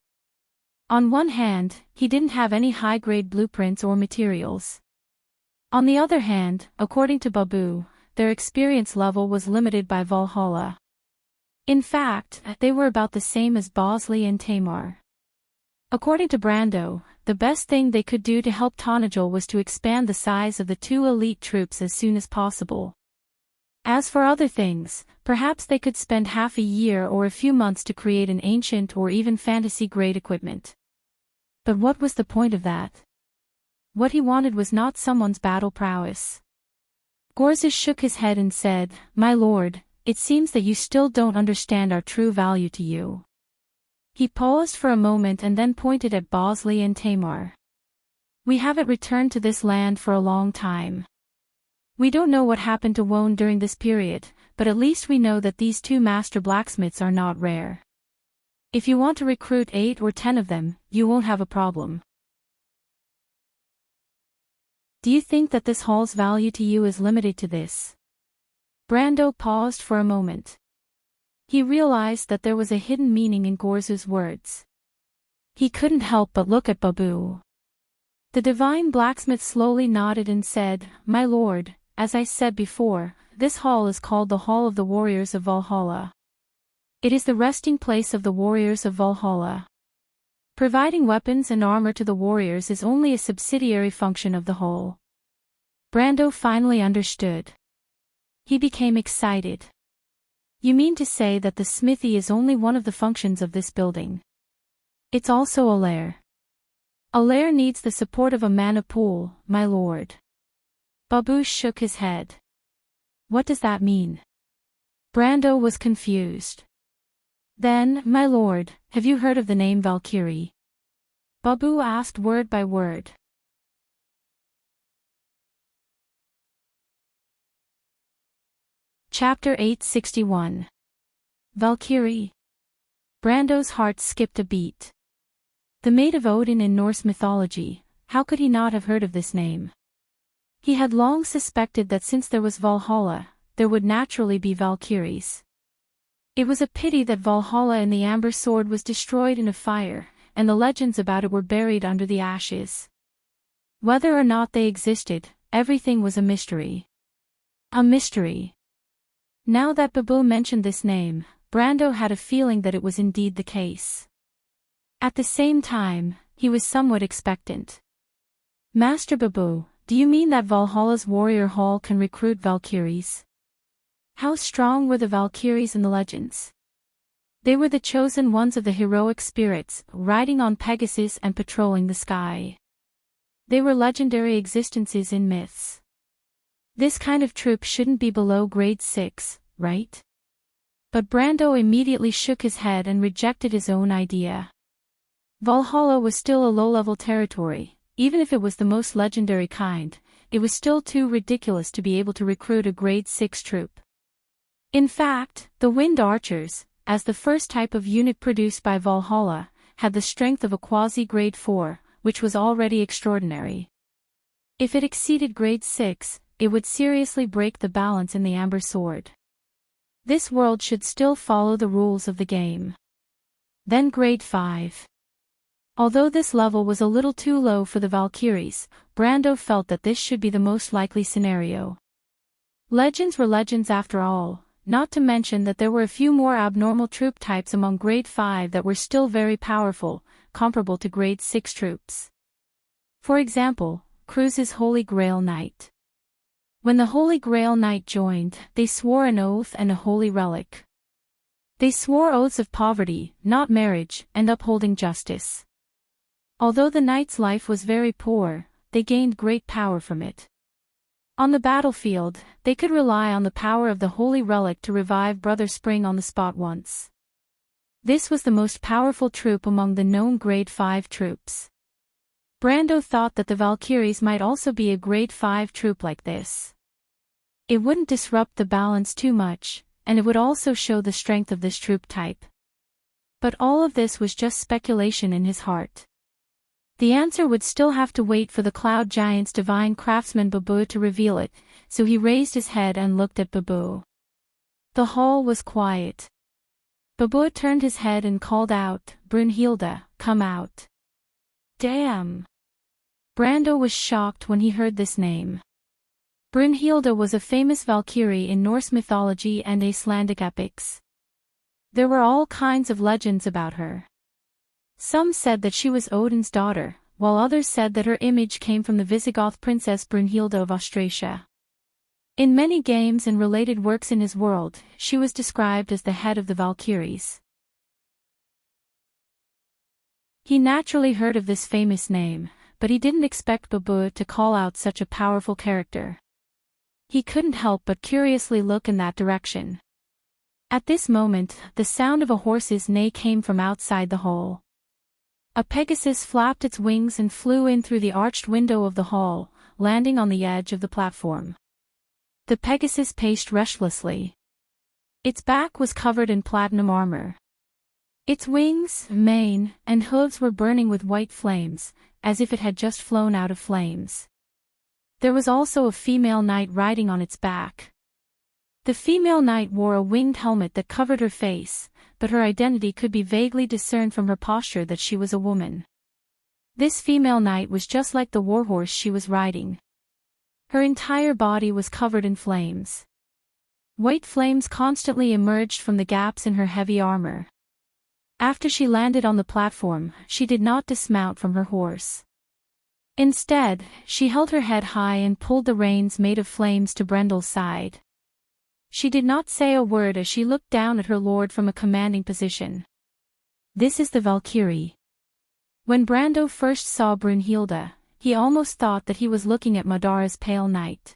On one hand, he didn't have any high-grade blueprints or materials. On the other hand, according to Babu, their experience level was limited by Valhalla. In fact, they were about the same as Bosley and Tamar. According to Brando, the best thing they could do to help Tonajul was to expand the size of the 2 elite troops as soon as possible. As for other things, perhaps they could spend half a year or a few months to create an ancient or even fantasy-grade equipment. But what was the point of that? What he wanted was not someone's battle prowess. Gorzus shook his head and said, "My lord, it seems that you still don't understand our true value to you." He paused for a moment and then pointed at Bosley and Tamar. "We haven't returned to this land for a long time. We don't know what happened to Wone during this period, but at least we know that these 2 master blacksmiths are not rare. If you want to recruit 8 or 10 of them, you won't have a problem. Do you think that this hall's value to you is limited to this?" Brando paused for a moment. He realized that there was a hidden meaning in Gorzu's words. He couldn't help but look at Babu. The divine blacksmith slowly nodded and said, "My lord, as I said before, this hall is called the Hall of the Warriors of Valhalla. It is the resting place of the warriors of Valhalla. Providing weapons and armor to the warriors is only a subsidiary function of the hall." Brando finally understood. He became excited. "You mean to say that the smithy is only one of the functions of this building? It's also a lair?" A lair needs the support of a mana pool, my lord. Babu shook his head. What does that mean? Brando was confused. Then, my lord, have you heard of the name Valkyrie? Babu asked word by word. Chapter 861. Valkyrie. Brando's heart skipped a beat. The Maid of Odin in Norse mythology, how could he not have heard of this name? He had long suspected that since there was Valhalla, there would naturally be Valkyries. It was a pity that Valhalla and the Amber Sword was destroyed in a fire, and the legends about it were buried under the ashes. Whether or not they existed, everything was a mystery. A mystery. Now that Babu mentioned this name, Brando had a feeling that it was indeed the case. At the same time, he was somewhat expectant. Master Babu, do you mean that Valhalla's warrior hall can recruit Valkyries? How strong were the Valkyries in the legends? They were the chosen ones of the heroic spirits, riding on Pegasus and patrolling the sky. They were legendary existences in myths. This kind of troop shouldn't be below grade 6, right? But Brando immediately shook his head and rejected his own idea. Valhalla was still a low-level territory. Even if it was the most legendary kind, it was still too ridiculous to be able to recruit a grade 6 troop. In fact, the Wind Archers, as the first type of unit produced by Valhalla, had the strength of a quasi-grade 4, which was already extraordinary. If it exceeded grade 6, it would seriously break the balance in the Amber Sword. This world should still follow the rules of the game. Then grade 5. Although this level was a little too low for the Valkyries, Brando felt that this should be the most likely scenario. Legends were legends after all, not to mention that there were a few more abnormal troop types among grade 5 that were still very powerful, comparable to grade 6 troops. For example, Cruz's Holy Grail Knight. When the Holy Grail Knight joined, they swore an oath and a holy relic. They swore oaths of poverty, not marriage, and upholding justice. Although the knight's life was very poor, they gained great power from it. On the battlefield, they could rely on the power of the holy relic to revive Brother Spring on the spot once. This was the most powerful troop among the known grade 5 troops. Brando thought that the Valkyries might also be a grade 5 troop like this. It wouldn't disrupt the balance too much, and it would also show the strength of this troop type. But all of this was just speculation in his heart. The answer would still have to wait for the Cloud Giant's divine craftsman Babu to reveal it, so he raised his head and looked at Babu. The hall was quiet. Babu turned his head and called out, "Brunhilde, come out." Damn! Brando was shocked when he heard this name. Brunhilde was a famous Valkyrie in Norse mythology and Icelandic epics. There were all kinds of legends about her. Some said that she was Odin's daughter, while others said that her image came from the Visigoth princess Brunhilde of Austrasia. In many games and related works in his world, she was described as the head of the Valkyries. He naturally heard of this famous name, but he didn't expect Babu to call out such a powerful character. He couldn't help but curiously look in that direction. At this moment, the sound of a horse's neigh came from outside the hall. A Pegasus flapped its wings and flew in through the arched window of the hall, landing on the edge of the platform. The Pegasus paced restlessly. Its back was covered in platinum armor. Its wings, mane, and hooves were burning with white flames, as if it had just flown out of flames. There was also a female knight riding on its back. The female knight wore a winged helmet that covered her face, but her identity could be vaguely discerned from her posture that she was a woman. This female knight was just like the warhorse she was riding. Her entire body was covered in flames. White flames constantly emerged from the gaps in her heavy armor. After she landed on the platform, she did not dismount from her horse. Instead, she held her head high and pulled the reins made of flames to Brendel's side. She did not say a word as she looked down at her lord from a commanding position. This is the Valkyrie. When Brando first saw Brunhilde, he almost thought that he was looking at Madara's pale knight.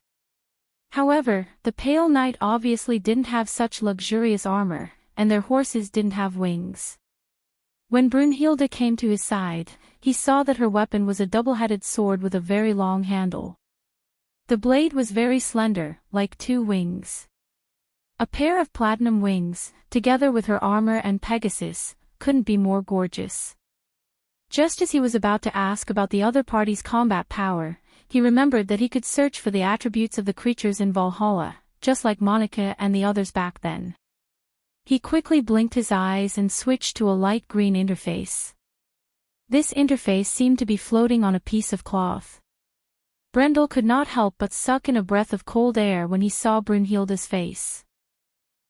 However, the pale knight obviously didn't have such luxurious armor, and their horses didn't have wings. When Brunhilde came to his side, he saw that her weapon was a double-headed sword with a very long handle. The blade was very slender, like two wings. A pair of platinum wings, together with her armor and Pegasus, couldn't be more gorgeous. Just as he was about to ask about the other party's combat power, he remembered that he could search for the attributes of the creatures in Valhalla, just like Monica and the others back then. He quickly blinked his eyes and switched to a light green interface. This interface seemed to be floating on a piece of cloth. Brendel could not help but suck in a breath of cold air when he saw Brunhilde's face.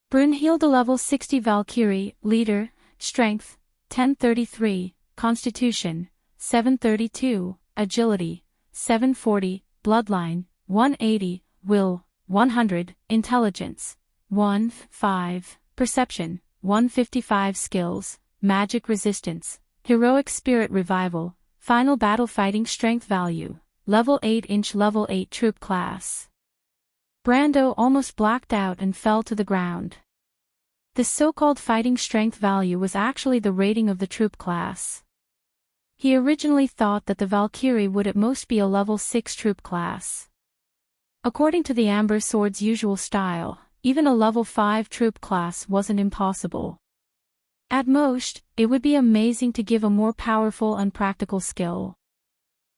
Brunhilde level 60 Valkyrie, leader, strength, 1033, constitution, 732, agility, 740, bloodline, 180, will, 100, intelligence, 1-5, perception, 155 skills, magic resistance, heroic spirit revival, final battle fighting strength value, level 8 level 8 troop class. Brando almost blacked out and fell to the ground. The so-called fighting strength value was actually the rating of the troop class. He originally thought that the Valkyrie would at most be a level 6 troop class. According to the Amber Sword's usual style, even a level 5 troop class wasn't impossible. At most, it would be amazing to give a more powerful and practical skill.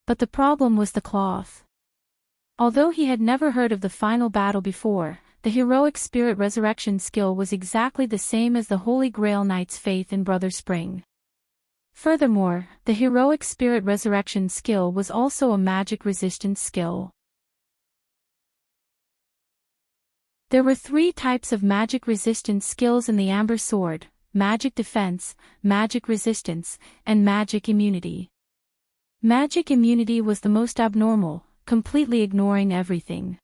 But the problem was the cloth. Although he had never heard of the final battle before, the heroic spirit resurrection skill was exactly the same as the Holy Grail Knight's faith in Brother Spring. Furthermore, the heroic spirit resurrection skill was also a magic resistance skill. There were 3 types of magic resistance skills in the Amber Sword: magic defense, magic resistance, and magic immunity. Magic immunity was the most abnormal, completely ignoring everything.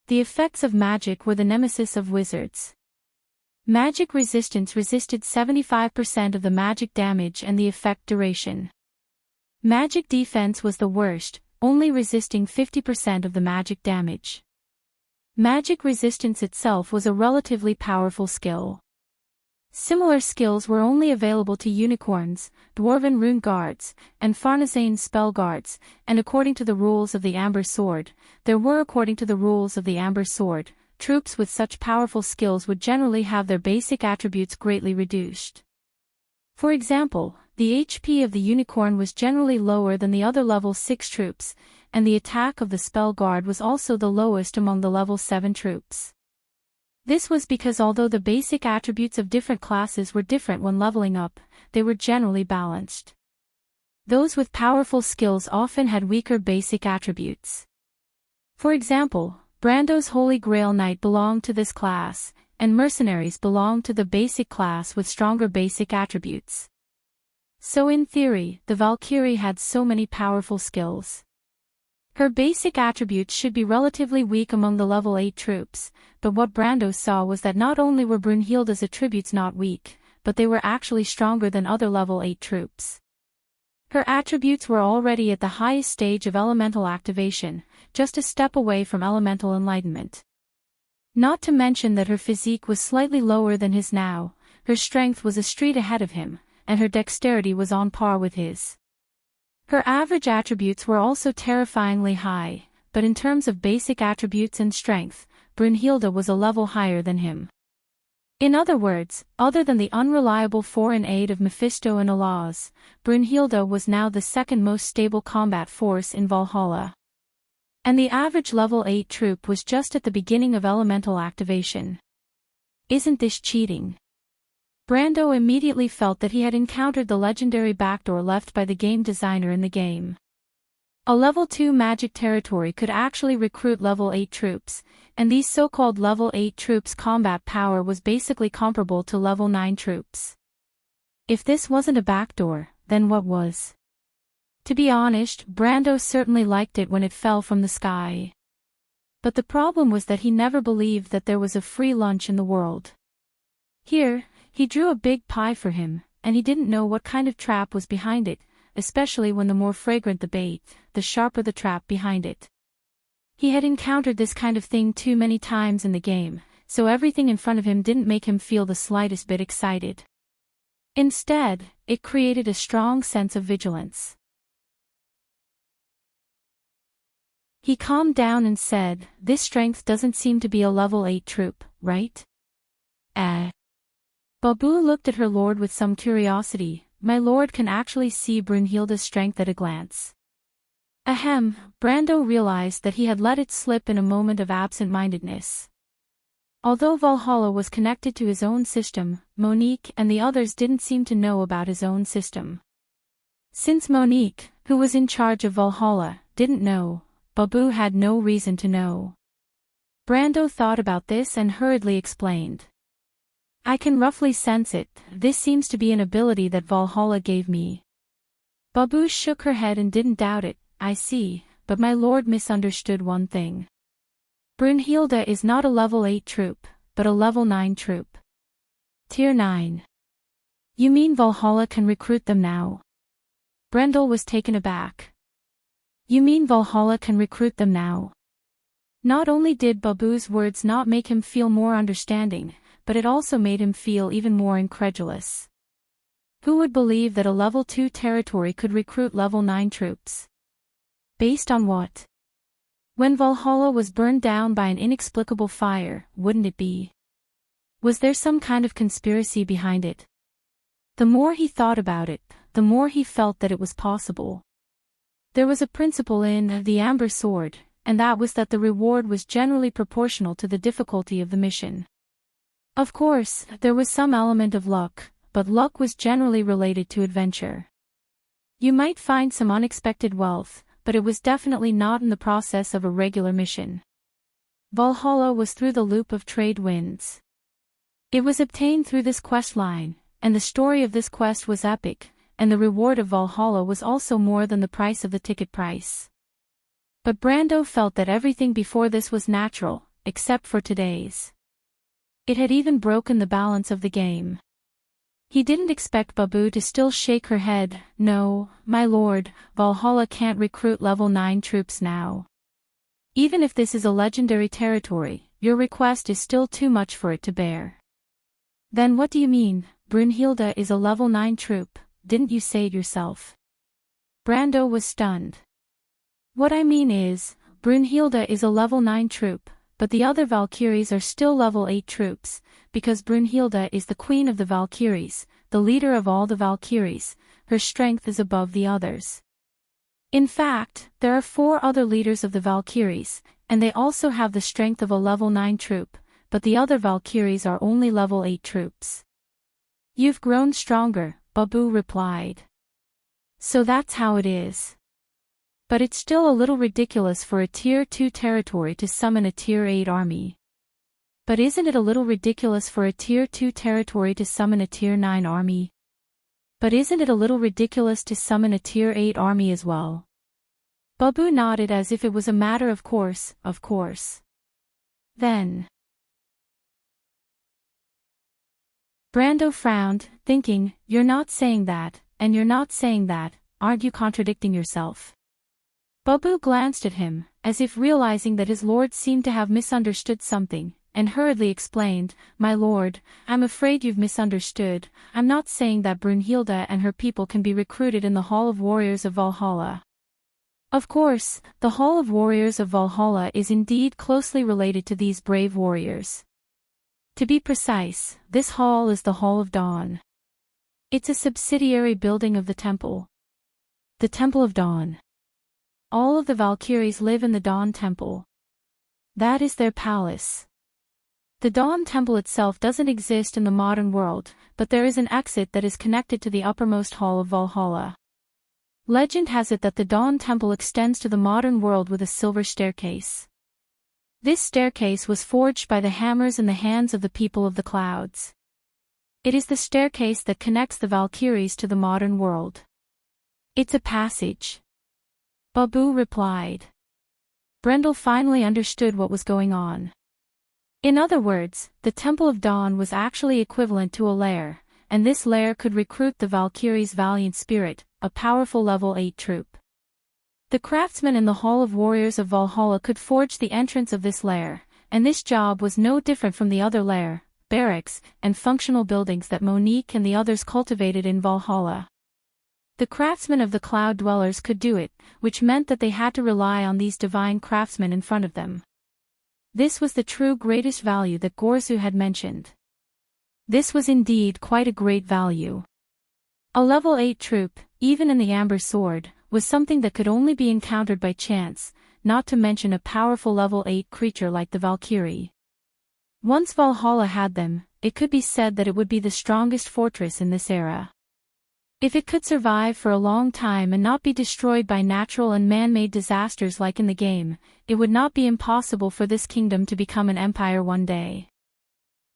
The effects of magic were the nemesis of wizards. Magic resistance resisted 75% of the magic damage and the effect duration. Magic defense was the worst, only resisting 50% of the magic damage. Magic resistance itself was a relatively powerful skill. Similar skills were only available to unicorns, dwarven rune guards, and Farnesane spell guards, and according to the rules of the Amber Sword, troops with such powerful skills would generally have their basic attributes greatly reduced. For example, the HP of the unicorn was generally lower than the other level 6 troops, and the attack of the spell guard was also the lowest among the level 7 troops. This was because although the basic attributes of different classes were different when leveling up, they were generally balanced. Those with powerful skills often had weaker basic attributes. For example, Brando's Holy Grail Knight belonged to this class, and mercenaries belonged to the basic class with stronger basic attributes. So in theory, the Valkyrie had so many powerful skills. Her basic attributes should be relatively weak among the level 8 troops, but what Brando saw was that not only were Brunhilde's attributes not weak, but they were actually stronger than other level 8 troops. Her attributes were already at the highest stage of elemental activation, just a step away from elemental enlightenment. Not to mention that her physique was slightly lower than his now, her strength was a street ahead of him, and her dexterity was on par with his. Her average attributes were also terrifyingly high, but in terms of basic attributes and strength, Brunhilde was a level higher than him. In other words, other than the unreliable foreign aid of Mephisto and Alaz, Brunhilde was now the second most stable combat force in Valhalla. And the average level 8 troop was just at the beginning of elemental activation. Isn't this cheating? Brando immediately felt that he had encountered the legendary backdoor left by the game designer in the game. A level 2 magic territory could actually recruit level 8 troops, and these so-called level 8 troops' combat power was basically comparable to level 9 troops. If this wasn't a backdoor, then what was? To be honest, Brando certainly liked it when it fell from the sky. But the problem was that he never believed that there was a free lunch in the world. Here, he drew a big pie for him, and he didn't know what kind of trap was behind it, especially when the more fragrant the bait, the sharper the trap behind it. He had encountered this kind of thing too many times in the game, so everything in front of him didn't make him feel the slightest bit excited. Instead, it created a strong sense of vigilance. He calmed down and said, "This strength doesn't seem to be a level 8 troop, right?" Babu looked at her lord with some curiosity. My lord can actually see Brunhilde's strength at a glance. Ahem, Brando realized that he had let it slip in a moment of absent-mindedness. Although Valhalla was connected to his own system, Monique and the others didn't seem to know about his own system. Since Monique, who was in charge of Valhalla, didn't know, Babu had no reason to know. Brando thought about this and hurriedly explained. "I can roughly sense it, this seems to be an ability that Valhalla gave me." Babu shook her head and didn't doubt it. "I see, but my lord misunderstood one thing. Brunhilde is not a level 8 troop, but a level 9 troop. Tier 9. You mean Valhalla can recruit them now?" Brendel was taken aback. "You mean Valhalla can recruit them now?" Not only did Babu's words not make him feel more understanding, but it also made him feel even more incredulous. Who would believe that a level 2 territory could recruit level 9 troops? Based on what? When Valhalla was burned down by an inexplicable fire, wouldn't it be? Was there some kind of conspiracy behind it? The more he thought about it, the more he felt that it was possible. There was a principle in the Amber Sword, and that was that the reward was generally proportional to the difficulty of the mission. Of course, there was some element of luck, but luck was generally related to adventure. You might find some unexpected wealth, but it was definitely not in the process of a regular mission. Valhalla was through the loop of trade winds. It was obtained through this quest line, and the story of this quest was epic, and the reward of Valhalla was also more than the price of the ticket price. But Brando felt that everything before this was natural, except for today's. It had even broken the balance of the game. He didn't expect Babu to still shake her head. "No, my lord, Valhalla can't recruit level 9 troops now. Even if this is a legendary territory, your request is still too much for it to bear." "Then what do you mean? Brunhilde is a level 9 troop, didn't you say it yourself?" Brando was stunned. "What I mean is, Brunhilde is a level 9 troop, but the other Valkyries are still level 8 troops, because Brunhilde is the queen of the Valkyries, the leader of all the Valkyries, her strength is above the others. In fact, there are 4 other leaders of the Valkyries, and they also have the strength of a level 9 troop, but the other Valkyries are only level 8 troops." "You've grown stronger," Babu replied. "So that's how it is. But it's still a little ridiculous for a Tier 2 territory to summon a Tier 8 army." "But isn't it a little ridiculous for a Tier 2 territory to summon a Tier 9 army?" "But isn't it a little ridiculous to summon a Tier 8 army as well?" Babu nodded as if it was a matter of course, of course. Then Brando frowned, thinking, "You're not saying that, and you're not saying that, aren't you contradicting yourself?" Babu glanced at him, as if realizing that his lord seemed to have misunderstood something, and hurriedly explained, "My lord, I'm afraid you've misunderstood. I'm not saying that Brunhilde and her people can be recruited in the Hall of Warriors of Valhalla. Of course, the Hall of Warriors of Valhalla is indeed closely related to these brave warriors. To be precise, this hall is the Hall of Dawn. It's a subsidiary building of the temple. The Temple of Dawn. All of the Valkyries live in the Dawn Temple. That is their palace. The Dawn Temple itself doesn't exist in the modern world, but there is an exit that is connected to the uppermost hall of Valhalla. Legend has it that the Dawn Temple extends to the modern world with a silver staircase. This staircase was forged by the hammers in the hands of the people of the clouds. It is the staircase that connects the Valkyries to the modern world. It's a passage." Babu replied. Brendel finally understood what was going on. In other words, the Temple of Dawn was actually equivalent to a lair, and this lair could recruit the Valkyrie's valiant spirit, a powerful level 8 troop. The craftsmen in the Hall of Warriors of Valhalla could forge the entrance of this lair, and this job was no different from the other lair, barracks, and functional buildings that Monique and the others cultivated in Valhalla. The craftsmen of the Cloud Dwellers could do it, which meant that they had to rely on these divine craftsmen in front of them. This was the true greatest value that Gorzu had mentioned. This was indeed quite a great value. A level 8 troop, even in the Amber Sword, was something that could only be encountered by chance, not to mention a powerful level 8 creature like the Valkyrie. Once Valhalla had them, it could be said that it would be the strongest fortress in this era. If it could survive for a long time and not be destroyed by natural and man-made disasters like in the game, it would not be impossible for this kingdom to become an empire one day.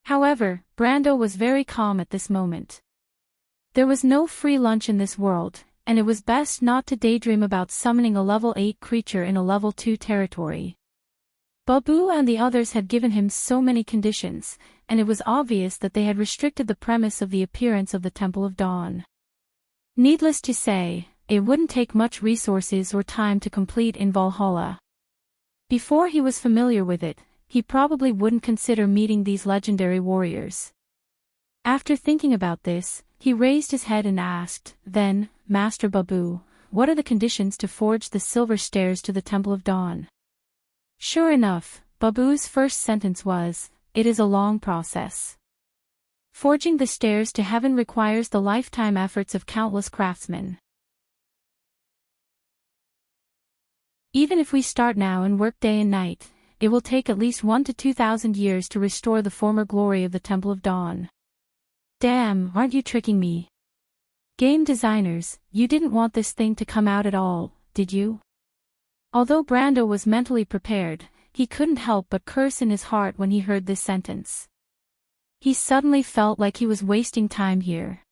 However, Brando was very calm at this moment. There was no free lunch in this world, and it was best not to daydream about summoning a level 8 creature in a level 2 territory. Babu and the others had given him so many conditions, and it was obvious that they had restricted the premise of the appearance of the Temple of Dawn. Needless to say, it wouldn't take much resources or time to complete in Valhalla. Before he was familiar with it, he probably wouldn't consider meeting these legendary warriors. After thinking about this, he raised his head and asked, "Then, Master Babu, what are the conditions to forge the silver stairs to the Temple of Dawn?" Sure enough, Babu's first sentence was, "It is a long process. Forging the stairs to heaven requires the lifetime efforts of countless craftsmen. Even if we start now and work day and night, it will take at least 1,000 to 2,000 years to restore the former glory of the Temple of Dawn." Damn, aren't you tricking me? Game designers, you didn't want this thing to come out at all, did you? Although Brando was mentally prepared, he couldn't help but curse in his heart when he heard this sentence. He suddenly felt like he was wasting time here.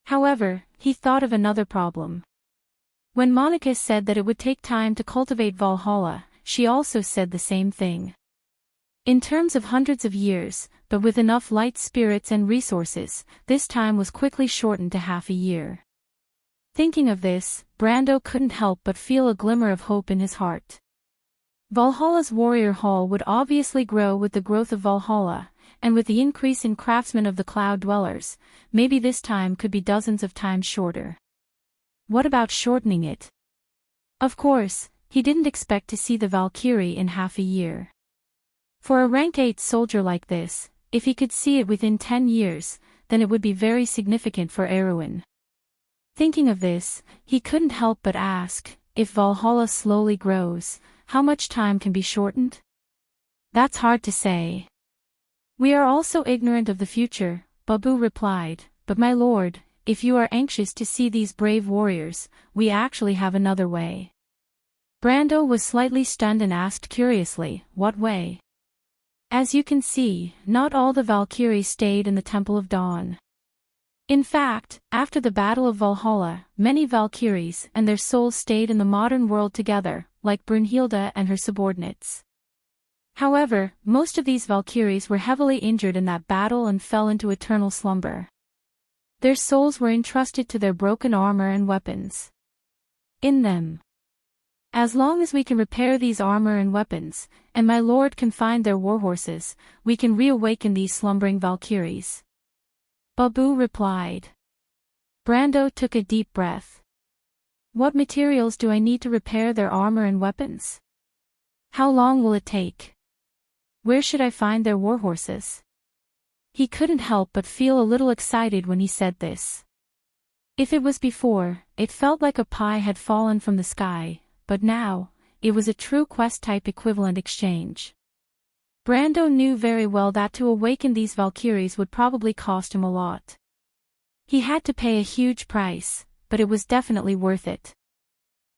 However, he thought of another problem. When Monica said that it would take time to cultivate Valhalla, she also said the same thing. In terms of hundreds of years, but with enough light spirits and resources, this time was quickly shortened to half a year. Thinking of this, Brando couldn't help but feel a glimmer of hope in his heart. Valhalla's warrior hall would obviously grow with the growth of Valhalla, and with the increase in craftsmen of the Cloud Dwellers, maybe this time could be dozens of times shorter. What about shortening it? Of course, he didn't expect to see the Valkyrie in half a year. For a rank 8 soldier like this, if he could see it within 10 years, then it would be very significant for Erwin. Thinking of this, he couldn't help but ask, if Valhalla slowly grows, how much time can be shortened? That's hard to say. We are also ignorant of the future, Babu replied, but my lord, if you are anxious to see these brave warriors, we actually have another way. Brando was slightly stunned and asked curiously, what way? As you can see, not all the Valkyries stayed in the Temple of Dawn. In fact, after the Battle of Valhalla, many Valkyries and their souls stayed in the modern world together, like Brunhilde and her subordinates. However, most of these Valkyries were heavily injured in that battle and fell into eternal slumber. Their souls were entrusted to their broken armor and weapons. In them. As long as we can repair these armor and weapons, and my lord can find their warhorses, we can reawaken these slumbering Valkyries. Babu replied. Brando took a deep breath. What materials do I need to repair their armor and weapons? How long will it take? Where should I find their warhorses? He couldn't help but feel a little excited when he said this. If it was before, it felt like a pie had fallen from the sky, but now, it was a true quest-type equivalent exchange. Brando knew very well that to awaken these Valkyries would probably cost him a lot. He had to pay a huge price, but it was definitely worth it.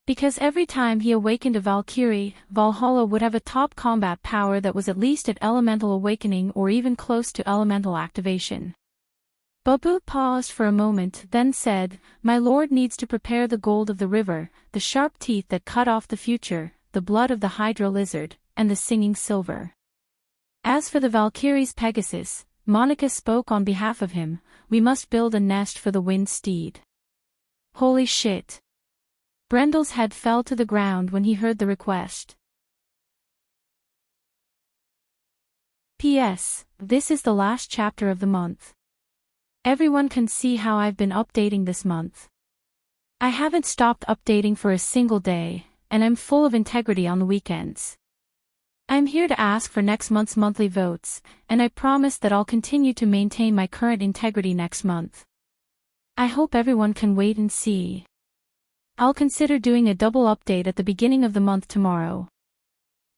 Because every time he awakened a Valkyrie, Valhalla would have a top combat power that was at least at elemental awakening or even close to elemental activation. Babu paused for a moment, then said, my lord needs to prepare the gold of the river, the sharp teeth that cut off the future, the blood of the Hydra lizard, and the singing silver. As for the Valkyrie's Pegasus, Monica spoke on behalf of him, we must build a nest for the wind steed. Holy shit. Brendel's head fell to the ground when he heard the request. P.S. This is the last chapter of the month. Everyone can see how I've been updating this month. I haven't stopped updating for a single day, and I'm full of integrity on the weekends. I'm here to ask for next month's monthly votes, and I promise that I'll continue to maintain my current integrity next month. I hope everyone can wait and see. I'll consider doing a double update at the beginning of the month tomorrow.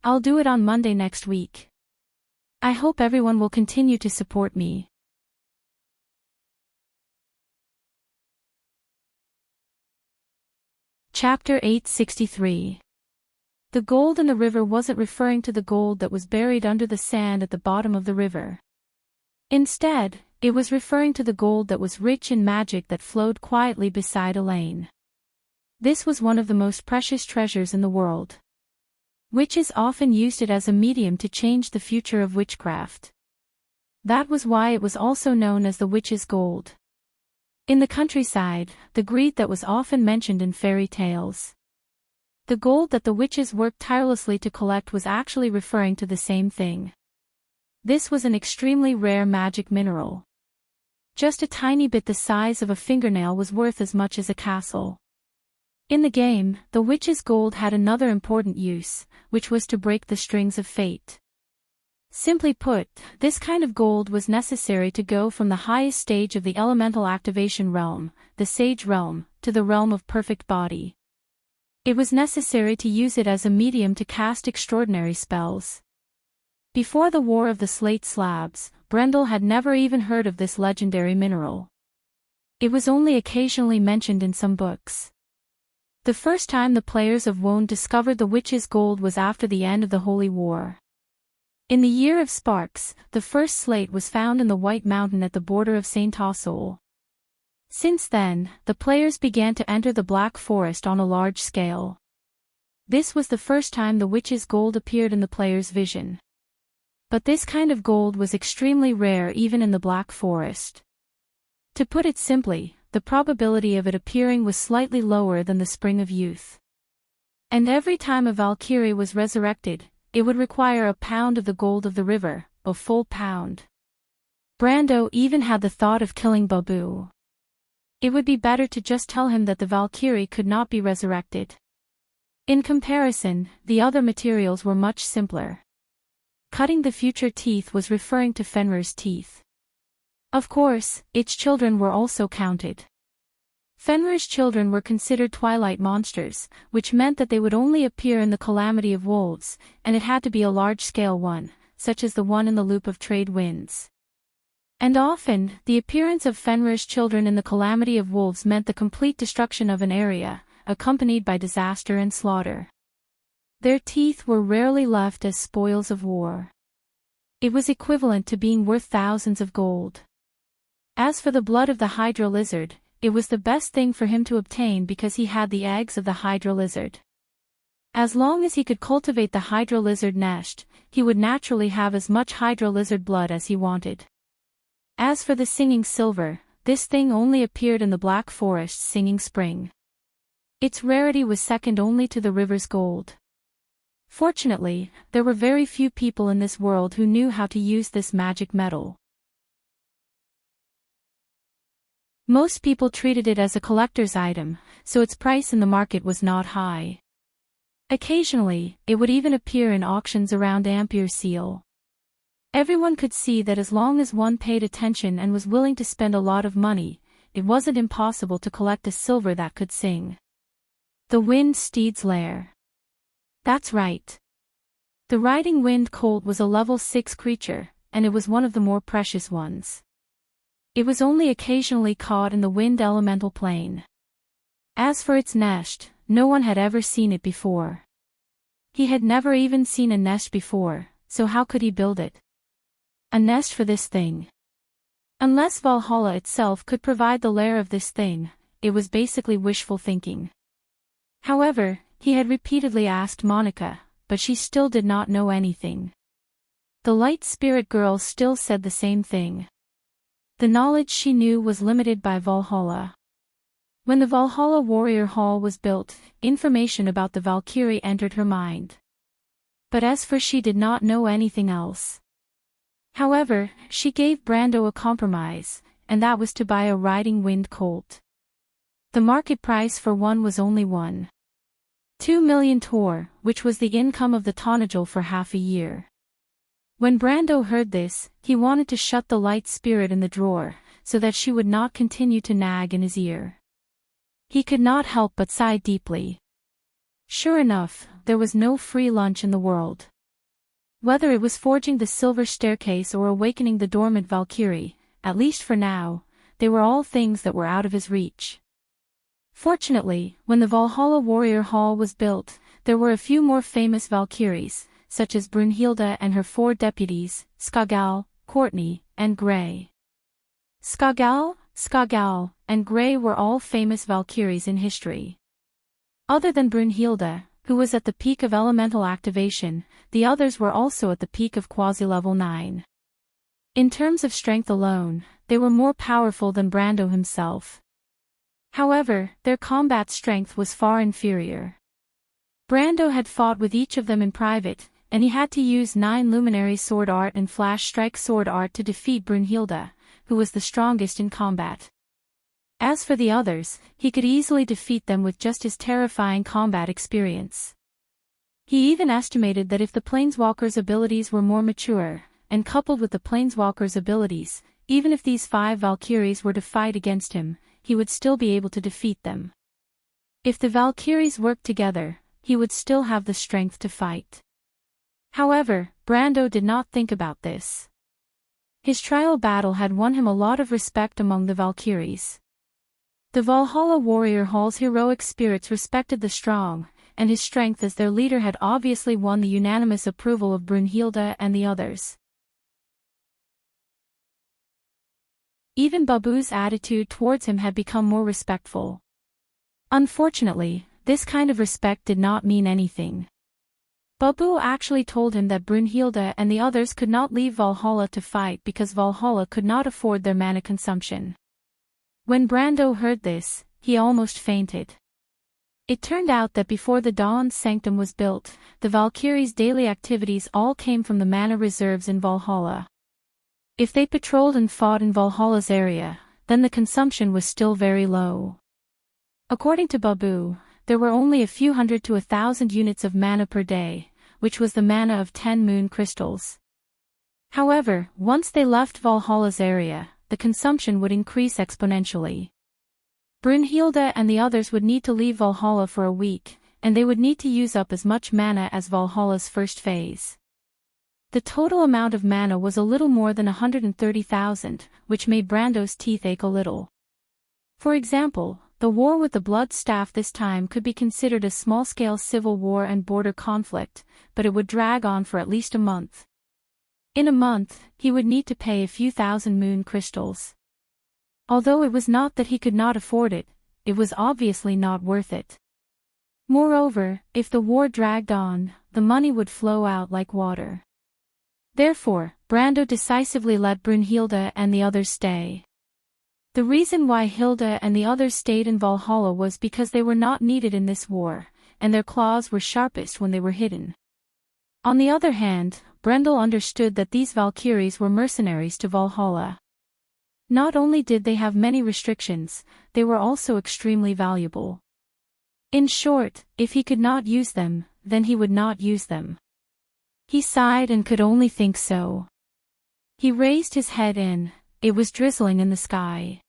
I'll do it on Monday next week. I hope everyone will continue to support me. Chapter 863. The gold in the river wasn't referring to the gold that was buried under the sand at the bottom of the river. Instead, it was referring to the gold that was rich in magic that flowed quietly beside Elaine. This was one of the most precious treasures in the world. Witches often used it as a medium to change the future of witchcraft. That was why it was also known as the witch's gold. In the countryside, the greed that was often mentioned in fairy tales. The gold that the witches worked tirelessly to collect was actually referring to the same thing. This was an extremely rare magic mineral. Just a tiny bit the size of a fingernail was worth as much as a castle. In the game, the witch's gold had another important use, which was to break the strings of fate. Simply put, this kind of gold was necessary to go from the highest stage of the elemental activation realm, the sage realm, to the realm of perfect body. It was necessary to use it as a medium to cast extraordinary spells. Before the War of the Slate Slabs, Brendel had never even heard of this legendary mineral. It was only occasionally mentioned in some books. The first time the players of Wone discovered the witch's gold was after the end of the Holy War. In the Year of Sparks, the first slate was found in the White Mountain at the border of St. Tassol. Since then, the players began to enter the Black Forest on a large scale. This was the first time the witch's gold appeared in the player's vision. But this kind of gold was extremely rare even in the Black Forest. To put it simply, the probability of it appearing was slightly lower than the Spring of Youth. And every time a Valkyrie was resurrected, it would require a pound of the gold of the river, a full pound. Brando even had the thought of killing Babu. It would be better to just tell him that the Valkyrie could not be resurrected. In comparison, the other materials were much simpler. Cutting the future teeth was referring to Fenrir's teeth. Of course, its children were also counted. Fenrir's children were considered twilight monsters, which meant that they would only appear in the Calamity of Wolves, and it had to be a large-scale one, such as the one in the Loop of Trade Winds. And often, the appearance of Fenrir's children in the Calamity of Wolves meant the complete destruction of an area, accompanied by disaster and slaughter. Their teeth were rarely left as spoils of war. It was equivalent to being worth thousands of gold. As for the blood of the Hydra lizard, it was the best thing for him to obtain because he had the eggs of the Hydra lizard. As long as he could cultivate the Hydra lizard nest, he would naturally have as much Hydra lizard blood as he wanted. As for the singing silver, this thing only appeared in the Black Forest's singing spring. Its rarity was second only to the river's gold. Fortunately, there were very few people in this world who knew how to use this magic metal. Most people treated it as a collector's item, so its price in the market was not high. Occasionally, it would even appear in auctions around Ampere Seal. Everyone could see that as long as one paid attention and was willing to spend a lot of money, it wasn't impossible to collect a silver that could sing. The Wind Steed's Lair. That's right. The Riding Wind Colt was a level 6 creature, and it was one of the more precious ones. It was only occasionally caught in the wind elemental plane. As for its nest, no one had ever seen it before. He had never even seen a nest before, so how could he build it? A nest for this thing. Unless Valhalla itself could provide the lair of this thing, it was basically wishful thinking. However, he had repeatedly asked Monica, but she still did not know anything. The Light Spirit Girl still said the same thing. The knowledge she knew was limited by Valhalla. When the Valhalla Warrior Hall was built, information about the Valkyrie entered her mind. But as for she did not know anything else. However, she gave Brando a compromise, and that was to buy a riding wind colt. The market price for one was only 1.2 million tor, which was the income of the Tonagel for half a year. When Brando heard this, he wanted to shut the light spirit in the drawer, so that she would not continue to nag in his ear. He could not help but sigh deeply. Sure enough, there was no free lunch in the world. Whether it was forging the silver staircase or awakening the dormant Valkyrie, at least for now, they were all things that were out of his reach. Fortunately, when the Valhalla Warrior Hall was built, there were a few more famous Valkyries, such as Brunhilde and her 4 deputies, Skagal, Courtney, and Grey. Skagal, and Grey were all famous Valkyries in history. Other than Brunhilde, who was at the peak of elemental activation, the others were also at the peak of quasi-level 9. In terms of strength alone, they were more powerful than Brando himself. However, their combat strength was far inferior. Brando had fought with each of them in private, and he had to use 9 luminary sword art and flash strike sword art to defeat Brunhilde, who was the strongest in combat. As for the others, he could easily defeat them with just his terrifying combat experience. He even estimated that if the Planeswalker's abilities were more mature, and coupled with the Planeswalker's abilities, even if these 5 Valkyries were to fight against him, he would still be able to defeat them. If the Valkyries worked together, he would still have the strength to fight. However, Brando did not think about this. His trial battle had won him a lot of respect among the Valkyries. The Valhalla Warrior Hall's heroic spirits respected the strong, and his strength as their leader had obviously won the unanimous approval of Brunhilde and the others. Even Babu's attitude towards him had become more respectful. Unfortunately, this kind of respect did not mean anything. Babu actually told him that Brunhilde and the others could not leave Valhalla to fight because Valhalla could not afford their mana consumption. When Brando heard this, he almost fainted. It turned out that before the Dawn's Sanctum was built, the Valkyries' daily activities all came from the mana reserves in Valhalla. If they patrolled and fought in Valhalla's area, then the consumption was still very low. According to Babu, there were only a few hundred to 1,000 units of mana per day, which was the mana of 10 moon crystals. However, once they left Valhalla's area, the consumption would increase exponentially. Brunhilde and the others would need to leave Valhalla for a week, and they would need to use up as much mana as Valhalla's first phase. The total amount of mana was a little more than 130,000, which made Brando's teeth ache a little. For example, the war with the Blood Staff this time could be considered a small-scale civil war and border conflict, but it would drag on for at least a month. In a month, he would need to pay a few thousand moon crystals. Although it was not that he could not afford it, it was obviously not worth it. Moreover, if the war dragged on, the money would flow out like water. Therefore, Brando decisively let Brunhilde and the others stay. The reason why Hilda and the others stayed in Valhalla was because they were not needed in this war, and their claws were sharpest when they were hidden. On the other hand, Brendel understood that these Valkyries were mercenaries to Valhalla. Not only did they have many restrictions, they were also extremely valuable. In short, if he could not use them, then he would not use them. He sighed and could only think so. He raised his head and it was drizzling in the sky.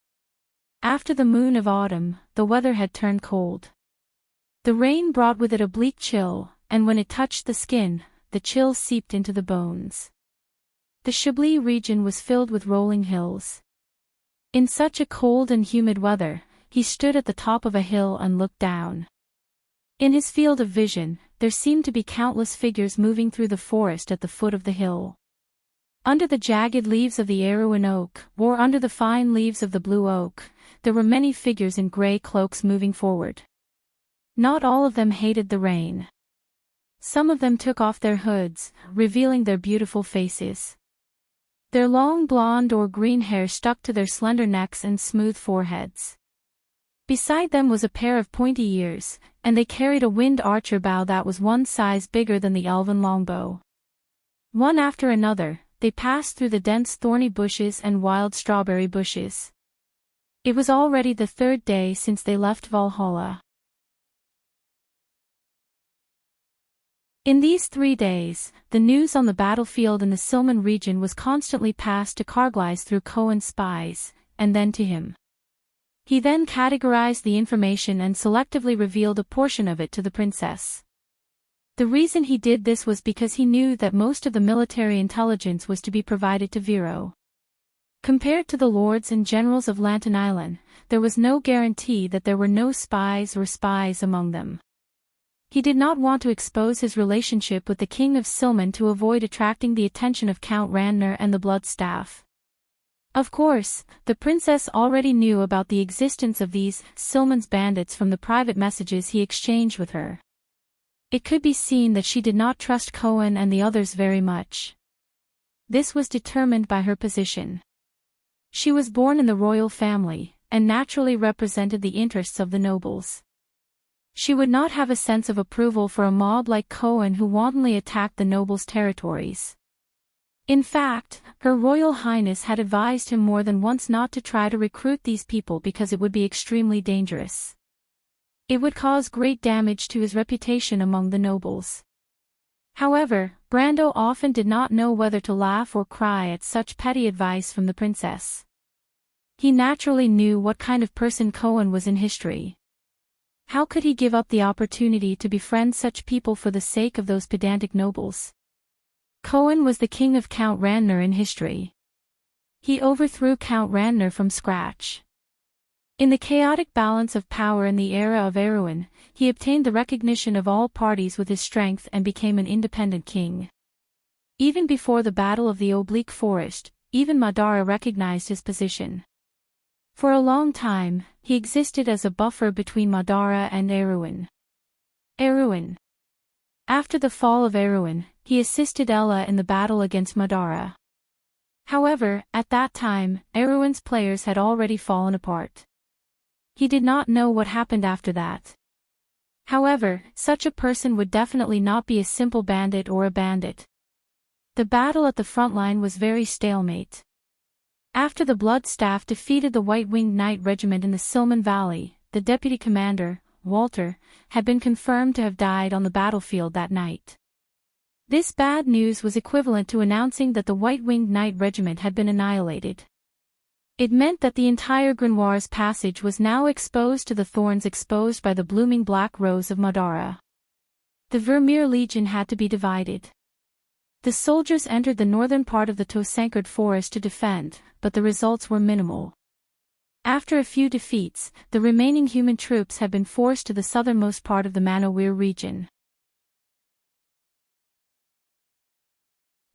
After the moon of autumn, the weather had turned cold. The rain brought with it a bleak chill, and when it touched the skin, the chill seeped into the bones. The Chablis region was filled with rolling hills. In such a cold and humid weather, he stood at the top of a hill and looked down. In his field of vision, there seemed to be countless figures moving through the forest at the foot of the hill. Under the jagged leaves of the Aruan oak, or under the fine leaves of the blue oak, there were many figures in grey cloaks moving forward. Not all of them hated the rain. Some of them took off their hoods, revealing their beautiful faces. Their long blonde or green hair stuck to their slender necks and smooth foreheads. Beside them was a pair of pointy ears, and they carried a winged archer bow that was one size bigger than the elven longbow. One after another, they passed through the dense thorny bushes and wild strawberry bushes. It was already the third day since they left Valhalla. In these 3 days, the news on the battlefield in the Silman region was constantly passed to Carglass through Cohen's spies, and then to him. He then categorized the information and selectively revealed a portion of it to the princess. The reason he did this was because he knew that most of the military intelligence was to be provided to Viro. Compared to the lords and generals of Lantern Island, there was no guarantee that there were no spies or spies among them. He did not want to expose his relationship with the King of Silman to avoid attracting the attention of Count Randner and the Bloodstaff. Of course, the princess already knew about the existence of these Silman's bandits from the private messages he exchanged with her. It could be seen that she did not trust Cohen and the others very much. This was determined by her position. She was born in the royal family, and naturally represented the interests of the nobles. She would not have a sense of approval for a mob like Cohen who wantonly attacked the nobles' territories. In fact, Her Royal Highness had advised him more than once not to try to recruit these people because it would be extremely dangerous. It would cause great damage to his reputation among the nobles. However, Brando often did not know whether to laugh or cry at such petty advice from the princess. He naturally knew what kind of person Cohen was in history. How could he give up the opportunity to befriend such people for the sake of those pedantic nobles? Cohen was the king of Count Randner in history. He overthrew Count Randner from scratch. In the chaotic balance of power in the era of Erwin, he obtained the recognition of all parties with his strength and became an independent king. Even before the Battle of the Oblique Forest, even Madara recognized his position. For a long time, he existed as a buffer between Madara and Erwin. After the fall of Erwin, he assisted Ella in the battle against Madara. However, at that time, Erwin's players had already fallen apart. He did not know what happened after that. However, such a person would definitely not be a simple bandit or a bandit. The battle at the front line was very stalemate. After the Bloodstaff defeated the White-Winged Knight Regiment in the Silman Valley, the deputy commander, Walter, had been confirmed to have died on the battlefield that night. This bad news was equivalent to announcing that the White-Winged Knight Regiment had been annihilated. It meant that the entire Grimoire's passage was now exposed to the thorns exposed by the blooming black rose of Madara. The Vermeer Legion had to be divided. The soldiers entered the northern part of the Tosankared forest to defend, but the results were minimal. After a few defeats, the remaining human troops had been forced to the southernmost part of the Manowir region.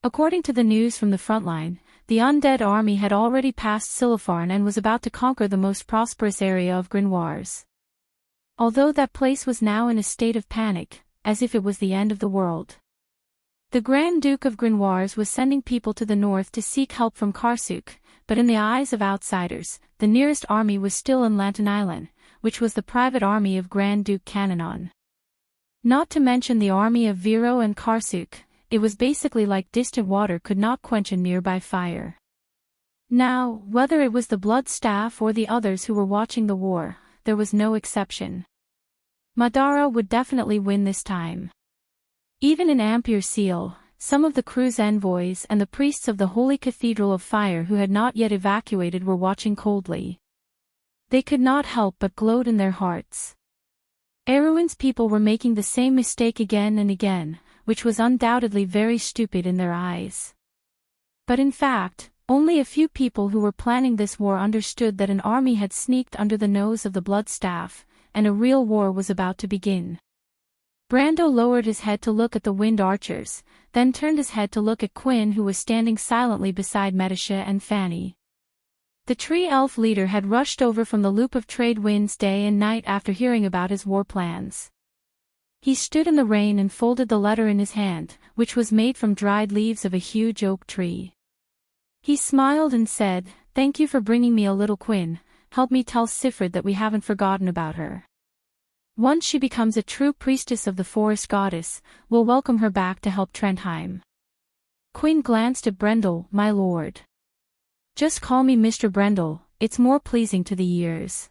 According to the news from the front line, the undead army had already passed Silifarn and was about to conquer the most prosperous area of Grimoires. Although that place was now in a state of panic, as if it was the end of the world. The Grand Duke of Grimoires was sending people to the north to seek help from Karsuk, but in the eyes of outsiders, the nearest army was still in Lantern Island, which was the private army of Grand Duke Cananon. Not to mention the army of Viro and Karsuk, it was basically like distant water could not quench a nearby fire. Now, whether it was the Bloodstaff or the others who were watching the war, there was no exception. Madara would definitely win this time. Even in Ampere Seal, some of the crew's envoys and the priests of the Holy Cathedral of Fire who had not yet evacuated were watching coldly. They could not help but gloat in their hearts. Erwin's people were making the same mistake again and again, which was undoubtedly very stupid in their eyes. But in fact, only a few people who were planning this war understood that an army had sneaked under the nose of the Bloodstaff, and a real war was about to begin. Brando lowered his head to look at the Wind Archers, then turned his head to look at Quinn who was standing silently beside Medisha and Fanny. The tree elf leader had rushed over from the loop of trade winds day and night after hearing about his war plans. He stood in the rain and folded the letter in his hand, which was made from dried leaves of a huge oak tree. He smiled and said, "Thank you for bringing me a little Quinn, help me tell Sifrid that we haven't forgotten about her. Once she becomes a true priestess of the forest goddess, we'll welcome her back to help Trendheim." Quinn glanced at Brendel. "My lord. Just call me Mr. Brendel, it's more pleasing to the ears."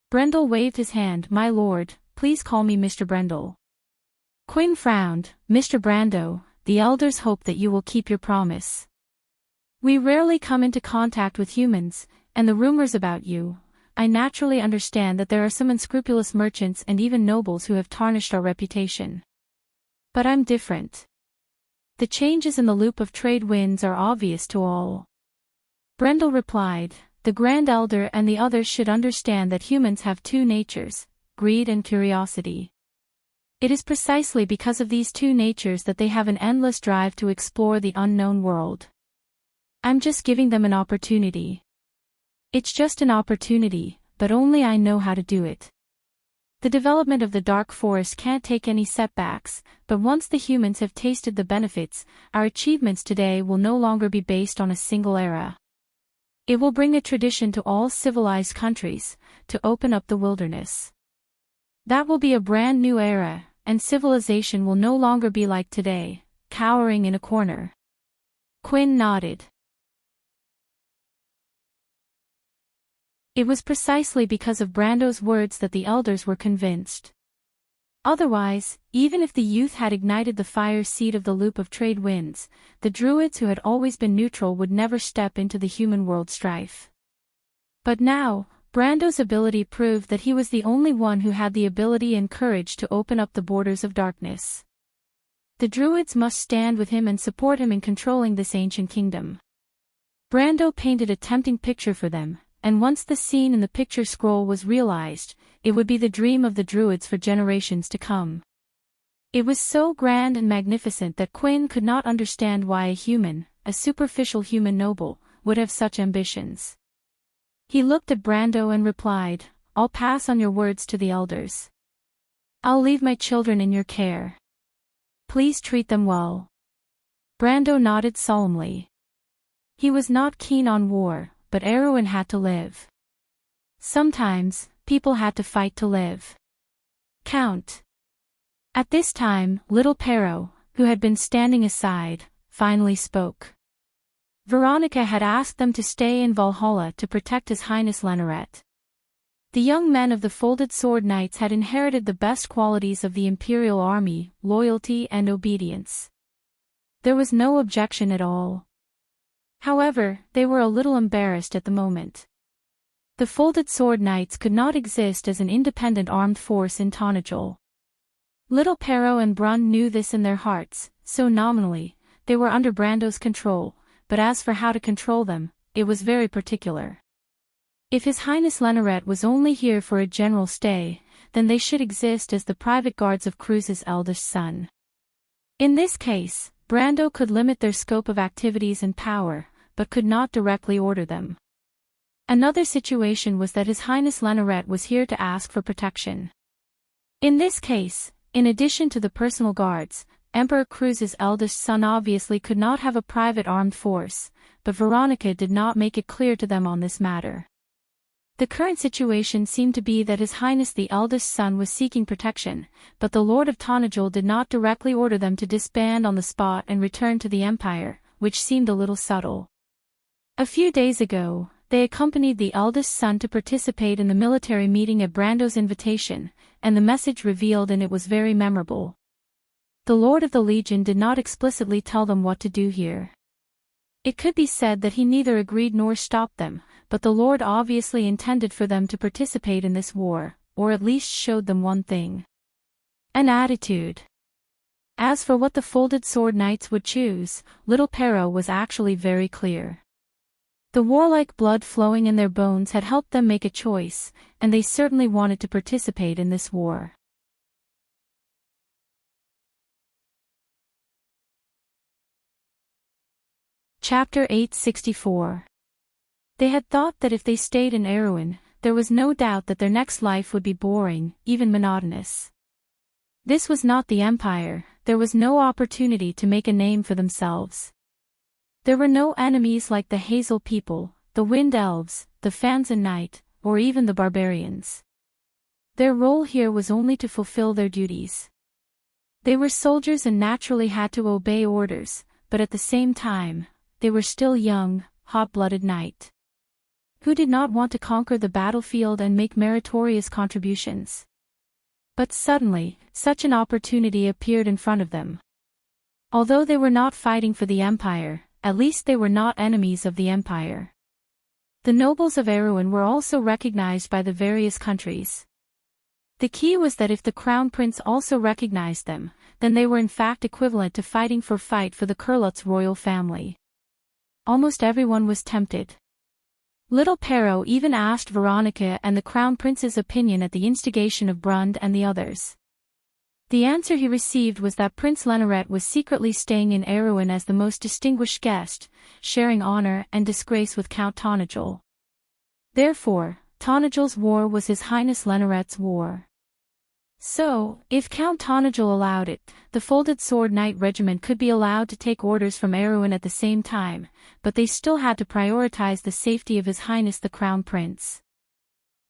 Brendel waved his hand. "My lord, please call me Mr. Brendel." Quinn frowned. "Mr. Brando, the elders hope that you will keep your promise. We rarely come into contact with humans, and the rumors about you, I naturally understand that there are some unscrupulous merchants and even nobles who have tarnished our reputation. But I'm different. The changes in the loop of trade winds are obvious to all." Brendel replied, "The Grand Elder and the others should understand that humans have two natures, greed and curiosity. It is precisely because of these two natures that they have an endless drive to explore the unknown world. I'm just giving them an opportunity. It's just an opportunity, but only I know how to do it. The development of the Dark Forest can't take any setbacks, but once the humans have tasted the benefits, our achievements today will no longer be based on a single era. It will bring a tradition to all civilized countries, to open up the wilderness. That will be a brand new era, and civilization will no longer be like today, cowering in a corner." Quinn nodded. It was precisely because of Brando's words that the elders were convinced. Otherwise, even if the youth had ignited the fire seed of the loop of trade winds, the druids who had always been neutral would never step into the human world strife. But now, Brando's ability proved that he was the only one who had the ability and courage to open up the borders of darkness. The druids must stand with him and support him in controlling this ancient kingdom. Brando painted a tempting picture for them, and once the scene in the picture scroll was realized, it would be the dream of the druids for generations to come. It was so grand and magnificent that Quinn could not understand why a human, a superficial human noble, would have such ambitions. He looked at Brando and replied, "I'll pass on your words to the elders. I'll leave my children in your care. Please treat them well." Brando nodded solemnly. He was not keen on war, but Erwin had to live. Sometimes, people had to fight to live. "Count." At this time, little Pero, who had been standing aside, finally spoke. Veronica had asked them to stay in Valhalla to protect His Highness Leneret. The young men of the Folded Sword Knights had inherited the best qualities of the Imperial Army, loyalty and obedience. There was no objection at all. However, they were a little embarrassed at the moment. The Folded Sword Knights could not exist as an independent armed force in Tonajol. Little Pero and Brun knew this in their hearts, so nominally, they were under Brando's control, but as for how to control them, it was very particular. If His Highness Leneret was only here for a general stay, then they should exist as the private guards of Cruz's eldest son. In this case, Brando could limit their scope of activities and power, but could not directly order them. Another situation was that His Highness Leneret was here to ask for protection. In this case, in addition to the personal guards, Emperor Cruz's eldest son obviously could not have a private armed force, but Veronica did not make it clear to them on this matter. The current situation seemed to be that His Highness the eldest son was seeking protection, but the Lord of Tonajol did not directly order them to disband on the spot and return to the Empire, which seemed a little subtle. A few days ago, they accompanied the eldest son to participate in the military meeting at Brando's invitation, and the message revealed in it was very memorable. The Lord of the Legion did not explicitly tell them what to do here. It could be said that he neither agreed nor stopped them, but the Lord obviously intended for them to participate in this war, or at least showed them one thing: an attitude. As for what the Folded Sword Knights would choose, little Pero was actually very clear. The warlike blood flowing in their bones had helped them make a choice, and they certainly wanted to participate in this war. Chapter 864. They had thought that if they stayed in Erwin, there was no doubt that their next life would be boring, even monotonous. This was not the Empire, there was no opportunity to make a name for themselves. There were no enemies like the Hazel people, the Wind Elves, the Fanzen Knight, or even the barbarians. Their role here was only to fulfill their duties. They were soldiers and naturally had to obey orders, but at the same time, they were still young, hot-blooded knights who did not want to conquer the battlefield and make meritorious contributions. But suddenly, such an opportunity appeared in front of them. Although they were not fighting for the Empire, at least they were not enemies of the Empire. The nobles of Erewhon were also recognized by the various countries. The key was that if the Crown Prince also recognized them, then they were in fact equivalent to fighting for the Kurlutz royal family. Almost everyone was tempted. Little Pero even asked Veronica and the Crown Prince's opinion at the instigation of Brund and the others. The answer he received was that Prince Leneret was secretly staying in Erewhon as the most distinguished guest, sharing honor and disgrace with Count Tonajol. Therefore, Tonajol's war was His Highness Leneret's war. So, if Count Tonajol allowed it, the Folded Sword Knight Regiment could be allowed to take orders from Erewhon at the same time, but they still had to prioritize the safety of His Highness the Crown Prince.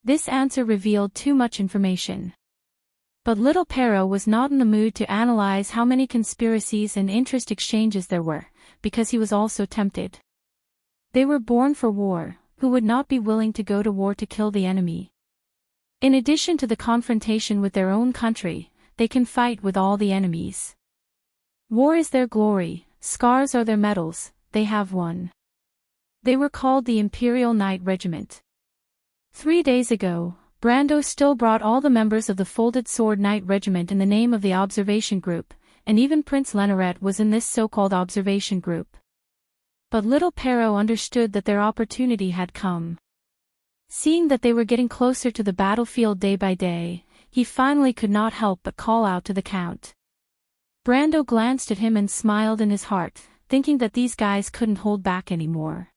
This answer revealed too much information. But little Pero was not in the mood to analyze how many conspiracies and interest exchanges there were, because he was also tempted. They were born for war, who would not be willing to go to war to kill the enemy? In addition to the confrontation with their own country, they can fight with all the enemies. War is their glory, scars are their medals, they have won. They were called the Imperial Knight Regiment. 3 days ago, Brando still brought all the members of the Folded Sword Knight Regiment in the name of the observation group, and even Prince Leneret was in this so-called observation group. But little Pero understood that their opportunity had come. Seeing that they were getting closer to the battlefield day by day, he finally could not help but call out to the Count. Brando glanced at him and smiled in his heart, thinking that these guys couldn't hold back anymore.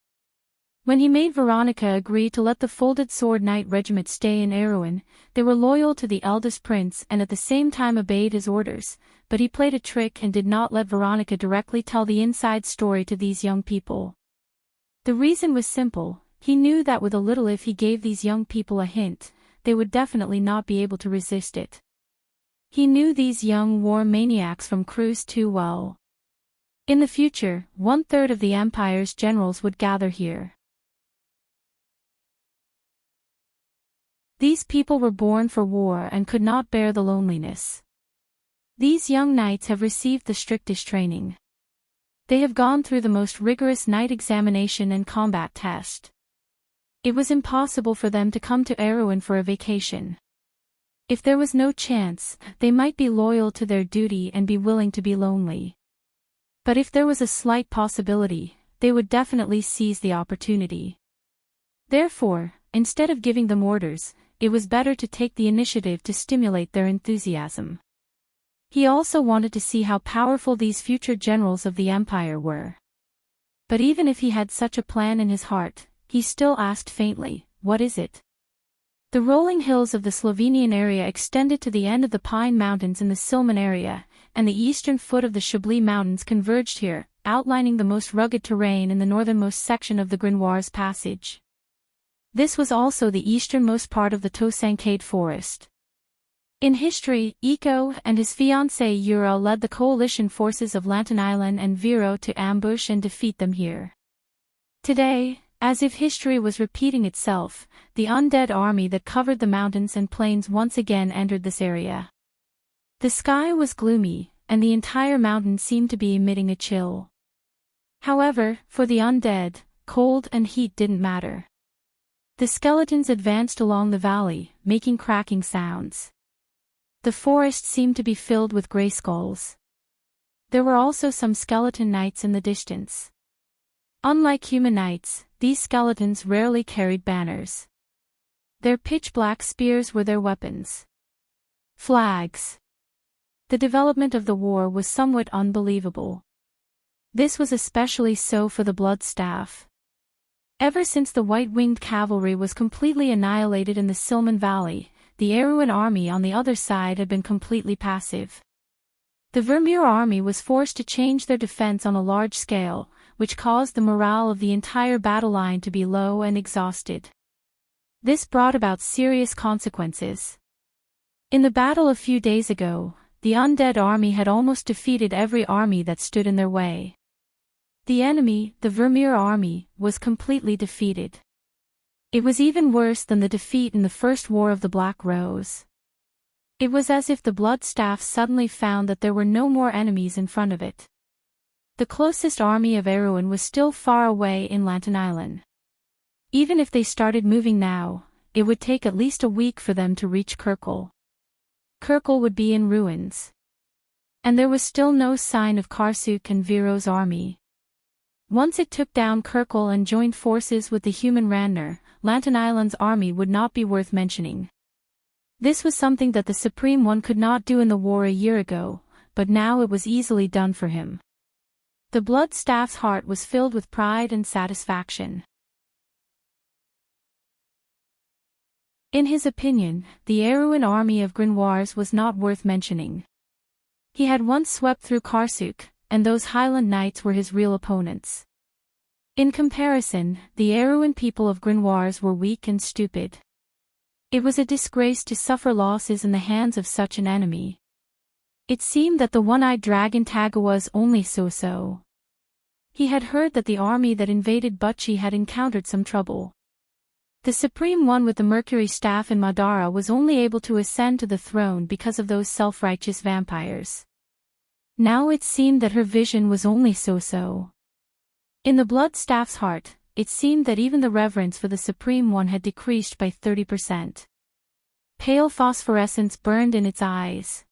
When he made Veronica agree to let the Folded Sword Knight Regiment stay in Erewhon, they were loyal to the eldest prince and at the same time obeyed his orders, but he played a trick and did not let Veronica directly tell the inside story to these young people. The reason was simple. He knew that with a little if he gave these young people a hint, they would definitely not be able to resist it. He knew these young war maniacs from Cruz too well. In the future, 1/3 of the Empire's generals would gather here. These people were born for war and could not bear the loneliness. These young knights have received the strictest training. They have gone through the most rigorous knight examination and combat test. It was impossible for them to come to Erewhon for a vacation. If there was no chance, they might be loyal to their duty and be willing to be lonely. But if there was a slight possibility, they would definitely seize the opportunity. Therefore, instead of giving them orders, it was better to take the initiative to stimulate their enthusiasm. He also wanted to see how powerful these future generals of the Empire were. But even if he had such a plan in his heart, he still asked faintly, "What is it?" The rolling hills of the Slovenian area extended to the end of the Pine Mountains in the Silman area, and the eastern foot of the Chablis Mountains converged here, outlining the most rugged terrain in the northernmost section of the Grenoires Passage. This was also the easternmost part of the Tosancade forest. In history, Iko and his fiancée Yura led the coalition forces of Lantinilan and Viro to ambush and defeat them here. Today, as if history was repeating itself, the undead army that covered the mountains and plains once again entered this area. The sky was gloomy, and the entire mountain seemed to be emitting a chill. However, for the undead, cold and heat didn't matter. The skeletons advanced along the valley, making cracking sounds. The forest seemed to be filled with grey skulls. There were also some skeleton knights in the distance. Unlike human knights, these skeletons rarely carried banners. Their pitch-black spears were their weapons. Flags. The development of the war was somewhat unbelievable. This was especially so for the blood staff. Ever since the white-winged cavalry was completely annihilated in the Silman Valley, the Erewhon army on the other side had been completely passive. The Vermeer army was forced to change their defense on a large scale, which caused the morale of the entire battle line to be low and exhausted. This brought about serious consequences. In the battle a few days ago, the undead army had almost defeated every army that stood in their way. The enemy, the Vermeer army, was completely defeated. It was even worse than the defeat in the First War of the Black Rose. It was as if the Blood Staff suddenly found that there were no more enemies in front of it. The closest army of Erewhon was still far away in Lantern Island. Even if they started moving now, it would take at least a week for them to reach Kirkle. Kirkle would be in ruins. And there was still no sign of Karsuk and Viro's army. Once it took down Kirkle and joined forces with the human Ranner, Lantern Island's army would not be worth mentioning. This was something that the Supreme One could not do in the war a year ago, but now it was easily done for him. The Blood Staff's heart was filled with pride and satisfaction. In his opinion, the Erewhon army of Grimoires was not worth mentioning. He had once swept through Karsuk, and those Highland knights were his real opponents. In comparison, the Erewhon people of Grimoires were weak and stupid. It was a disgrace to suffer losses in the hands of such an enemy. It seemed that the one-eyed dragon Taga was only so-so. He had heard that the army that invaded Butchie had encountered some trouble. The Supreme One with the Mercury Staff in Madara was only able to ascend to the throne because of those self-righteous vampires. Now it seemed that her vision was only so-so. In the Blood Staff's heart, it seemed that even the reverence for the Supreme One had decreased by 30%. Pale phosphorescence burned in its eyes.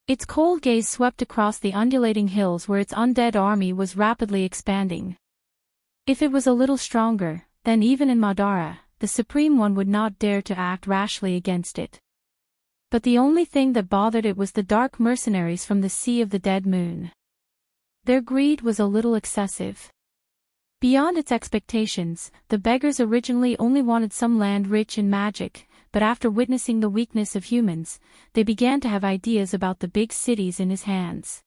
Its cold gaze swept across the undulating hills where its undead army was rapidly expanding. If it was a little stronger, then even in Madara, the Supreme One would not dare to act rashly against it. But the only thing that bothered it was the dark mercenaries from the Sea of the Dead Moon. Their greed was a little excessive. Beyond its expectations, the beggars originally only wanted some land rich in magic, but after witnessing the weakness of humans, they began to have ideas about the big cities in his hands.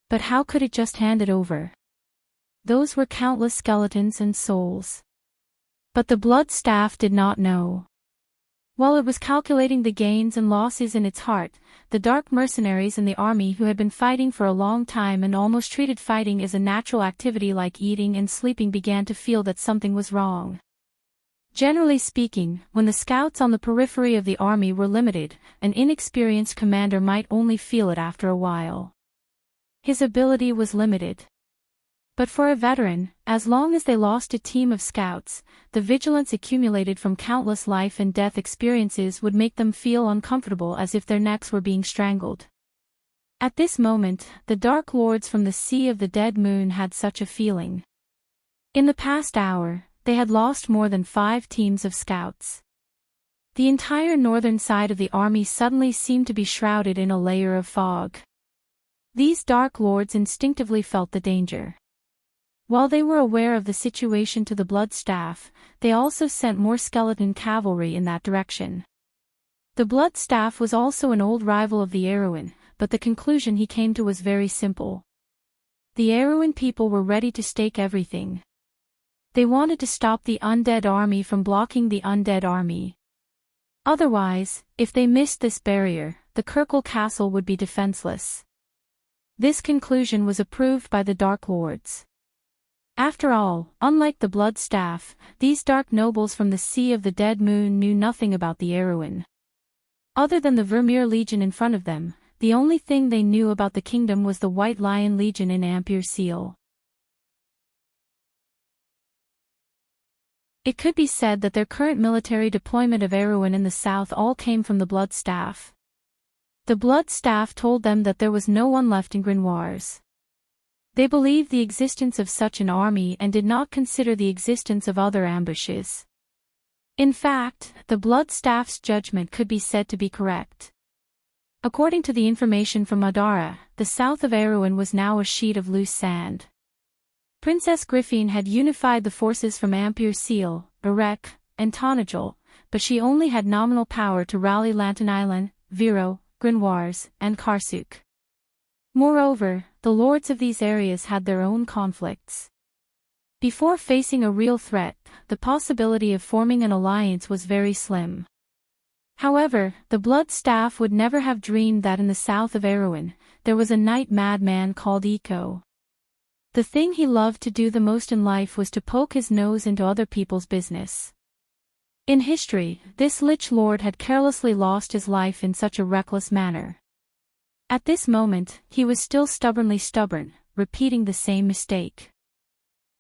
But how could it just hand it over? Those were countless skeletons and souls. But the Blood Staff did not know. While it was calculating the gains and losses in its heart, the dark mercenaries in the army who had been fighting for a long time and almost treated fighting as a natural activity like eating and sleeping began to feel that something was wrong. Generally speaking, when the scouts on the periphery of the army were limited, an inexperienced commander might only feel it after a while. His ability was limited. But for a veteran, as long as they lost a team of scouts, the vigilance accumulated from countless life and death experiences would make them feel uncomfortable as if their necks were being strangled. At this moment, the Dark Lords from the Sea of the Dead Moon had such a feeling. In the past hour, they had lost more than 5 teams of scouts. The entire northern side of the army suddenly seemed to be shrouded in a layer of fog. These Dark Lords instinctively felt the danger. While they were aware of the situation to the Blood Staff, they also sent more skeleton cavalry in that direction. The Blood Staff was also an old rival of the Erewhon, but the conclusion he came to was very simple. The Erewhon people were ready to stake everything. They wanted to stop the undead army from blocking the undead army. Otherwise, if they missed this barrier, the Kirkle castle would be defenseless. This conclusion was approved by the Dark Lords. After all, unlike the Blood Staff, these dark nobles from the Sea of the Dead Moon knew nothing about the Erewhon. Other than the Vermeer Legion in front of them, the only thing they knew about the kingdom was the White Lion Legion in Ampere Seal. It could be said that their current military deployment of Erewhon in the south all came from the Blood Staff. The Blood Staff told them that there was no one left in Grimoires. They believed the existence of such an army and did not consider the existence of other ambushes. In fact, the Blood Staff's judgment could be said to be correct. According to the information from Madara, the south of Erewhon was now a sheet of loose sand. Princess Griffin had unified the forces from Ampere Seal, Erech, and Tonajol, but she only had nominal power to rally Lantern Island, Viro, Grimoires, and Karsuk. Moreover, the lords of these areas had their own conflicts. Before facing a real threat, the possibility of forming an alliance was very slim. However, the Blood Staff would never have dreamed that in the south of Erewhon, there was a knight madman called Eco. The thing he loved to do the most in life was to poke his nose into other people's business. In history, this lich lord had carelessly lost his life in such a reckless manner. At this moment, he was still stubbornly stubborn, repeating the same mistake.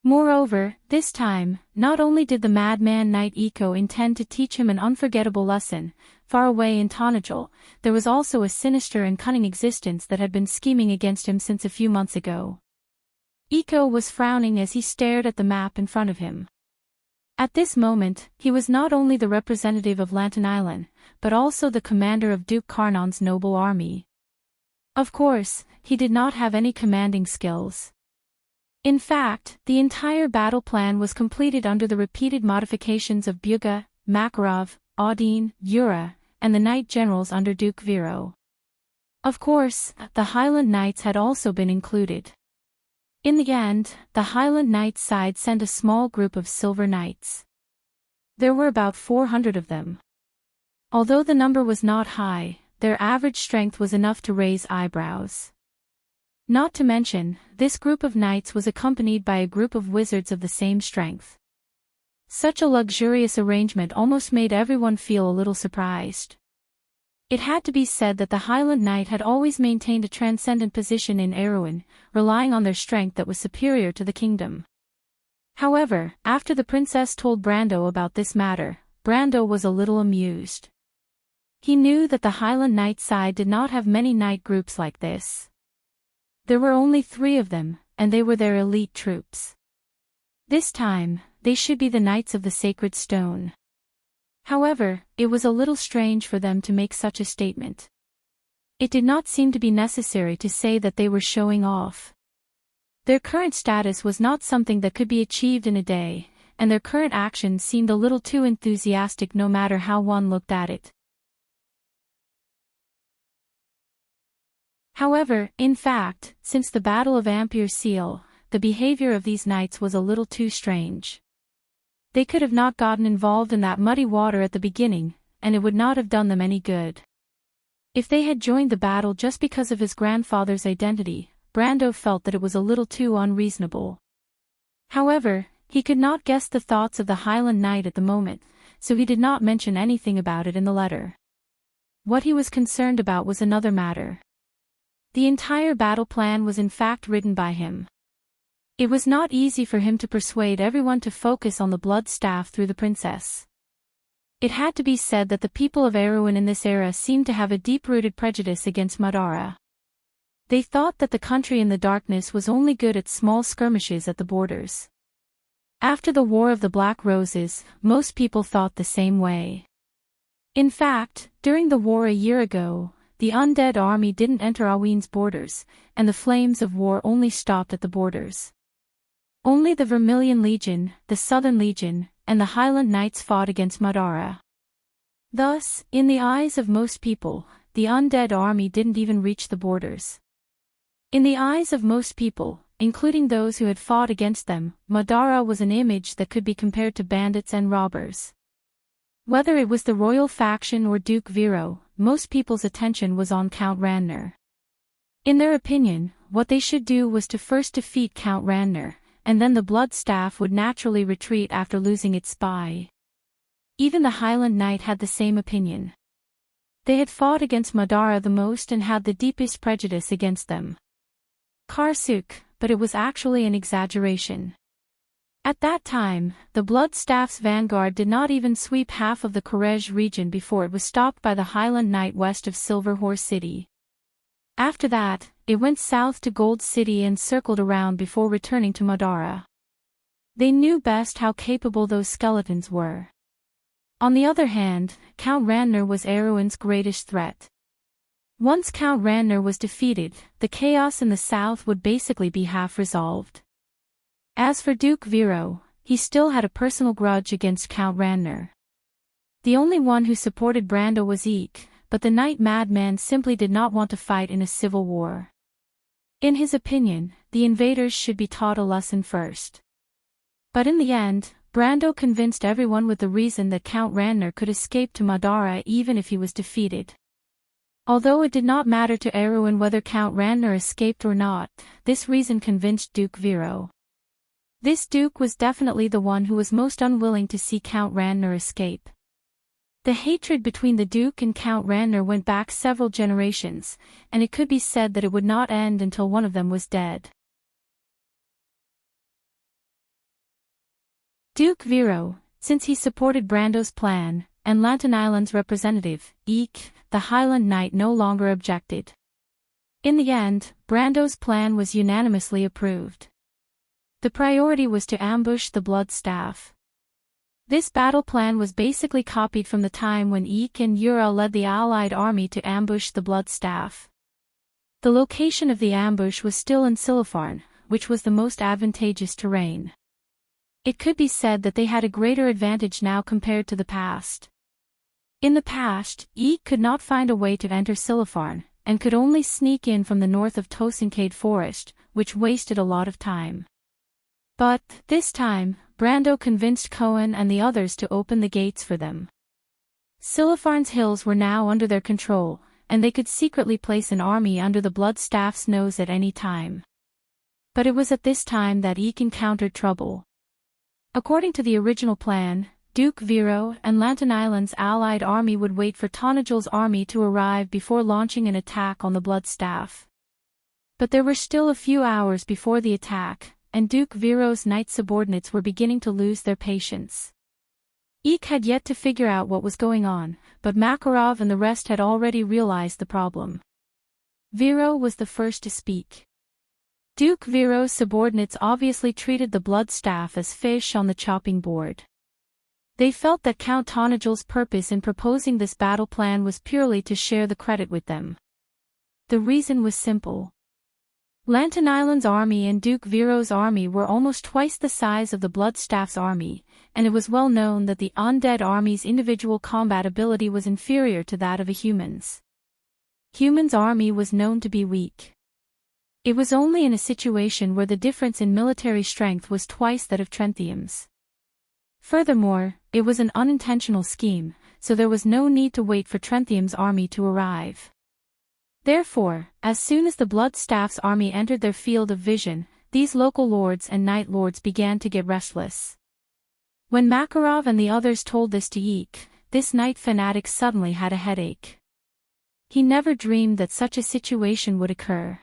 Moreover, this time, not only did the madman knight Eco intend to teach him an unforgettable lesson, far away in Tonagel, there was also a sinister and cunning existence that had been scheming against him since a few months ago. Eco was frowning as he stared at the map in front of him. At this moment, he was not only the representative of Lantanailan, but also the commander of Duke Carnon's noble army. Of course, he did not have any commanding skills. In fact, the entire battle plan was completed under the repeated modifications of Bugha, Makarov, Audine, Yura, and the knight generals under Duke Vero. Of course, the Highland Knights had also been included. In the end, the Highland Knights side sent a small group of Silver Knights. There were about 400 of them. Although the number was not high, their average strength was enough to raise eyebrows. Not to mention, this group of knights was accompanied by a group of wizards of the same strength. Such a luxurious arrangement almost made everyone feel a little surprised. It had to be said that the Highland Knight had always maintained a transcendent position in Erewhon, relying on their strength that was superior to the kingdom. However, after the princess told Brando about this matter, Brando was a little amused. He knew that the Highland Knight side did not have many knight groups like this. There were only 3 of them, and they were their elite troops. This time, they should be the Knights of the Sacred Stone. However, it was a little strange for them to make such a statement. It did not seem to be necessary to say that they were showing off. Their current status was not something that could be achieved in a day, and their current actions seemed a little too enthusiastic no matter how one looked at it. However, in fact, since the Battle of Ampere Seal, the behavior of these knights was a little too strange. They could have not gotten involved in that muddy water at the beginning, and it would not have done them any good. If they had joined the battle just because of his grandfather's identity, Brando felt that it was a little too unreasonable. However, he could not guess the thoughts of the Highland Knight at the moment, so he did not mention anything about it in the letter. What he was concerned about was another matter. The entire battle plan was in fact written by him. It was not easy for him to persuade everyone to focus on the Blood Staff through the princess. It had to be said that the people of Erewhon in this era seemed to have a deep-rooted prejudice against Madara. They thought that the country in the darkness was only good at small skirmishes at the borders. After the War of the Black Roses, most people thought the same way. In fact, during the war a year ago, the undead army didn't enter Aween's borders, and the flames of war only stopped at the borders. Only the Vermilion Legion, the Southern Legion, and the Highland Knights fought against Madara. Thus, in the eyes of most people, the undead army didn't even reach the borders. In the eyes of most people, including those who had fought against them, Madara was an image that could be compared to bandits and robbers. Whether it was the royal faction or Duke Vero, most people's attention was on Count Randner. In their opinion, what they should do was to first defeat Count Randner, and then the Blood Staff would naturally retreat after losing its spy. Even the Highland Knight had the same opinion. They had fought against Madara the most and had the deepest prejudice against them. Karsuk, but it was actually an exaggeration. At that time, the Blood Staff's vanguard did not even sweep half of the Korej region before it was stopped by the Highland Knight west of Silver Horse City. After that, it went south to Gold City and circled around before returning to Madara. They knew best how capable those skeletons were. On the other hand, Count Randner was Erewhon's greatest threat. Once Count Randner was defeated, the chaos in the south would basically be half resolved. As for Duke Vero, he still had a personal grudge against Count Randner. The only one who supported Brando was Eek, but the Knight Madman simply did not want to fight in a civil war. In his opinion, the invaders should be taught a lesson first. But in the end, Brando convinced everyone with the reason that Count Randner could escape to Madara even if he was defeated. Although it did not matter to Erwin whether Count Randner escaped or not, this reason convinced Duke Vero. This duke was definitely the one who was most unwilling to see Count Randner escape. The hatred between the Duke and Count Randner went back several generations, and it could be said that it would not end until one of them was dead. Duke Vero, since he supported Brando's plan, and Lantern Island's representative, Eek, the Highland Knight, no longer objected. In the end, Brando's plan was unanimously approved. The priority was to ambush the Blood Staff. This battle plan was basically copied from the time when Eek and Ura led the Allied army to ambush the Blood Staff. The location of the ambush was still in Silipharn, which was the most advantageous terrain. It could be said that they had a greater advantage now compared to the past. In the past, Eek could not find a way to enter Silipharn, and could only sneak in from the north of Tosancade Forest, which wasted a lot of time. But, this time, Brando convinced Cohen and the others to open the gates for them. Silipharn's hills were now under their control, and they could secretly place an army under the Blood Staff's nose at any time. But it was at this time that Eek encountered trouble. According to the original plan, Duke Vero and Lantern Island's allied army would wait for Tonagel's army to arrive before launching an attack on the Blood Staff. But there were still a few hours before the attack, and Duke Vero's knight subordinates were beginning to lose their patience. Eek had yet to figure out what was going on, but Makarov and the rest had already realized the problem. Vero was the first to speak. Duke Vero's subordinates obviously treated the Blood Staff as fish on the chopping board. They felt that Count Tonagel's purpose in proposing this battle plan was purely to share the credit with them. The reason was simple. Lantern Island's army and Duke Vero's army were almost twice the size of the Blood Staff's army, and it was well known that the undead army's individual combat ability was inferior to that of a human's. Human's army was known to be weak. It was only in a situation where the difference in military strength was twice that of Trenthium's. Furthermore, it was an unintentional scheme, so there was no need to wait for Trenthium's army to arrive. Therefore, as soon as the Blood Staff's army entered their field of vision, these local lords and night lords began to get restless. When Makarov and the others told this to Eek, this night fanatic suddenly had a headache. He never dreamed that such a situation would occur.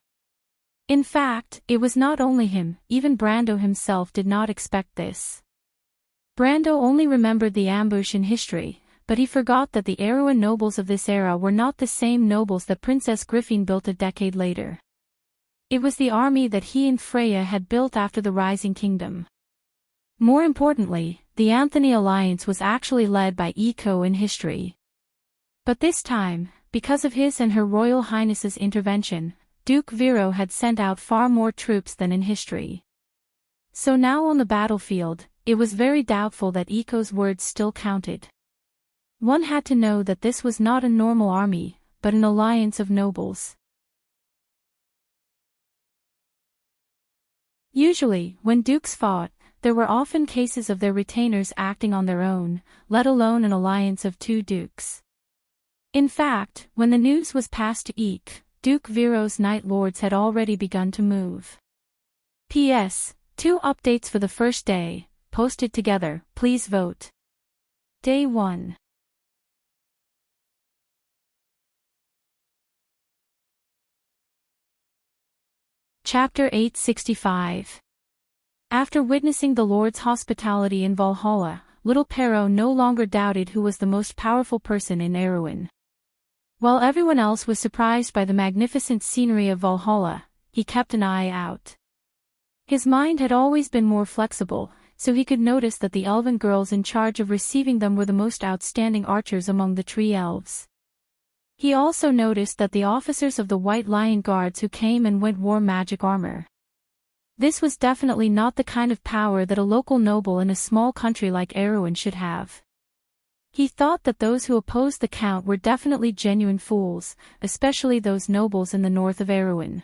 In fact, it was not only him, even Brando himself did not expect this. Brando only remembered the ambush in history, but he forgot that the Erewhon nobles of this era were not the same nobles that Princess Griffin built a decade later. It was the army that he and Freya had built after the Rising Kingdom. More importantly, the Anthony Alliance was actually led by Eiko in history. But this time, because of his and Her Royal Highness's intervention, Duke Vero had sent out far more troops than in history. So now on the battlefield, it was very doubtful that Eiko's words still counted. One had to know that this was not a normal army, but an alliance of nobles. Usually, when dukes fought, there were often cases of their retainers acting on their own, let alone an alliance of two dukes. In fact, when the news was passed to Eek, Duke Vero's Night Lords had already begun to move. P.S. 2 updates for the first day, posted together, please vote. Day 1. Chapter 865. After witnessing the Lord's hospitality in Valhalla, little Pero no longer doubted who was the most powerful person in Erewhon. While everyone else was surprised by the magnificent scenery of Valhalla, he kept an eye out. His mind had always been more flexible, so he could notice that the elven girls in charge of receiving them were the most outstanding archers among the tree elves. He also noticed that the officers of the White Lion Guards who came and went wore magic armor. This was definitely not the kind of power that a local noble in a small country like Erewhon should have. He thought that those who opposed the Count were definitely genuine fools, especially those nobles in the north of Erewhon.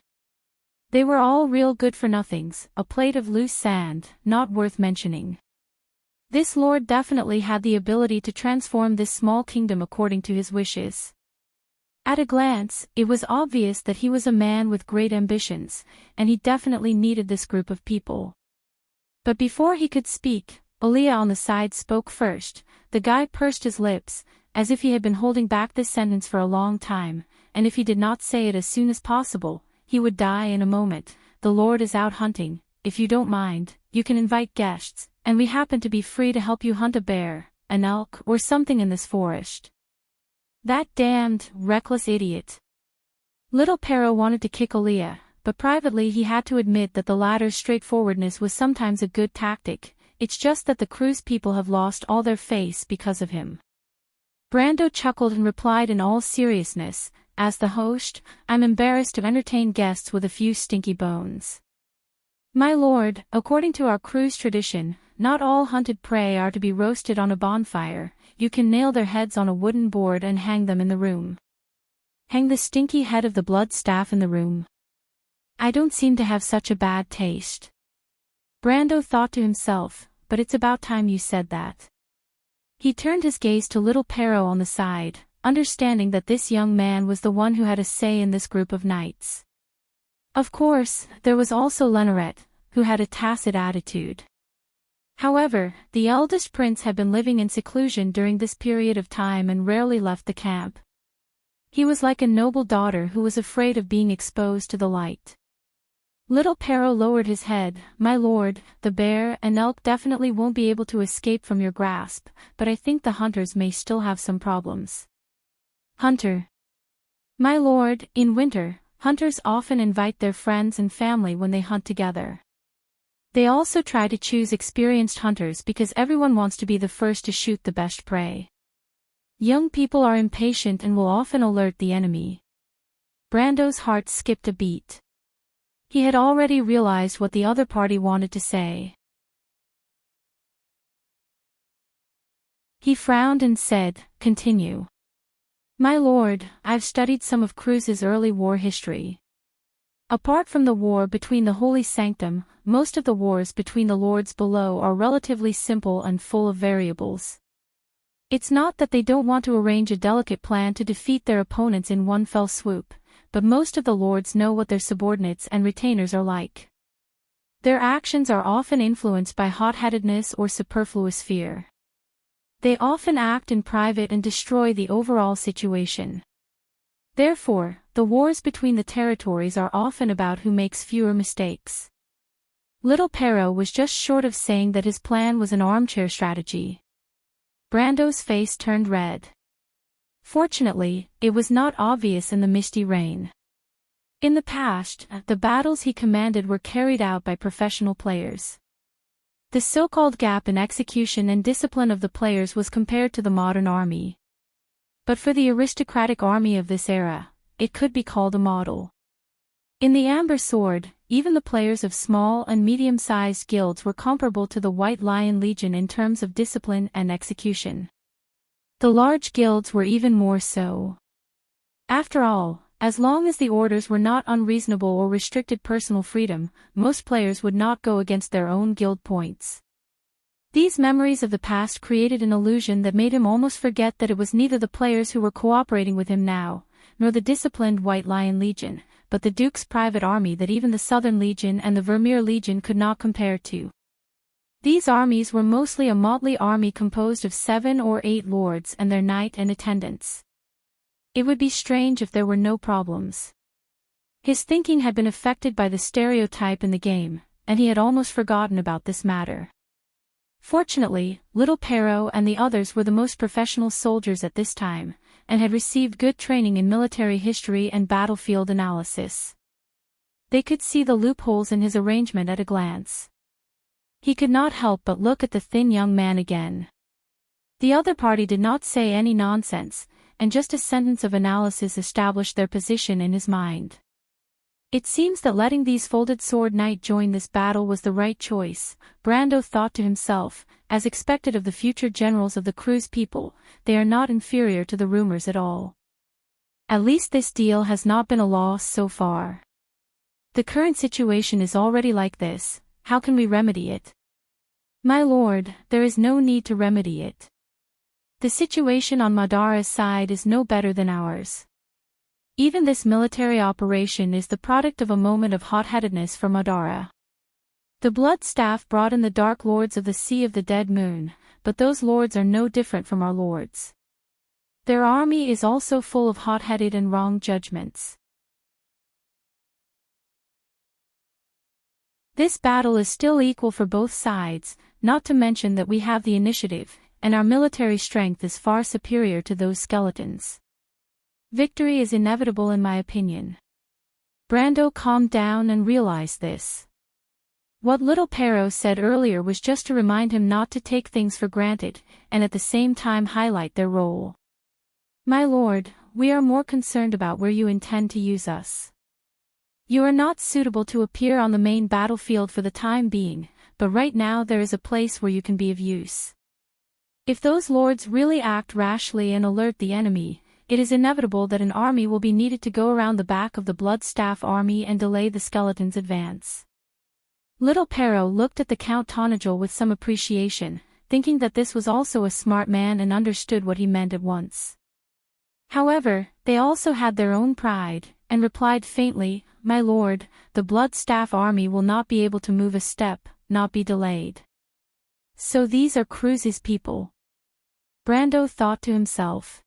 They were all real good-for-nothings, a plate of loose sand, not worth mentioning. This lord definitely had the ability to transform this small kingdom according to his wishes. At a glance, it was obvious that he was a man with great ambitions, and he definitely needed this group of people. But before he could speak, Aaliyah on the side spoke first. The guy pursed his lips, as if he had been holding back this sentence for a long time, and if he did not say it as soon as possible, he would die in a moment. The Lord is out hunting. If you don't mind, you can invite guests, and we happen to be free to help you hunt a bear, an elk, or something in this forest. That damned, reckless idiot. Little Pero wanted to kick Aaliyah, but privately he had to admit that the latter's straightforwardness was sometimes a good tactic. It's just that the crew's people have lost all their face because of him. Brando chuckled and replied in all seriousness, as the host, I'm embarrassed to entertain guests with a few stinky bones. My lord, according to our crew's tradition, not all hunted prey are to be roasted on a bonfire. You can nail their heads on a wooden board and hang them in the room. Hang the stinky head of the blood staff in the room. I don't seem to have such a bad taste. Brando thought to himself, but it's about time you said that. He turned his gaze to little Pero on the side, understanding that this young man was the one who had a say in this group of knights. Of course, there was also Lenoret, who had a tacit attitude. However, the eldest prince had been living in seclusion during this period of time and rarely left the camp. He was like a noble daughter who was afraid of being exposed to the light. Little Pero lowered his head. My lord, the bear and elk definitely won't be able to escape from your grasp, but I think the hunters may still have some problems. Hunter. My lord, in winter, hunters often invite their friends and family when they hunt together. They also try to choose experienced hunters because everyone wants to be the first to shoot the best prey. Young people are impatient and will often alert the enemy. Brando's heart skipped a beat. He had already realized what the other party wanted to say. He frowned and said, Continue. My lord, I've studied some of Cruz's early war history. Apart from the war between the Holy Sanctum, most of the wars between the lords below are relatively simple and full of variables. It's not that they don't want to arrange a delicate plan to defeat their opponents in one fell swoop, but most of the lords know what their subordinates and retainers are like. Their actions are often influenced by hot-headedness or superfluous fear. They often act in private and destroy the overall situation. Therefore, the wars between the territories are often about who makes fewer mistakes. Little Pero was just short of saying that his plan was an armchair strategy. Brando's face turned red. Fortunately, it was not obvious in the misty rain. In the past, the battles he commanded were carried out by professional players. The so-called gap in execution and discipline of the players was compared to the modern army. But for the aristocratic army of this era, it could be called a model. In the Amber Sword, even the players of small and medium-sized guilds were comparable to the White Lion Legion in terms of discipline and execution. The large guilds were even more so. After all, as long as the orders were not unreasonable or restricted personal freedom, most players would not go against their own guild points. These memories of the past created an illusion that made him almost forget that it was neither the players who were cooperating with him now, nor the disciplined White Lion Legion, but the Duke's private army that even the Southern Legion and the Vermeer Legion could not compare to. These armies were mostly a motley army composed of 7 or 8 lords and their knight and attendants. It would be strange if there were no problems. His thinking had been affected by the stereotype in the game, and he had almost forgotten about this matter. Fortunately, Little Pero and the others were the most professional soldiers at this time, and had received good training in military history and battlefield analysis. They could see the loopholes in his arrangement at a glance. He could not help but look at the thin young man again. The other party did not say any nonsense, and just a sentence of analysis established their position in his mind. It seems that letting these folded sword knight join this battle was the right choice, Brando thought to himself, as expected of the future generals of the Cruz people. They are not inferior to the rumors at all. At least this deal has not been a loss so far. The current situation is already like this, how can we remedy it? My lord, there is no need to remedy it. The situation on Madara's side is no better than ours. Even this military operation is the product of a moment of hot-headedness for Madara. The blood staff brought in the Dark Lords of the Sea of the Dead Moon, but those lords are no different from our lords. Their army is also full of hot-headed and wrong judgments. This battle is still equal for both sides, not to mention that we have the initiative, and our military strength is far superior to those skeletons. Victory is inevitable in my opinion. Brando calmed down and realized this. What little Pero said earlier was just to remind him not to take things for granted, and at the same time highlight their role. My lord, we are more concerned about where you intend to use us. You are not suitable to appear on the main battlefield for the time being, but right now there is a place where you can be of use. If those lords really act rashly and alert the enemy, it is inevitable that an army will be needed to go around the back of the Bloodstaff army and delay the skeleton's advance. Little Pero looked at the Count Tonajul with some appreciation, thinking that this was also a smart man and understood what he meant at once. However, they also had their own pride, and replied faintly, My lord, the Bloodstaff army will not be able to move a step, not be delayed. So these are Cruz's people. Brando thought to himself.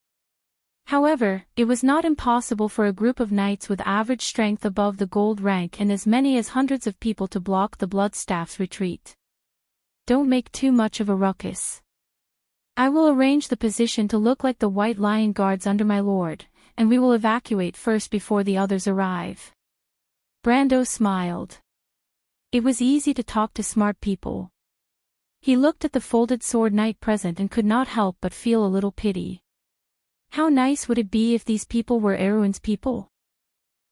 However, it was not impossible for a group of knights with average strength above the gold rank and as many as hundreds of people to block the Bloodstaff's retreat. Don't make too much of a ruckus. I will arrange the position to look like the White Lion Guards under my lord, and we will evacuate first before the others arrive. Brando smiled. It was easy to talk to smart people. He looked at the folded sword knight present and could not help but feel a little pity. How nice would it be if these people were Erwin's people?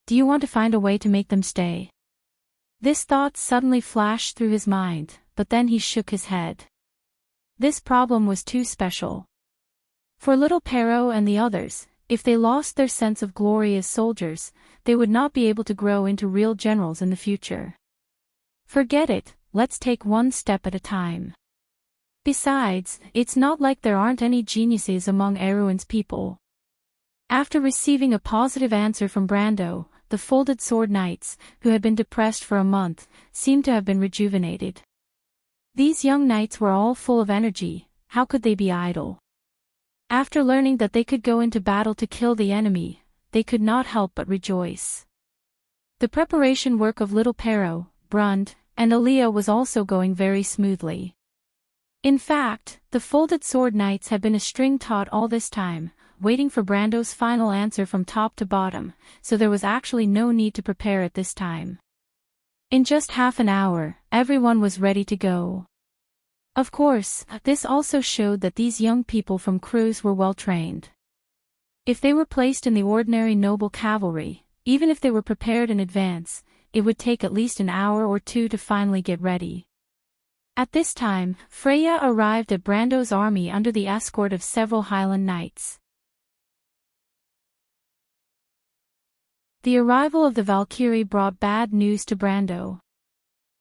Do you want to find a way to make them stay? This thought suddenly flashed through his mind, but then he shook his head. This problem was too special. For little Pero and the others, if they lost their sense of glory as soldiers, they would not be able to grow into real generals in the future. Forget it, let's take one step at a time. Besides, it's not like there aren't any geniuses among Erwin's people. After receiving a positive answer from Brando, the folded sword knights, who had been depressed for a month, seemed to have been rejuvenated. These young knights were all full of energy, how could they be idle? After learning that they could go into battle to kill the enemy, they could not help but rejoice. The preparation work of little Pero, Brund, and Aaliyah was also going very smoothly. In fact, the folded sword knights had been a string taut all this time, waiting for Brando's final answer from top to bottom, so there was actually no need to prepare at this time. In just half an hour, everyone was ready to go. Of course, this also showed that these young people from Cruz were well trained. If they were placed in the ordinary noble cavalry, even if they were prepared in advance, it would take at least an hour or two to finally get ready. At this time, Freya arrived at Brando's army under the escort of several Highland knights. The arrival of the Valkyrie brought bad news to Brando.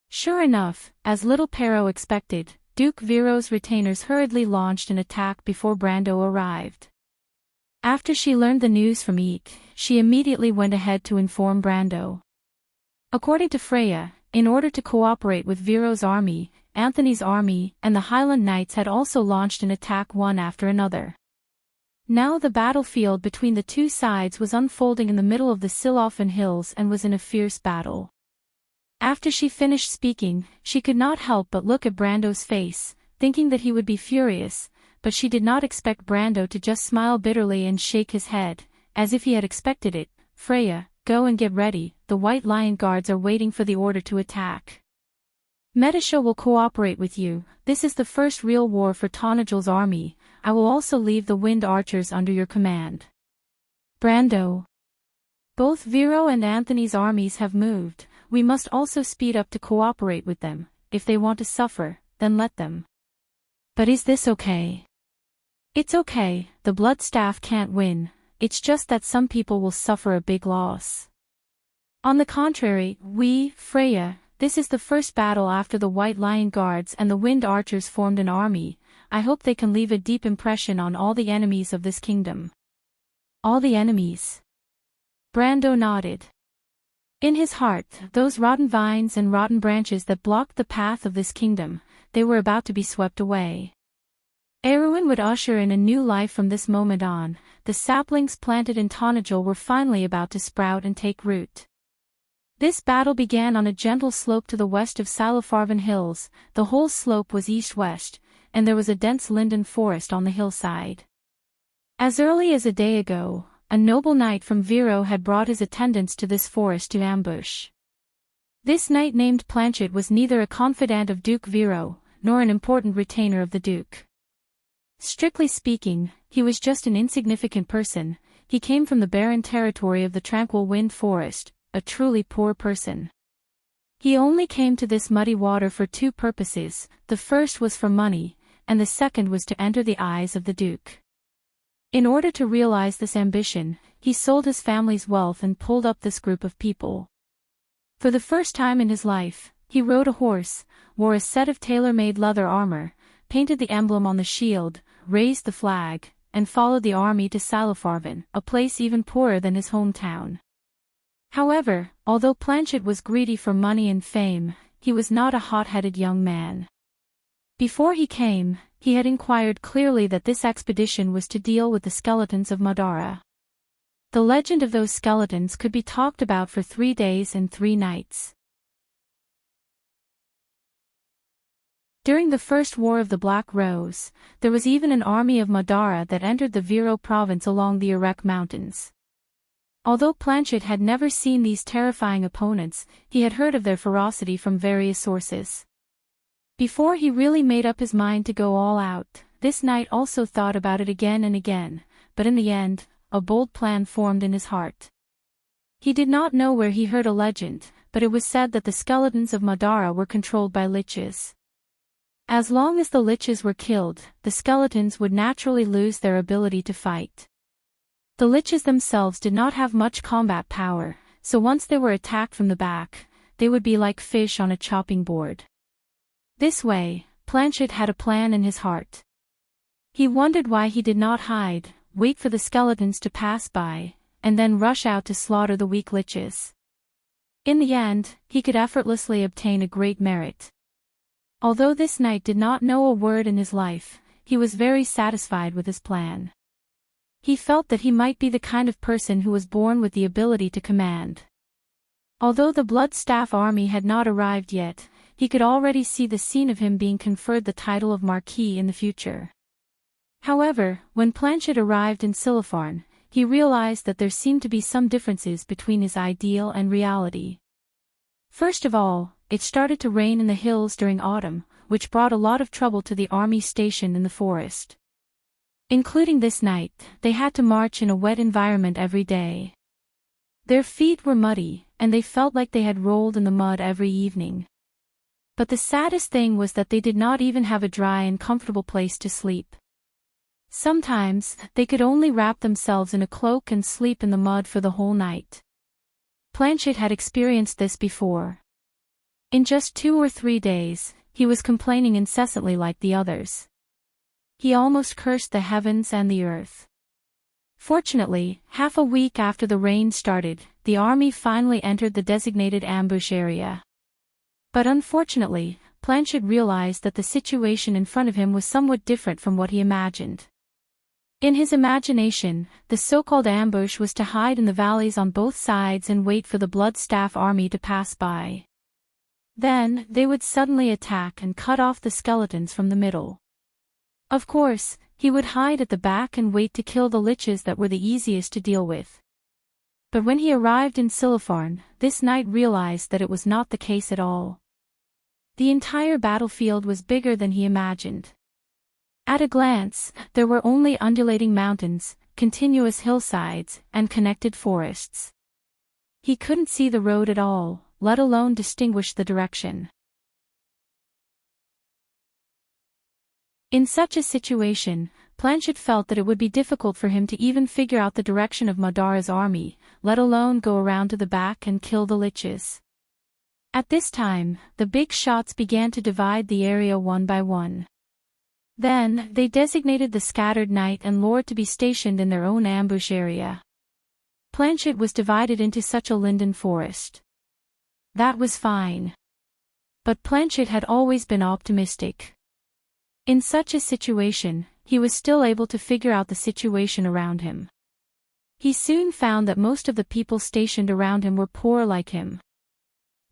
Sure enough, as little Pero expected, Duke Viro's retainers hurriedly launched an attack before Brando arrived. After she learned the news from Eek, she immediately went ahead to inform Brando. According to Freya, in order to cooperate with Viro's army, Anthony's army and the Highland Knights had also launched an attack one after another. Now the battlefield between the two sides was unfolding in the middle of the Silofan Hills and was in a fierce battle. After she finished speaking, she could not help but look at Brando's face, thinking that he would be furious, but she did not expect Brando to just smile bitterly and shake his head, as if he had expected it. Freya, go and get ready, the White Lion Guards are waiting for the order to attack. Medisha will cooperate with you, this is the first real war for Tonajul's army, I will also leave the Wind Archers under your command. Brando. Both Viro and Anthony's armies have moved, we must also speed up to cooperate with them, if they want to suffer, then let them. But is this okay? It's okay, the Bloodstaff can't win, it's just that some people will suffer a big loss. On the contrary, Freya, this is the first battle after the White Lion Guards and the Wind Archers formed an army. I hope they can leave a deep impression on all the enemies of this kingdom. All the enemies? Brando nodded. In his heart, those rotten vines and rotten branches that blocked the path of this kingdom, they were about to be swept away. Erwin would usher in a new life from this moment on. The saplings planted in Tonagel were finally about to sprout and take root. This battle began on a gentle slope to the west of Salofarvan Hills. The whole slope was east-west, and there was a dense linden forest on the hillside. As early as a day ago, a noble knight from Viro had brought his attendants to this forest to ambush. This knight named Planchet was neither a confidant of Duke Viro, nor an important retainer of the Duke. Strictly speaking, he was just an insignificant person. He came from the barren territory of the tranquil wind forest, a truly poor person. He only came to this muddy water for two purposes. The first was for money, and the second was to enter the eyes of the Duke. In order to realize this ambition, he sold his family's wealth and pulled up this group of people. For the first time in his life, he rode a horse, wore a set of tailor-made leather armor, painted the emblem on the shield, raised the flag, and followed the army to Salofarvan, a place even poorer than his hometown. However, although Planchet was greedy for money and fame, he was not a hot-headed young man. Before he came, he had inquired clearly that this expedition was to deal with the skeletons of Madara. The legend of those skeletons could be talked about for 3 days and 3 nights. During the First War of the Black Rose, there was even an army of Madara that entered the Viro province along the Erech Mountains. Although Planchet had never seen these terrifying opponents, he had heard of their ferocity from various sources. Before he really made up his mind to go all out, this knight also thought about it again and again, but in the end, a bold plan formed in his heart. He did not know where he heard a legend, but it was said that the skeletons of Madara were controlled by liches. As long as the liches were killed, the skeletons would naturally lose their ability to fight. The liches themselves did not have much combat power, so once they were attacked from the back, they would be like fish on a chopping board. This way, Planchet had a plan in his heart. He wondered why he did not hide, wait for the skeletons to pass by, and then rush out to slaughter the weak liches. In the end, he could effortlessly obtain a great merit. Although this knight did not know a word in his life, he was very satisfied with his plan. He felt that he might be the kind of person who was born with the ability to command. Although the Bloodstaff army had not arrived yet, he could already see the scene of him being conferred the title of Marquis in the future. However, when Planchet arrived in Silifarn, he realized that there seemed to be some differences between his ideal and reality. First of all, it started to rain in the hills during autumn, which brought a lot of trouble to the army stationed in the forest. Including this night, they had to march in a wet environment every day. Their feet were muddy, and they felt like they had rolled in the mud every evening. But the saddest thing was that they did not even have a dry and comfortable place to sleep. Sometimes, they could only wrap themselves in a cloak and sleep in the mud for the whole night. Planchet had experienced this before. In just 2 or 3 days, he was complaining incessantly like the others. He almost cursed the heavens and the earth. Fortunately, half a week after the rain started, the army finally entered the designated ambush area. But unfortunately, Planchet realized that the situation in front of him was somewhat different from what he imagined. In his imagination, the so-called ambush was to hide in the valleys on both sides and wait for the Bloodstaff army to pass by. Then, they would suddenly attack and cut off the skeletons from the middle. Of course, he would hide at the back and wait to kill the liches that were the easiest to deal with. But when he arrived in Silifarn, this knight realized that it was not the case at all. The entire battlefield was bigger than he imagined. At a glance, there were only undulating mountains, continuous hillsides, and connected forests. He couldn't see the road at all, let alone distinguish the direction. In such a situation, Planchet felt that it would be difficult for him to even figure out the direction of Madara's army, let alone go around to the back and kill the liches. At this time, the big shots began to divide the area one by one. Then, they designated the scattered knight and lord to be stationed in their own ambush area. Planchet was divided into such a linden forest. That was fine. But Planchet had always been optimistic. In such a situation, he was still able to figure out the situation around him. He soon found that most of the people stationed around him were poor like him.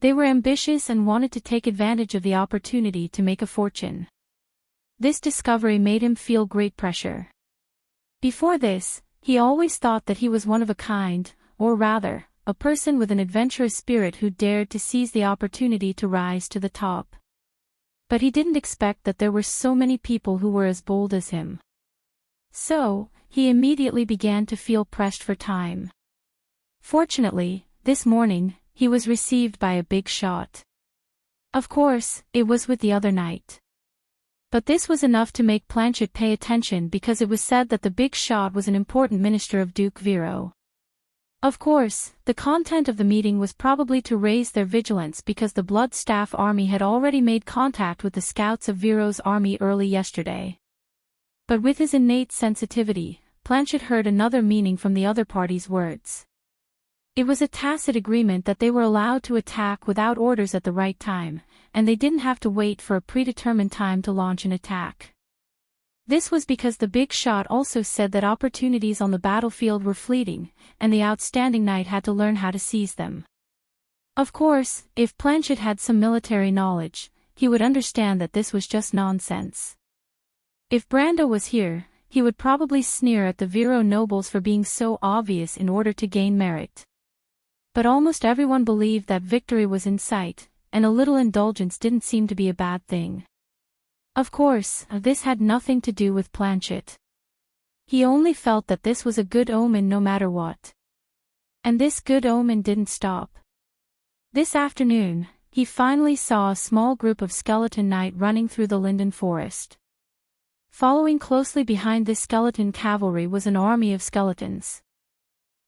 They were ambitious and wanted to take advantage of the opportunity to make a fortune. This discovery made him feel great pressure. Before this, he always thought that he was one of a kind, or rather, a person with an adventurous spirit who dared to seize the opportunity to rise to the top. But he didn't expect that there were so many people who were as bold as him. So, he immediately began to feel pressed for time. Fortunately, this morning, he was received by a big shot. Of course, it was with the other knight. But this was enough to make Planchet pay attention because it was said that the big shot was an important minister of Duke Vero. Of course, the content of the meeting was probably to raise their vigilance because the Bloodstaff army had already made contact with the scouts of Vero's army early yesterday. But with his innate sensitivity, Planchet heard another meaning from the other party's words. It was a tacit agreement that they were allowed to attack without orders at the right time, and they didn't have to wait for a predetermined time to launch an attack. This was because the big shot also said that opportunities on the battlefield were fleeting, and the outstanding knight had to learn how to seize them. Of course, if Planchet had some military knowledge, he would understand that this was just nonsense. If Brando was here, he would probably sneer at the Vero nobles for being so obvious in order to gain merit. But almost everyone believed that victory was in sight, and a little indulgence didn't seem to be a bad thing. Of course, this had nothing to do with Planchet. He only felt that this was a good omen no matter what. And this good omen didn't stop. This afternoon, he finally saw a small group of skeleton knight running through the linden forest. Following closely behind this skeleton cavalry was an army of skeletons.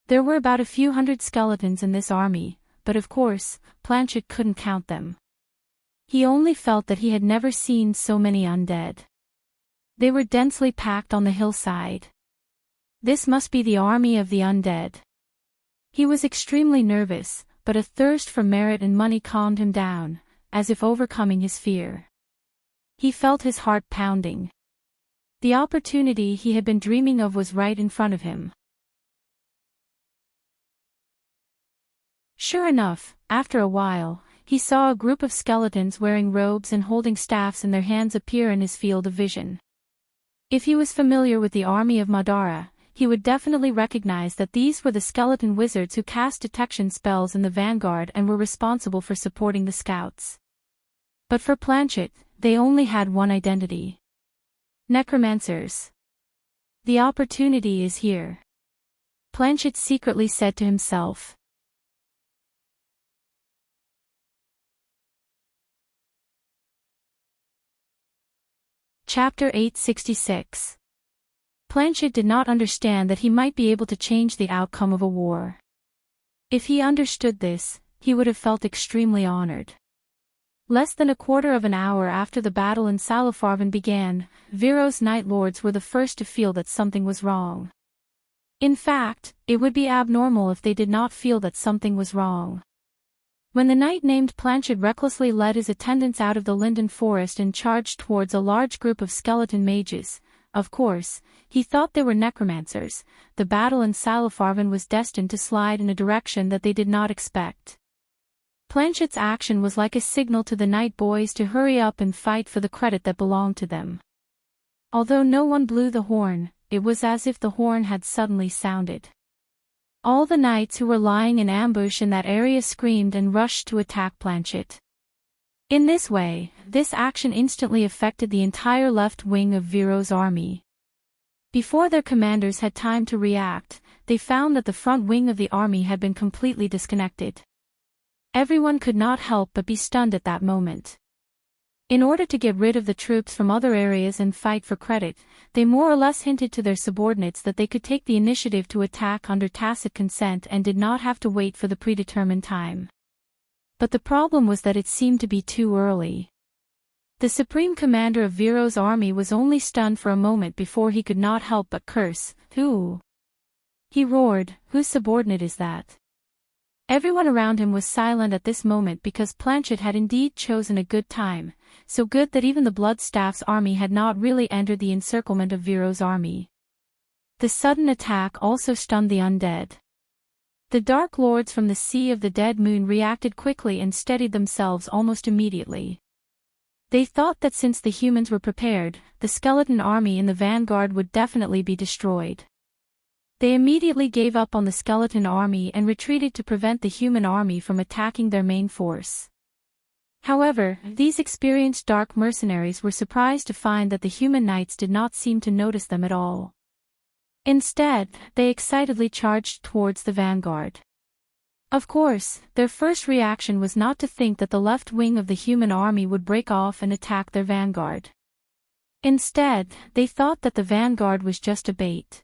There were about a few hundred skeletons in this army, but of course, Planchet couldn't count them. He only felt that he had never seen so many undead. They were densely packed on the hillside. This must be the army of the undead. He was extremely nervous, but a thirst for merit and money calmed him down, as if overcoming his fear. He felt his heart pounding. The opportunity he had been dreaming of was right in front of him. Sure enough, after a while, he saw a group of skeletons wearing robes and holding staffs in their hands appear in his field of vision. If he was familiar with the army of Madara, he would definitely recognize that these were the skeleton wizards who cast detection spells in the vanguard and were responsible for supporting the scouts. But for Planchet, they only had one identity. Necromancers. The opportunity is here. Planchet secretly said to himself. Chapter 866. Planchet did not understand that he might be able to change the outcome of a war. If he understood this, he would have felt extremely honored. Less than a quarter of an hour after the battle in Salofarvan began, Vero's Night Lords were the first to feel that something was wrong. In fact, it would be abnormal if they did not feel that something was wrong. When the knight named Planchet recklessly led his attendants out of the linden forest and charged towards a large group of skeleton mages, of course, he thought they were necromancers. The battle in Salofarvan was destined to slide in a direction that they did not expect. Planchet's action was like a signal to the night boys to hurry up and fight for the credit that belonged to them. Although no one blew the horn, it was as if the horn had suddenly sounded. All the knights who were lying in ambush in that area screamed and rushed to attack Planchet. In this way, this action instantly affected the entire left wing of Vero's army. Before their commanders had time to react, they found that the front wing of the army had been completely disconnected. Everyone could not help but be stunned at that moment. In order to get rid of the troops from other areas and fight for credit, they more or less hinted to their subordinates that they could take the initiative to attack under tacit consent and did not have to wait for the predetermined time. But the problem was that it seemed to be too early. The supreme commander of Viro's army was only stunned for a moment before he could not help but curse. "Who?" he roared. "Whose subordinate is that?" Everyone around him was silent at this moment because Planchet had indeed chosen a good time, so good that even the Bloodstaff's army had not really entered the encirclement of Viro's army. The sudden attack also stunned the undead. The Dark Lords from the Sea of the Dead Moon reacted quickly and steadied themselves almost immediately. They thought that since the humans were prepared, the skeleton army in the vanguard would definitely be destroyed. They immediately gave up on the skeleton army and retreated to prevent the human army from attacking their main force. However, these experienced dark mercenaries were surprised to find that the human knights did not seem to notice them at all. Instead, they excitedly charged towards the vanguard. Of course, their first reaction was not to think that the left wing of the human army would break off and attack their vanguard. Instead, they thought that the vanguard was just a bait.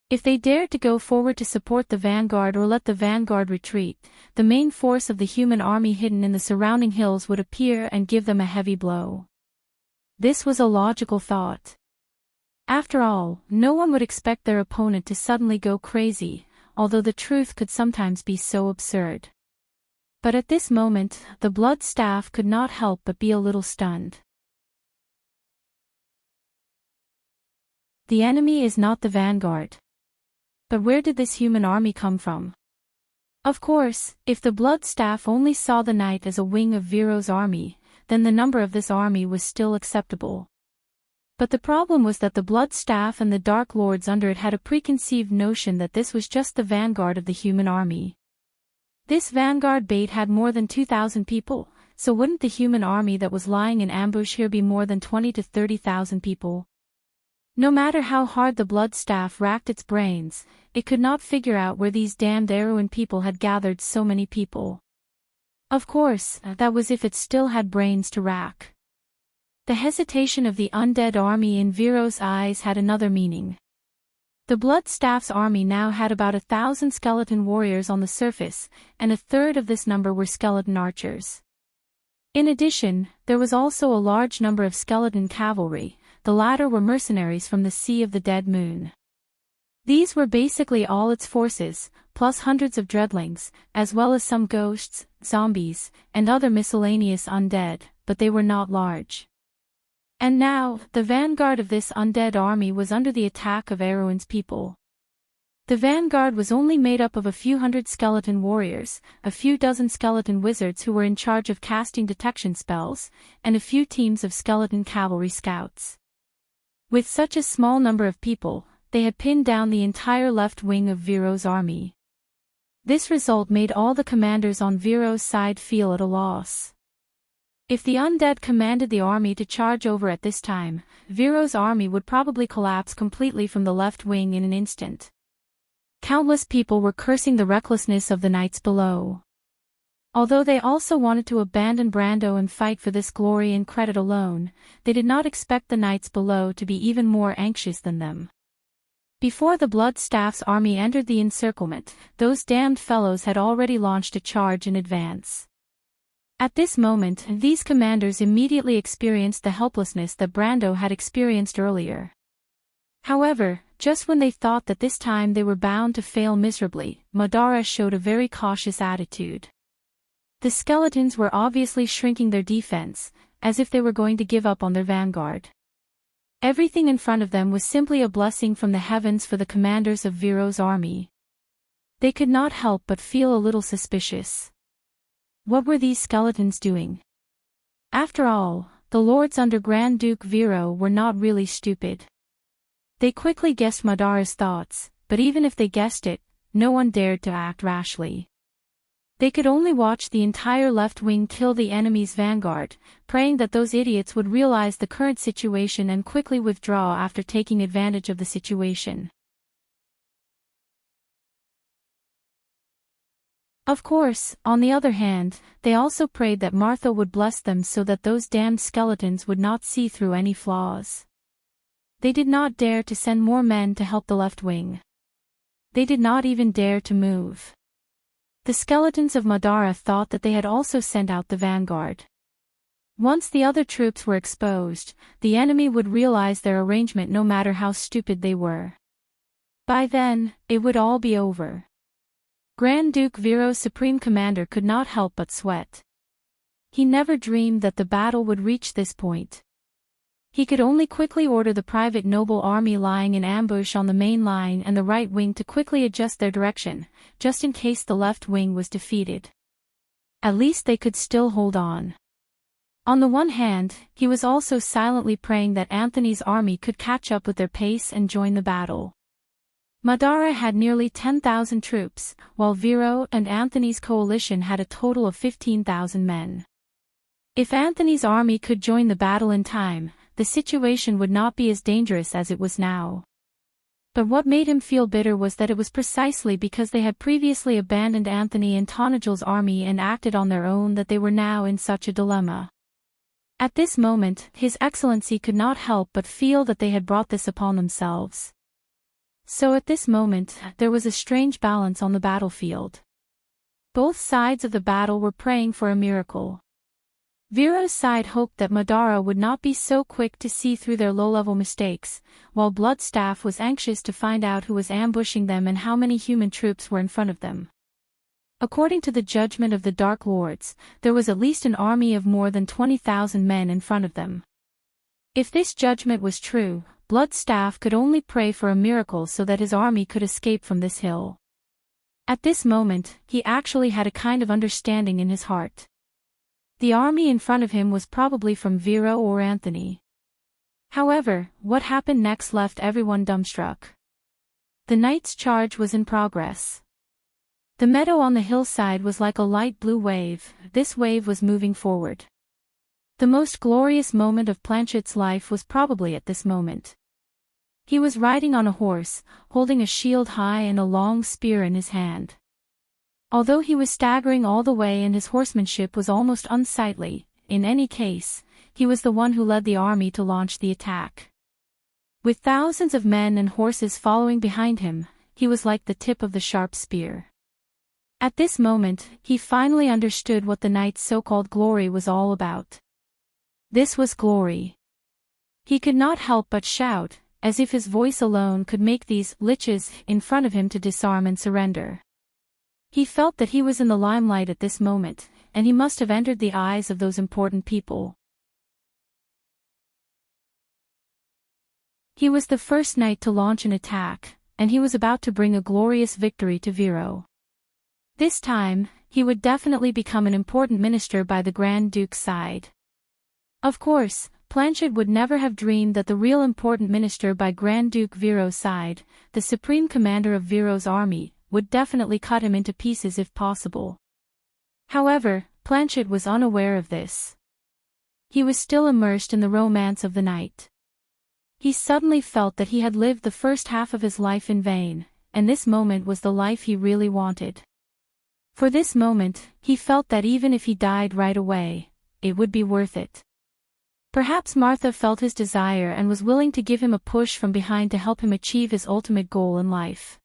If they dared to go forward to support the vanguard or let the vanguard retreat, the main force of the human army hidden in the surrounding hills would appear and give them a heavy blow. This was a logical thought. After all, no one would expect their opponent to suddenly go crazy, although the truth could sometimes be so absurd. But at this moment, the Blood Staff could not help but be a little stunned. The enemy is not the vanguard. But where did this human army come from? Of course, if the Blood Staff only saw the knight as a wing of Viro's army, then the number of this army was still acceptable. But the problem was that the Blood Staff and the Dark Lords under it had a preconceived notion that this was just the vanguard of the human army. This vanguard bait had more than 2,000 people, so wouldn't the human army that was lying in ambush here be more than 20 to 30,000 people? No matter how hard the Blood Staff racked its brains, it could not figure out where these damned Arrowin people had gathered so many people. Of course, that was if it still had brains to rack. The hesitation of the undead army in Viro's eyes had another meaning. The Blood Staff's army now had about 1,000 skeleton warriors on the surface, and a third of this number were skeleton archers. In addition, there was also a large number of skeleton cavalry. The latter were mercenaries from the Sea of the Dead Moon. These were basically all its forces, plus hundreds of dreadlings, as well as some ghosts, zombies, and other miscellaneous undead, but they were not large. And now, the vanguard of this undead army was under the attack of Arrowin's people. The vanguard was only made up of a few hundred skeleton warriors, a few dozen skeleton wizards who were in charge of casting detection spells, and a few teams of skeleton cavalry scouts. With such a small number of people, they had pinned down the entire left wing of Viro's army. This result made all the commanders on Viro's side feel at a loss. If the undead commanded the army to charge over at this time, Viro's army would probably collapse completely from the left wing in an instant. Countless people were cursing the recklessness of the knights below. Although they also wanted to abandon Brando and fight for this glory and credit alone, they did not expect the knights below to be even more anxious than them. Before the Blood Staff's army entered the encirclement, those damned fellows had already launched a charge in advance. At this moment, these commanders immediately experienced the helplessness that Brando had experienced earlier. However, just when they thought that this time they were bound to fail miserably, Madara showed a very cautious attitude. The skeletons were obviously shrinking their defense, as if they were going to give up on their vanguard. Everything in front of them was simply a blessing from the heavens for the commanders of Viro's army. They could not help but feel a little suspicious. What were these skeletons doing? After all, the lords under Grand Duke Viro were not really stupid. They quickly guessed Madara's thoughts, but even if they guessed it, no one dared to act rashly. They could only watch the entire left wing kill the enemy's vanguard, praying that those idiots would realize the current situation and quickly withdraw after taking advantage of the situation. Of course, on the other hand, they also prayed that Martha would bless them so that those damned skeletons would not see through any flaws. They did not dare to send more men to help the left wing. They did not even dare to move. The skeletons of Madara thought that they had also sent out the vanguard. Once the other troops were exposed, the enemy would realize their arrangement no matter how stupid they were. By then, it would all be over. Grand Duke Viro's supreme commander could not help but sweat. He never dreamed that the battle would reach this point. He could only quickly order the private noble army lying in ambush on the main line and the right wing to quickly adjust their direction, just in case the left wing was defeated. At least they could still hold on. On the one hand, he was also silently praying that Anthony's army could catch up with their pace and join the battle. Madara had nearly 10,000 troops, while Viro and Anthony's coalition had a total of 15,000 men. If Anthony's army could join the battle in time, the situation would not be as dangerous as it was now. But what made him feel bitter was that it was precisely because they had previously abandoned Anthony and Tanajal's army and acted on their own that they were now in such a dilemma. At this moment, His Excellency could not help but feel that they had brought this upon themselves. So at this moment, there was a strange balance on the battlefield. Both sides of the battle were praying for a miracle. Viro's side hoped that Madara would not be so quick to see through their low-level mistakes, while Bloodstaff was anxious to find out who was ambushing them and how many human troops were in front of them. According to the judgment of the Dark Lords, there was at least an army of more than 20,000 men in front of them. If this judgment was true, Bloodstaff could only pray for a miracle so that his army could escape from this hill. At this moment, he actually had a kind of understanding in his heart. The army in front of him was probably from Viro or Anthony. However, what happened next left everyone dumbstruck. The knight's charge was in progress. The meadow on the hillside was like a light blue wave. This wave was moving forward. The most glorious moment of Planchet's life was probably at this moment. He was riding on a horse, holding a shield high and a long spear in his hand. Although he was staggering all the way and his horsemanship was almost unsightly, in any case, he was the one who led the army to launch the attack. With thousands of men and horses following behind him, he was like the tip of the sharp spear. At this moment, he finally understood what the knight's so-called glory was all about. This was glory. He could not help but shout, as if his voice alone could make these liches in front of him to disarm and surrender. He felt that he was in the limelight at this moment, and he must have entered the eyes of those important people. He was the first knight to launch an attack, and he was about to bring a glorious victory to Viro. This time, he would definitely become an important minister by the Grand Duke's side. Of course, Planchet would never have dreamed that the real important minister by Grand Duke Viro's side, the supreme commander of Viro's army, would definitely cut him into pieces if possible. However, Planchet was unaware of this. He was still immersed in the romance of the night. He suddenly felt that he had lived the first half of his life in vain, and this moment was the life he really wanted. For this moment, he felt that even if he died right away, it would be worth it. Perhaps Martha felt his desire and was willing to give him a push from behind to help him achieve his ultimate goal in life.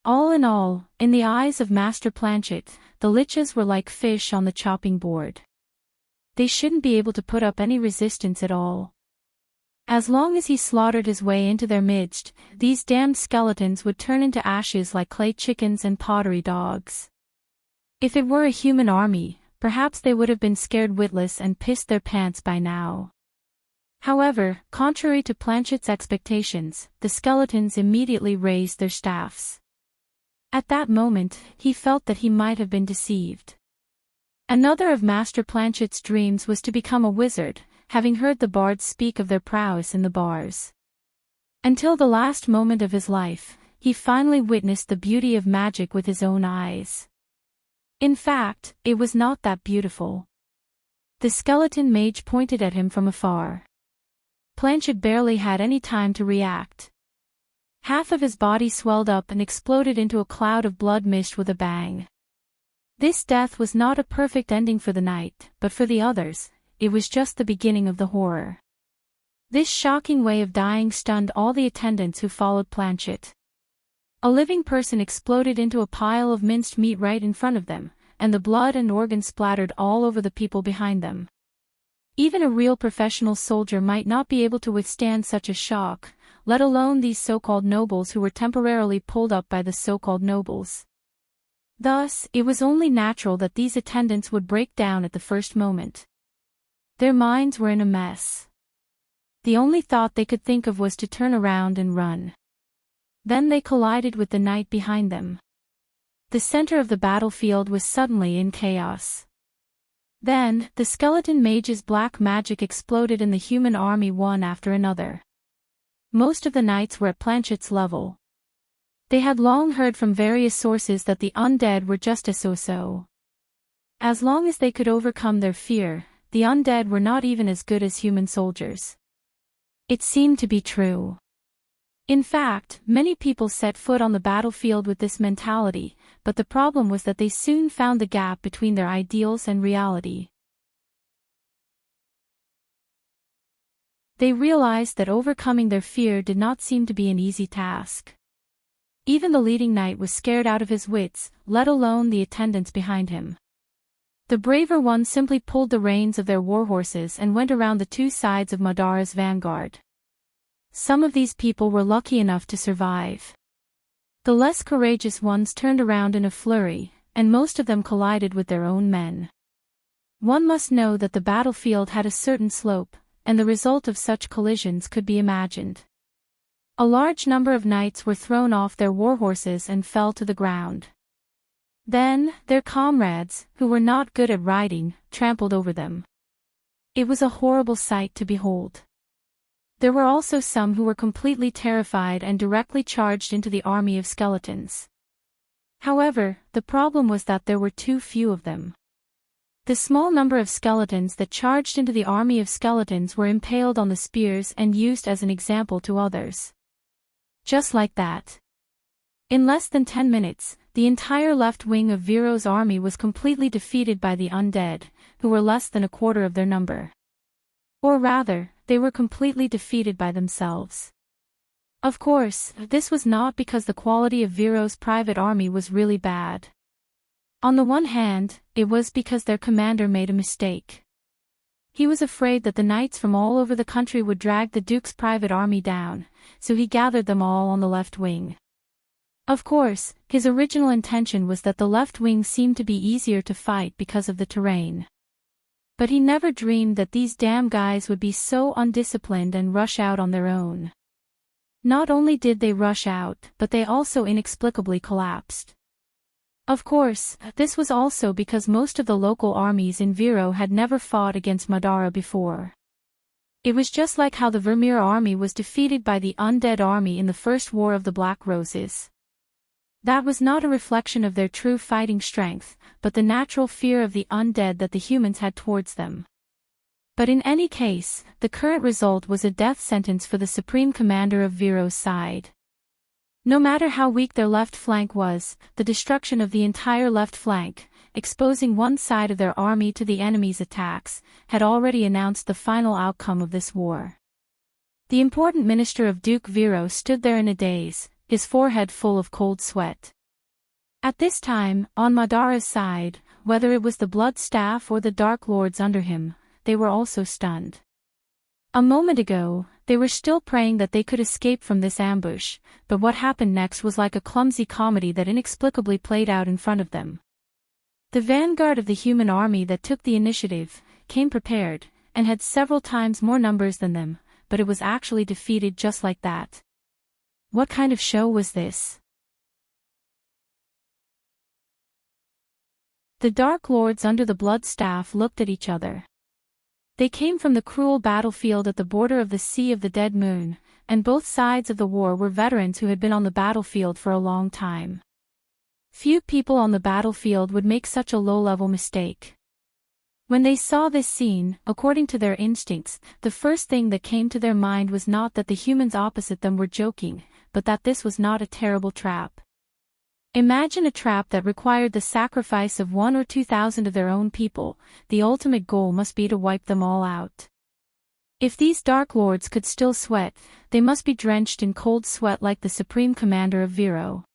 All in all, in the eyes of Master Planchet, the liches were like fish on the chopping board. They shouldn't be able to put up any resistance at all. As long as he slaughtered his way into their midst, these damned skeletons would turn into ashes like clay chickens and pottery dogs. If it were a human army, perhaps they would have been scared witless and pissed their pants by now. However, contrary to Planchet's expectations, the skeletons immediately raised their staffs. At that moment, he felt that he might have been deceived. Another of Master Planchet's dreams was to become a wizard, having heard the bards speak of their prowess in the bars. Until the last moment of his life, he finally witnessed the beauty of magic with his own eyes. In fact, it was not that beautiful. The skeleton mage pointed at him from afar. Planchet barely had any time to react. Half of his body swelled up and exploded into a cloud of blood mist with a bang. This death was not a perfect ending for the knight, but for the others, it was just the beginning of the horror. This shocking way of dying stunned all the attendants who followed Planchet. A living person exploded into a pile of minced meat right in front of them, and the blood and organs splattered all over the people behind them. Even a real professional soldier might not be able to withstand such a shock, let alone these so-called nobles who were temporarily pulled up by the so-called nobles. Thus, it was only natural that these attendants would break down at the first moment. Their minds were in a mess. The only thought they could think of was to turn around and run. Then they collided with the knight behind them. The center of the battlefield was suddenly in chaos. Then, the skeleton mage's black magic exploded in the human army one after another. Most of the knights were at Planchet's level. They had long heard from various sources that the undead were just a so-so. As long as they could overcome their fear, the undead were not even as good as human soldiers. It seemed to be true. In fact, many people set foot on the battlefield with this mentality, but the problem was that they soon found the gap between their ideals and reality. They realized that overcoming their fear did not seem to be an easy task. Even the leading knight was scared out of his wits, let alone the attendants behind him. The braver ones simply pulled the reins of their warhorses and went around the two sides of Madara's vanguard. Some of these people were lucky enough to survive. The less courageous ones turned around in a flurry, and most of them collided with their own men. One must know that the battlefield had a certain slope, and the result of such collisions could be imagined. A large number of knights were thrown off their warhorses and fell to the ground. Then, their comrades, who were not good at riding, trampled over them. It was a horrible sight to behold. There were also some who were completely terrified and directly charged into the army of skeletons. However, the problem was that there were too few of them. The small number of skeletons that charged into the army of skeletons were impaled on the spears and used as an example to others. Just like that. In less than 10 minutes, the entire left wing of Viro's army was completely defeated by the undead, who were less than a quarter of their number. Or rather, they were completely defeated by themselves. Of course, this was not because the quality of Viro's private army was really bad. On the one hand, it was because their commander made a mistake. He was afraid that the knights from all over the country would drag the Duke's private army down, so he gathered them all on the left wing. Of course, his original intention was that the left wing seemed to be easier to fight because of the terrain. But he never dreamed that these damn guys would be so undisciplined and rush out on their own. Not only did they rush out, but they also inexplicably collapsed. Of course, this was also because most of the local armies in Viro had never fought against Madara before. It was just like how the Vermeer army was defeated by the undead army in the First War of the Black Roses. That was not a reflection of their true fighting strength, but the natural fear of the undead that the humans had towards them. But in any case, the current result was a death sentence for the supreme commander of Viro's side. No matter how weak their left flank was, the destruction of the entire left flank, exposing one side of their army to the enemy's attacks, had already announced the final outcome of this war. The important minister of Duke Viro stood there in a daze, his forehead full of cold sweat. At this time, on Madara's side, whether it was the Blood Staff or the Dark Lords under him, they were also stunned. A moment ago, they were still praying that they could escape from this ambush, but what happened next was like a clumsy comedy that inexplicably played out in front of them. The vanguard of the human army that took the initiative, came prepared, and had several times more numbers than them, but it was actually defeated just like that. What kind of show was this? The Dark Lords under the Blood Staff looked at each other. They came from the cruel battlefield at the border of the Sea of the Dead Moon, and both sides of the war were veterans who had been on the battlefield for a long time. Few people on the battlefield would make such a low-level mistake. When they saw this scene, according to their instincts, the first thing that came to their mind was not that the humans opposite them were joking, but that this was not a terrible trap. Imagine a trap that required the sacrifice of 1 or 2,000 of their own people. The ultimate goal must be to wipe them all out. If these Dark Lords could still sweat, they must be drenched in cold sweat like the Supreme Commander of Vero.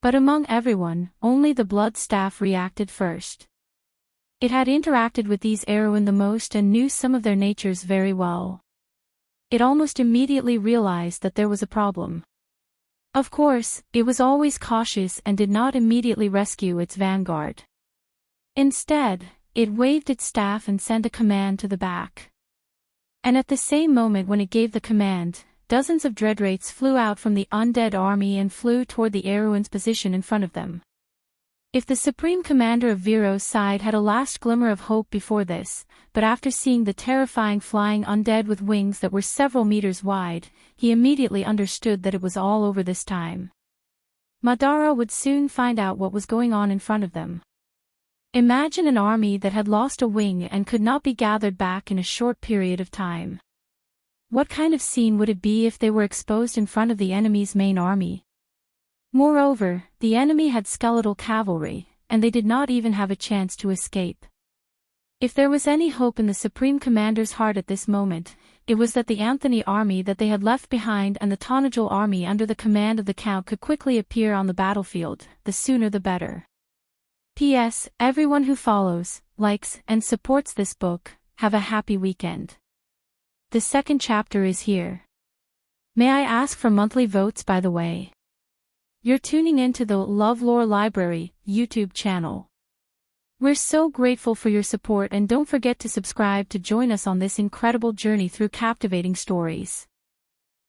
But among everyone, only the Blood Staff reacted first. It had interacted with these Erwin the most and knew some of their natures very well. It almost immediately realized that there was a problem. Of course, it was always cautious and did not immediately rescue its vanguard. Instead, it waved its staff and sent a command to the back. And at the same moment when it gave the command, dozens of dreadwraiths flew out from the undead army and flew toward the Erwin's position in front of them. If the Supreme Commander of Vero's side had a last glimmer of hope before this, but after seeing the terrifying flying undead with wings that were several meters wide, he immediately understood that it was all over this time. Madara would soon find out what was going on in front of them. Imagine an army that had lost a wing and could not be gathered back in a short period of time. What kind of scene would it be if they were exposed in front of the enemy's main army? Moreover, the enemy had skeletal cavalry, and they did not even have a chance to escape. If there was any hope in the Supreme Commander's heart at this moment, it was that the Anthony army that they had left behind and the Tonajal army under the command of the Count could quickly appear on the battlefield, the sooner the better. P.S. Everyone who follows, likes, and supports this book, have a happy weekend. The second chapter is here. May I ask for monthly votes, by the way? You're tuning into the LoveLore Library YouTube channel. We're so grateful for your support, and don't forget to subscribe to join us on this incredible journey through captivating stories.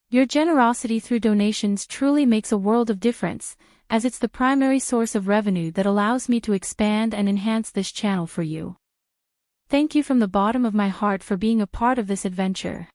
Your generosity through donations truly makes a world of difference, as it's the primary source of revenue that allows me to expand and enhance this channel for you. Thank you from the bottom of my heart for being a part of this adventure.